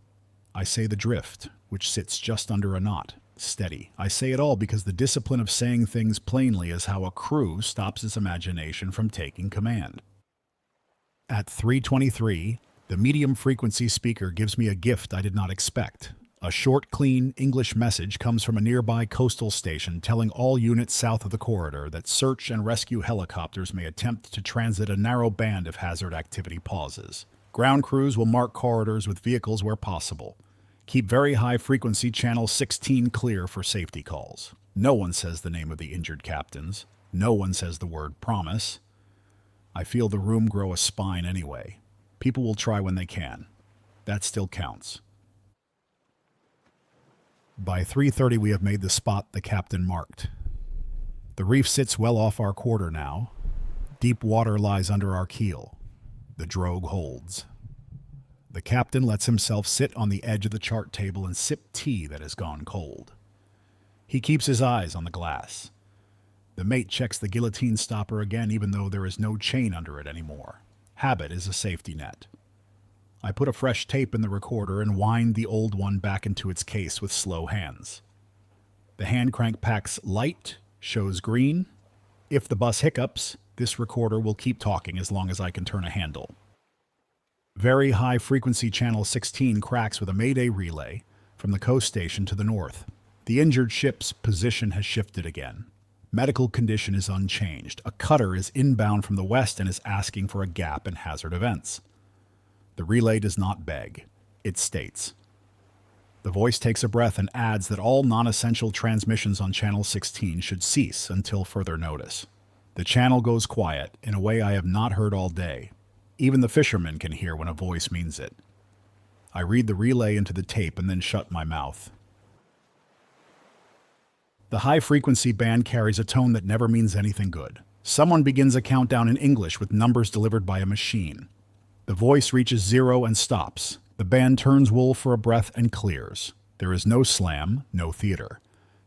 I say the drift, which sits just under a knot, steady. I say it all because the discipline of saying things plainly is how a crew stops its imagination from taking command. At 3:23, the medium-frequency speaker gives me a gift I did not expect. A short, clean English message comes from a nearby coastal station telling all units south of the corridor that search and rescue helicopters may attempt to transit a narrow band if hazard activity pauses. Ground crews will mark corridors with vehicles where possible. Keep very high-frequency channel 16 clear for safety calls. No one says the name of the injured captains. No one says the word promise. I feel the room grow a spine anyway. People will try when they can. That still counts. By 3:30 we have made the spot the captain marked. The reef sits well off our quarter now. Deep water lies under our keel. The drogue holds. The captain lets himself sit on the edge of the chart table and sip tea that has gone cold. He keeps his eyes on the glass. The mate checks the guillotine stopper again even though there is no chain under it anymore. Habit is a safety net. I put a fresh tape in the recorder and wind the old one back into its case with slow hands. The hand crank pack's light shows green. If the bus hiccups, this recorder will keep talking as long as I can turn a handle. Very high frequency channel 16 cracks with a mayday relay from the coast station to the north. The injured ship's position has shifted again. Medical condition is unchanged. A cutter is inbound from the west and is asking for a gap in hazard events. The relay does not beg. It states. The voice takes a breath and adds that all non-essential transmissions on channel 16 should cease until further notice. The channel goes quiet in a way I have not heard all day. Even the fishermen can hear when a voice means it. I read the relay into the tape and then shut my mouth. The high-frequency band carries a tone that never means anything good. Someone begins a countdown in English with numbers delivered by a machine. The voice reaches 0 and stops. The band turns wool for a breath and clears. There is no slam, no theater.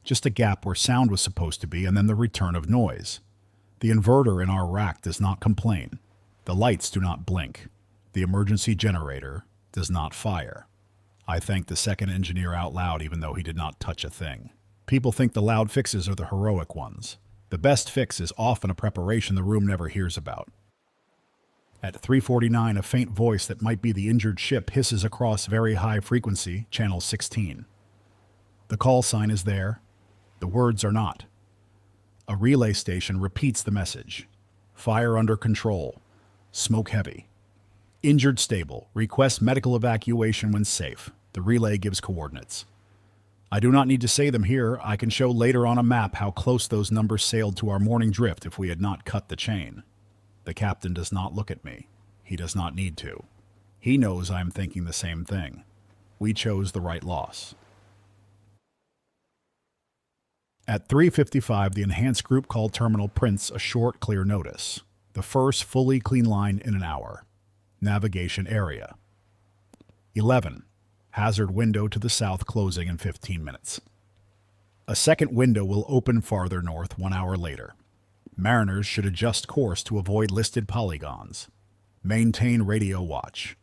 Just a gap where sound was supposed to be and then the return of noise. The inverter in our rack does not complain. The lights do not blink. The emergency generator does not fire. I thank the second engineer out loud even though he did not touch a thing. People think the loud fixes are the heroic ones. The best fix is often a preparation the room never hears about. At 3:49, a faint voice that might be the injured ship hisses across very high frequency, channel 16. The call sign is there. The words are not. A relay station repeats the message. Fire under control. Smoke heavy. Injured stable. Request medical evacuation when safe. The relay gives coordinates. I do not need to say them here. I can show later on a map how close those numbers sailed to our morning drift if we had not cut the chain. The captain does not look at me. He does not need to. He knows I am thinking the same thing. We chose the right loss. At 3:55, the enhanced group call terminal prints a short, clear notice. The first fully clean line in an hour. Navigation area. 11. Hazard window to the south closing in 15 minutes. A second window will open farther north 1 hour later. Mariners should adjust course to avoid listed polygons. Maintain radio watch.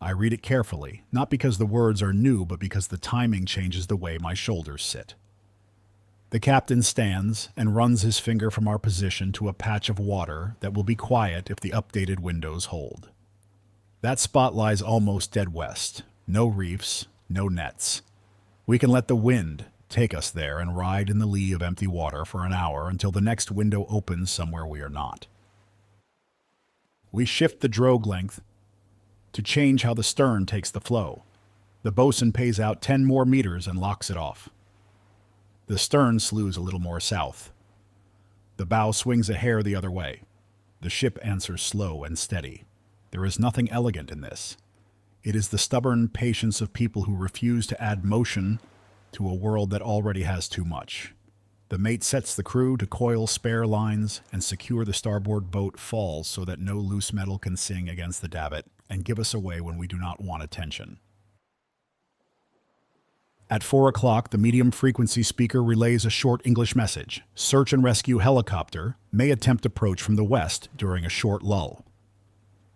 I read it carefully, not because the words are new, but because the timing changes the way my shoulders sit. The captain stands and runs his finger from our position to a patch of water that will be quiet if the updated windows hold. That spot lies almost dead west. No reefs, no nets. We can let the wind take us there and ride in the lee of empty water for an hour until the next window opens somewhere we are not. We shift the drogue length to change how the stern takes the flow. The bosun pays out 10 more meters and locks it off. The stern slews a little more south. The bow swings a hair the other way. The ship answers slow and steady. There is nothing elegant in this. It is the stubborn patience of people who refuse to add motion to a world that already has too much. The mate sets the crew to coil spare lines and secure the starboard boat falls so that no loose metal can sing against the davit and give us away when we do not want attention. At 4 o'clock, the medium frequency speaker relays a short English message. Search and rescue helicopter may attempt approach from the west during a short lull.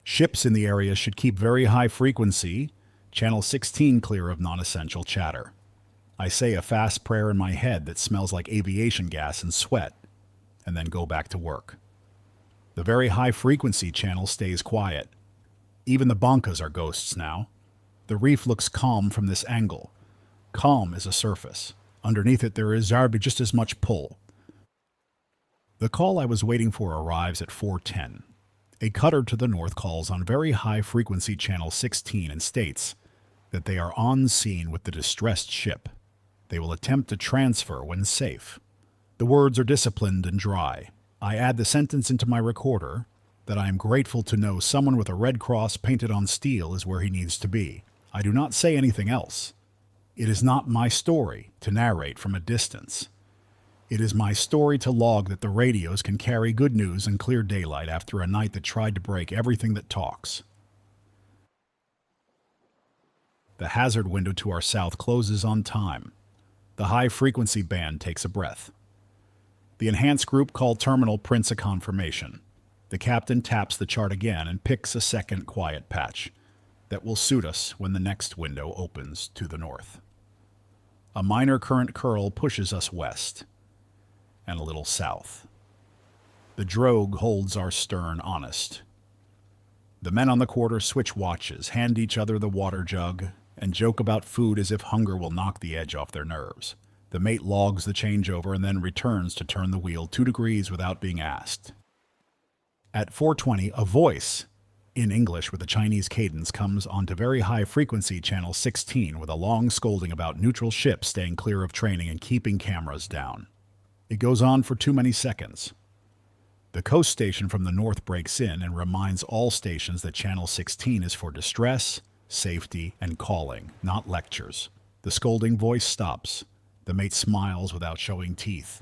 Ships in the area should keep very high frequency, channel 16 clear of non-essential chatter. I say a fast prayer in my head that smells like aviation gas and sweat, and then go back to work. The very high-frequency channel stays quiet. Even the bankas are ghosts now. The reef looks calm from this angle. Calm is a surface. Underneath it there is just as much pull. The call I was waiting for arrives at 4:10. A cutter to the north calls on very high-frequency channel 16 and states that they are on scene with the distressed ship. They will attempt to transfer when safe. The words are disciplined and dry. I add the sentence into my recorder that I am grateful to know someone with a red cross painted on steel is where he needs to be. I do not say anything else. It is not my story to narrate from a distance. It is my story to log that the radios can carry good news in clear daylight after a night that tried to break everything that talks. The hazard window to our south closes on time. The high-frequency band takes a breath. The enhanced group call terminal prints a confirmation. The captain taps the chart again and picks a second quiet patch that will suit us when the next window opens to the north. A minor current curl pushes us west and a little south. The drogue holds our stern honest. The men on the quarter switch watches, hand each other the water jug, and joke about food as if hunger will knock the edge off their nerves. The mate logs the changeover and then returns to turn the wheel 2 degrees without being asked. At 4:20, a voice, in English with a Chinese cadence, comes onto very high frequency channel 16 with a long scolding about neutral ships staying clear of training and keeping cameras down. It goes on for too many seconds. The coast station from the north breaks in and reminds all stations that channel 16 is for distress, safety, and calling, not lectures. The scolding voice stops. The mate smiles without showing teeth.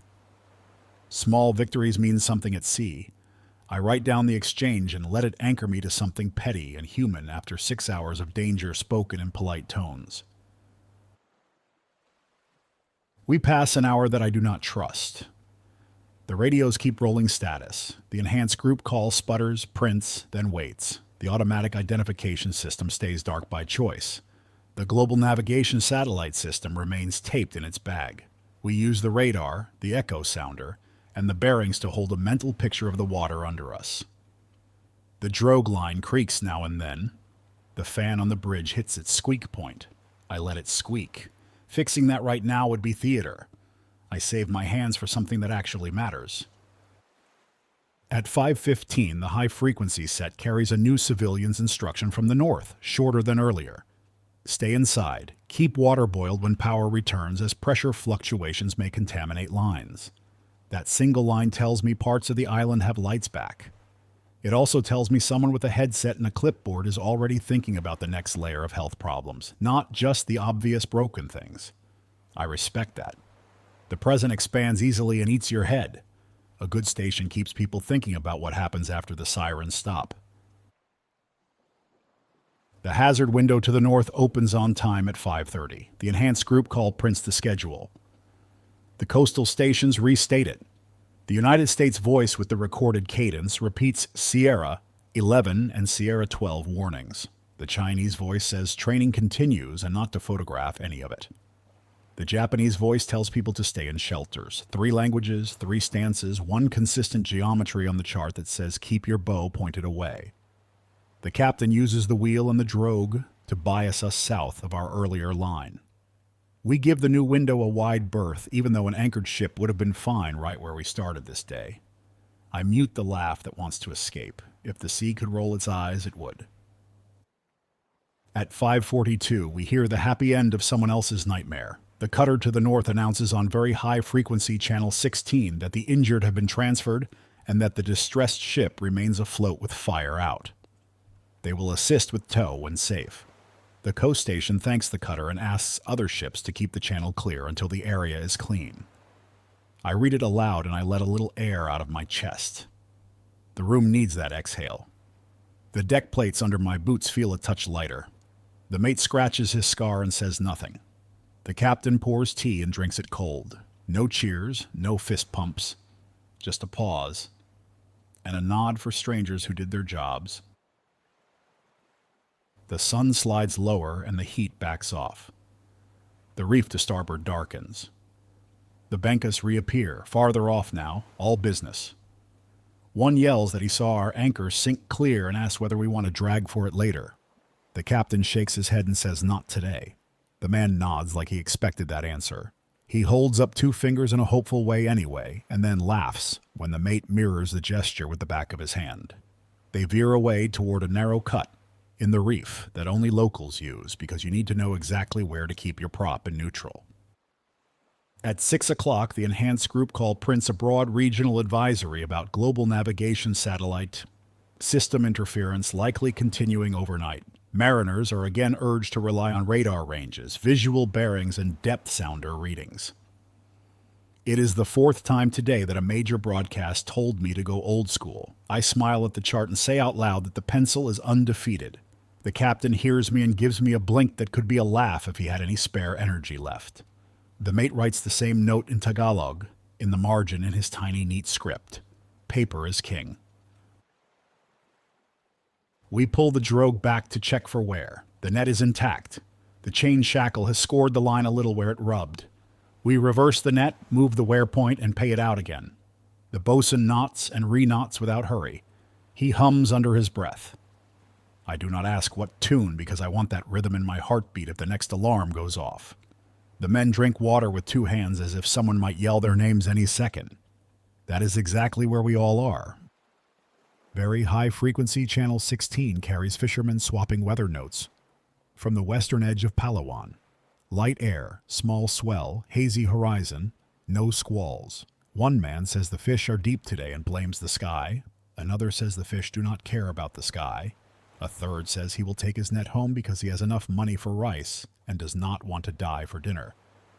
Small victories mean something at sea. I write down the exchange and let it anchor me to something petty and human after 6 hours of danger spoken in polite tones. We pass an hour that I do not trust. The radios keep rolling status. The enhanced group call sputters, prints, then waits. The automatic identification system stays dark by choice. The global navigation satellite system remains taped in its bag. We use the radar, the echo sounder, and the bearings to hold a mental picture of the water under us. The drogue line creaks now and then. The fan on the bridge hits its squeak point. I let it squeak. Fixing that right now would be theater. I save my hands for something that actually matters. At 5:15, the high-frequency set carries a new civilian's instruction from the north, shorter than earlier. Stay inside. Keep water boiled when power returns, as pressure fluctuations may contaminate lines. That single line tells me parts of the island have lights back. It also tells me someone with a headset and a clipboard is already thinking about the next layer of health problems, not just the obvious broken things. I respect that. The present expands easily and eats your head. A good station keeps people thinking about what happens after the sirens stop. The hazard window to the north opens on time at 5:30. The enhanced group call prints the schedule. The coastal stations restate it. The United States voice with the recorded cadence repeats Sierra 11 and Sierra 12 warnings. The Chinese voice says training continues and not to photograph any of it. The Japanese voice tells people to stay in shelters. 3 languages, 3 stances, 1 consistent geometry on the chart that says keep your bow pointed away. The captain uses the wheel and the drogue to bias us south of our earlier line. We give the new window a wide berth, even though an anchored ship would have been fine right where we started this day. I mute the laugh that wants to escape. If the sea could roll its eyes, it would. At 5:42, we hear the happy end of someone else's nightmare. The cutter to the north announces on very high-frequency channel 16 that the injured have been transferred and that the distressed ship remains afloat with fire out. They will assist with tow when safe. The coast station thanks the cutter and asks other ships to keep the channel clear until the area is clean. I read it aloud and I let a little air out of my chest. The room needs that exhale. The deck plates under my boots feel a touch lighter. The mate scratches his scar and says nothing. The captain pours tea and drinks it cold. No cheers, no fist pumps. Just a pause. And a nod for strangers who did their jobs. The sun slides lower and the heat backs off. The reef to starboard darkens. The Bankas reappear, farther off now, all business. One yells that he saw our anchor sink clear and asks whether we want to drag for it later. The captain shakes his head and says not today. The man nods like he expected that answer. He holds up 2 fingers in a hopeful way anyway, and then laughs when the mate mirrors the gesture with the back of his hand. They veer away toward a narrow cut in the reef that only locals use because you need to know exactly where to keep your prop in neutral. At 6 o'clock, the enhanced group call prints a broad regional advisory about global navigation satellite system interference likely continuing overnight. Mariners are again urged to rely on radar ranges, visual bearings, and depth sounder readings. It is the 4th time today that a major broadcast told me to go old school. I smile at the chart and say out loud that the pencil is undefeated. The captain hears me and gives me a blink that could be a laugh if he had any spare energy left. The mate writes the same note in Tagalog, in the margin in his tiny, neat script. Paper is king. We pull the drogue back to check for wear. The net is intact. The chain shackle has scored the line a little where it rubbed. We reverse the net, move the wear point, and pay it out again. The bosun knots and re-knots without hurry. He hums under his breath. I do not ask what tune because I want that rhythm in my heartbeat if the next alarm goes off. The men drink water with 2 hands as if someone might yell their names any second. That is exactly where we all are. Very high-frequency Channel 16 carries fishermen swapping weather notes. From the western edge of Palawan. Light air, small swell, hazy horizon, no squalls. One man says the fish are deep today and blames the sky. Another says the fish do not care about the sky. A third says he will take his net home because he has enough money for rice and does not want to die for dinner.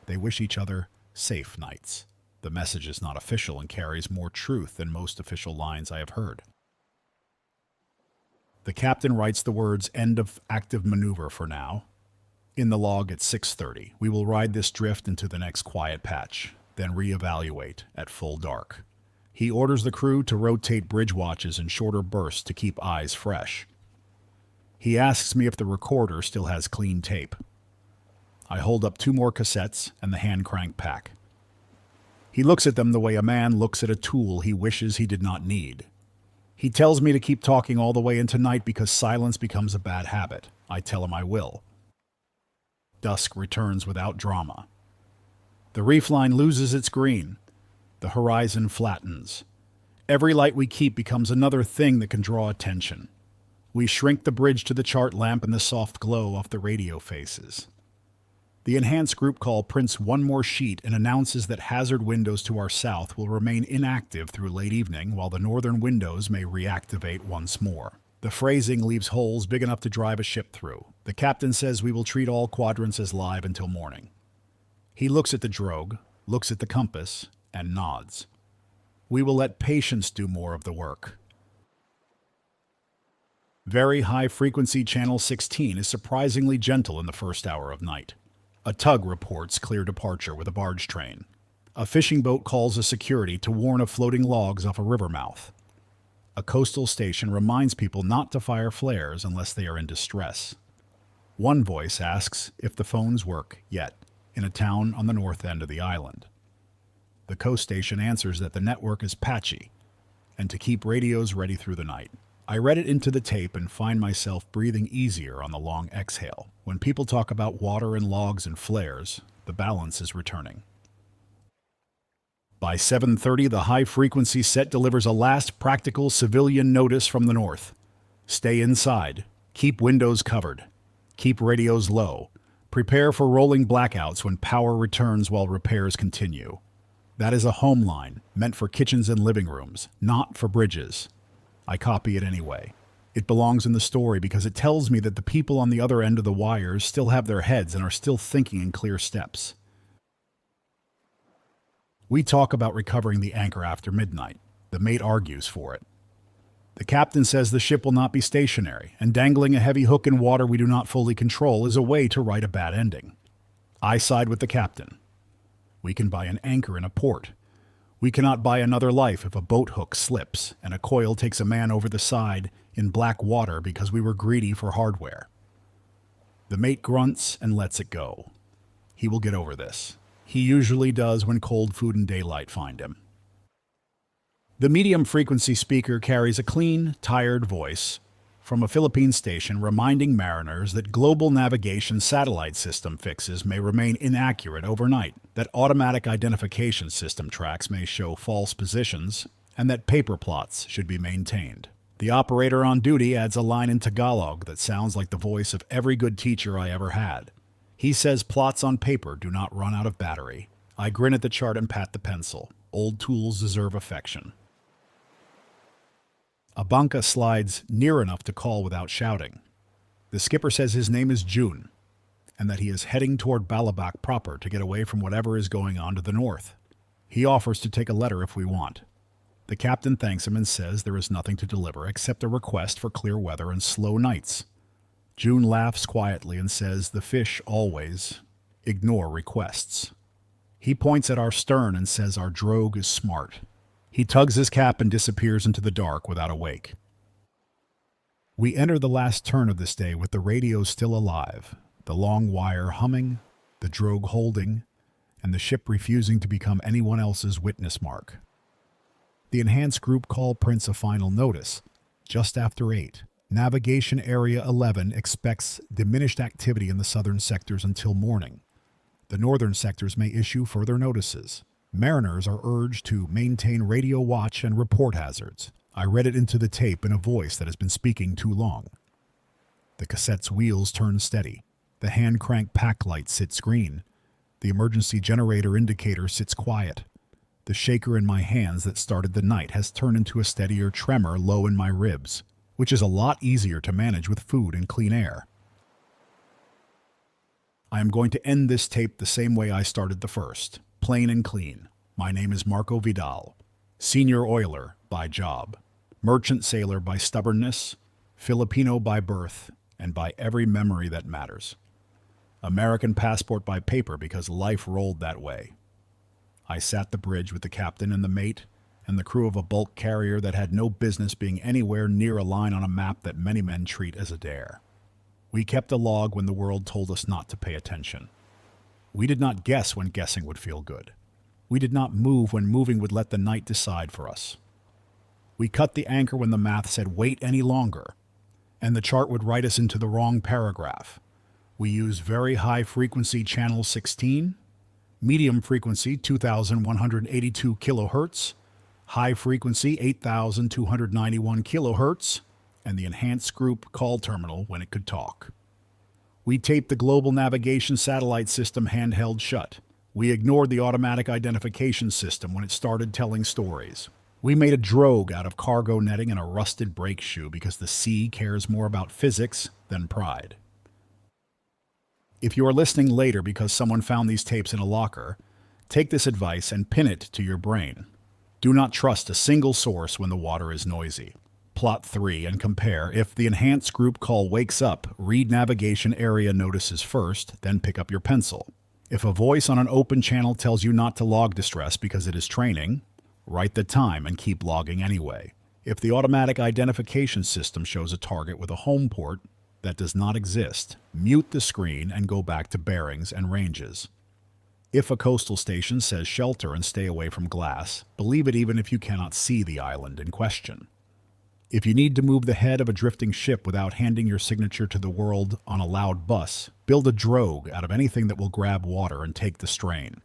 They wish each other safe nights. The message is not official and carries more truth than most official lines I have heard. The captain writes the words "end of active maneuver" for now. In the log at 6:30, we will ride this drift into the next quiet patch, then reevaluate at full dark. He orders the crew to rotate bridge watches in shorter bursts to keep eyes fresh. He asks me if the recorder still has clean tape. I hold up 2 more cassettes and the hand crank pack. He looks at them the way a man looks at a tool he wishes he did not need. He tells me to keep talking all the way into night because silence becomes a bad habit. I tell him I will. Dusk returns without drama. The reef line loses its green. The horizon flattens. Every light we keep becomes another thing that can draw attention. We shrink the bridge to the chart lamp and the soft glow off the radio faces. The enhanced group call prints 1 more sheet and announces that hazard windows to our south will remain inactive through late evening while the northern windows may reactivate once more. The phrasing leaves holes big enough to drive a ship through. The captain says we will treat all quadrants as live until morning. He looks at the drogue, looks at the compass, and nods. We will let patience do more of the work. Very high-frequency Channel 16 is surprisingly gentle in the first hour of night. A tug reports clear departure with a barge train. A fishing boat calls a security to warn of floating logs off a river mouth. A coastal station reminds people not to fire flares unless they are in distress. One voice asks if the phones work yet, in a town on the north end of the island. The coast station answers that the network is patchy, and to keep radios ready through the night. I read it into the tape and find myself breathing easier on the long exhale. When people talk about water and logs and flares, the balance is returning. By 7:30, the high-frequency set delivers a last practical civilian notice from the north. Stay inside. Keep windows covered. Keep radios low. Prepare for rolling blackouts when power returns while repairs continue. That is a home line, meant for kitchens and living rooms, not for bridges. I copy it anyway. It belongs in the story because it tells me that the people on the other end of the wires still have their heads and are still thinking in clear steps. We talk about recovering the anchor after midnight. The mate argues for it. The captain says the ship will not be stationary, and dangling a heavy hook in water we do not fully control is a way to write a bad ending. I side with the captain. We can buy an anchor in a port. We cannot buy another life if a boat hook slips and a coil takes a man over the side in black water because we were greedy for hardware. The mate grunts and lets it go. He will get over this. He usually does when cold food and daylight find him. The medium-frequency speaker carries a clean, tired voice from a Philippine station reminding mariners that global navigation satellite system fixes may remain inaccurate overnight, that automatic identification system tracks may show false positions, and that paper plots should be maintained. The operator on duty adds a line in Tagalog that sounds like the voice of every good teacher I ever had. He says plots on paper do not run out of battery. I grin at the chart and pat the pencil. Old tools deserve affection. A banca slides near enough to call without shouting. The skipper says his name is June, and that he is heading toward Balabac proper to get away from whatever is going on to the north. He offers to take a letter if we want. The captain thanks him and says there is nothing to deliver except a request for clear weather and slow nights. June laughs quietly and says the fish always ignore requests. He points at our stern and says our drogue is smart. He tugs his cap and disappears into the dark without a wake. We enter the last turn of this day with the radio still alive, the long wire humming, the drogue holding, and the ship refusing to become anyone else's witness mark. The enhanced group call prints a final notice, just after 8. Navigation Area 11 expects diminished activity in the southern sectors until morning. The northern sectors may issue further notices. Mariners are urged to maintain radio watch and report hazards. I read it into the tape in a voice that has been speaking too long. The cassette's wheels turn steady. The hand crank pack light sits green. The emergency generator indicator sits quiet. The shaker in my hands that started the night has turned into a steadier tremor low in my ribs, which is a lot easier to manage with food and clean air. I am going to end this tape the same way I started the first. Plain and clean. My name is Marco Vidal, senior oiler by job, merchant sailor by stubbornness, Filipino by birth, and by every memory that matters. American passport by paper because life rolled that way. I sat the bridge with the captain and the mate and the crew of a bulk carrier that had no business being anywhere near a line on a map that many men treat as a dare. We kept a log when the world told us not to pay attention. We did not guess when guessing would feel good. We did not move when moving would let the night decide for us. We cut the anchor when the math said wait any longer, and the chart would write us into the wrong paragraph. We use very high frequency channel 16, medium frequency 2182 kilohertz, high frequency 8291 kilohertz, and the enhanced group call terminal when it could talk. We taped the global navigation satellite system handheld shut. We ignored the automatic identification system when it started telling stories. We made a drogue out of cargo netting and a rusted brake shoe because the sea cares more about physics than pride. If you are listening later because someone found these tapes in a locker, take this advice and pin it to your brain. Do not trust a single source when the water is noisy. Plot 3 and compare. If the enhanced group call wakes up, read navigation area notices first, then pick up your pencil. If a voice on an open channel tells you not to log distress because it is training, write the time and keep logging anyway. If the automatic identification system shows a target with a home port that does not exist, mute the screen and go back to bearings and ranges. If a coastal station says shelter and stay away from glass, believe it even if you cannot see the island in question. If you need to move the head of a drifting ship without handing your signature to the world on a loud bus, build a drogue out of anything that will grab water and take the strain.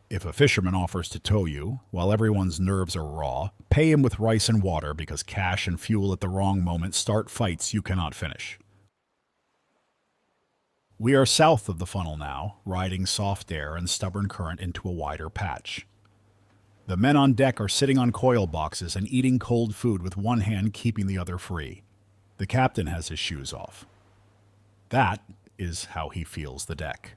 If a fisherman offers to tow you, while everyone's nerves are raw, pay him with rice and water because cash and fuel at the wrong moment start fights you cannot finish. We are south of the funnel now, riding soft air and stubborn current into a wider patch. The men on deck are sitting on coil boxes and eating cold food with one hand keeping the other free. The captain has his shoes off. That is how he feels the deck.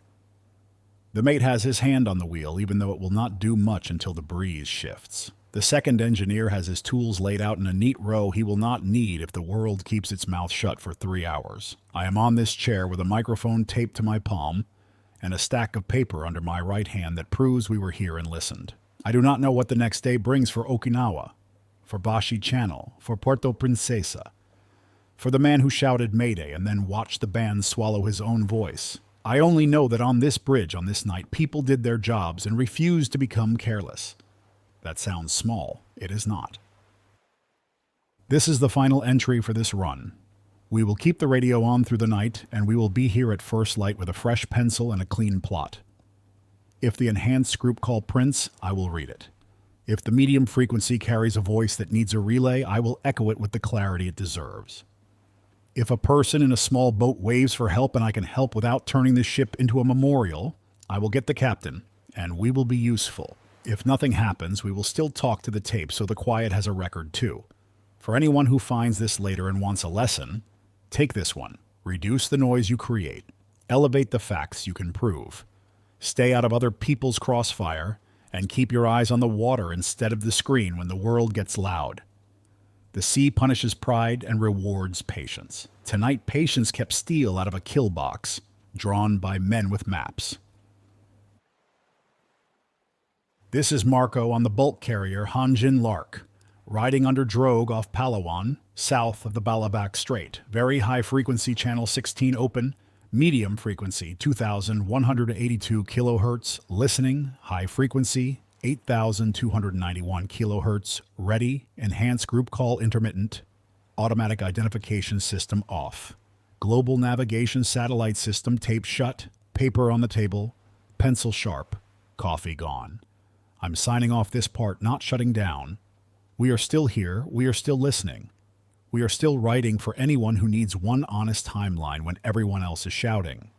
The mate has his hand on the wheel, even though it will not do much until the breeze shifts. The second engineer has his tools laid out in a neat row he will not need if the world keeps its mouth shut for 3 hours. I am on this chair with a microphone taped to my palm and a stack of paper under my right hand that proves we were here and listened. I do not know what the next day brings for Okinawa, for Bashi Channel, for Puerto Princesa, for the man who shouted Mayday and then watched the band swallow his own voice. I only know that on this bridge on this night, people did their jobs and refused to become careless. That sounds small. It is not. This is the final entry for this run. We will keep the radio on through the night, and we will be here at first light with a fresh pencil and a clean plot. If the enhanced group call prints, I will read it. If the medium frequency carries a voice that needs a relay, I will echo it with the clarity it deserves. If a person in a small boat waves for help and I can help without turning the ship into a memorial, I will get the captain, and we will be useful. If nothing happens, we will still talk to the tape so the quiet has a record too. For anyone who finds this later and wants a lesson, take this one. Reduce the noise you create. Elevate the facts you can prove. Stay out of other people's crossfire, and keep your eyes on the water instead of the screen when the world gets loud. The sea punishes pride and rewards patience. Tonight, patience kept steel out of a kill box, drawn by men with maps. This is Marco on the bulk carrier Hanjin Lark, riding under drogue off Palawan, south of the Balabac Strait. Very high frequency channel 16 open, medium frequency 2182 kilohertz, listening, high frequency 8,291 kilohertz, ready, enhanced group call intermittent, automatic identification system off. Global navigation satellite system tape shut, paper on the table, pencil sharp, coffee gone. I'm signing off this part, not shutting down. We are still here, we are still listening. We are still writing for anyone who needs one honest timeline when everyone else is shouting.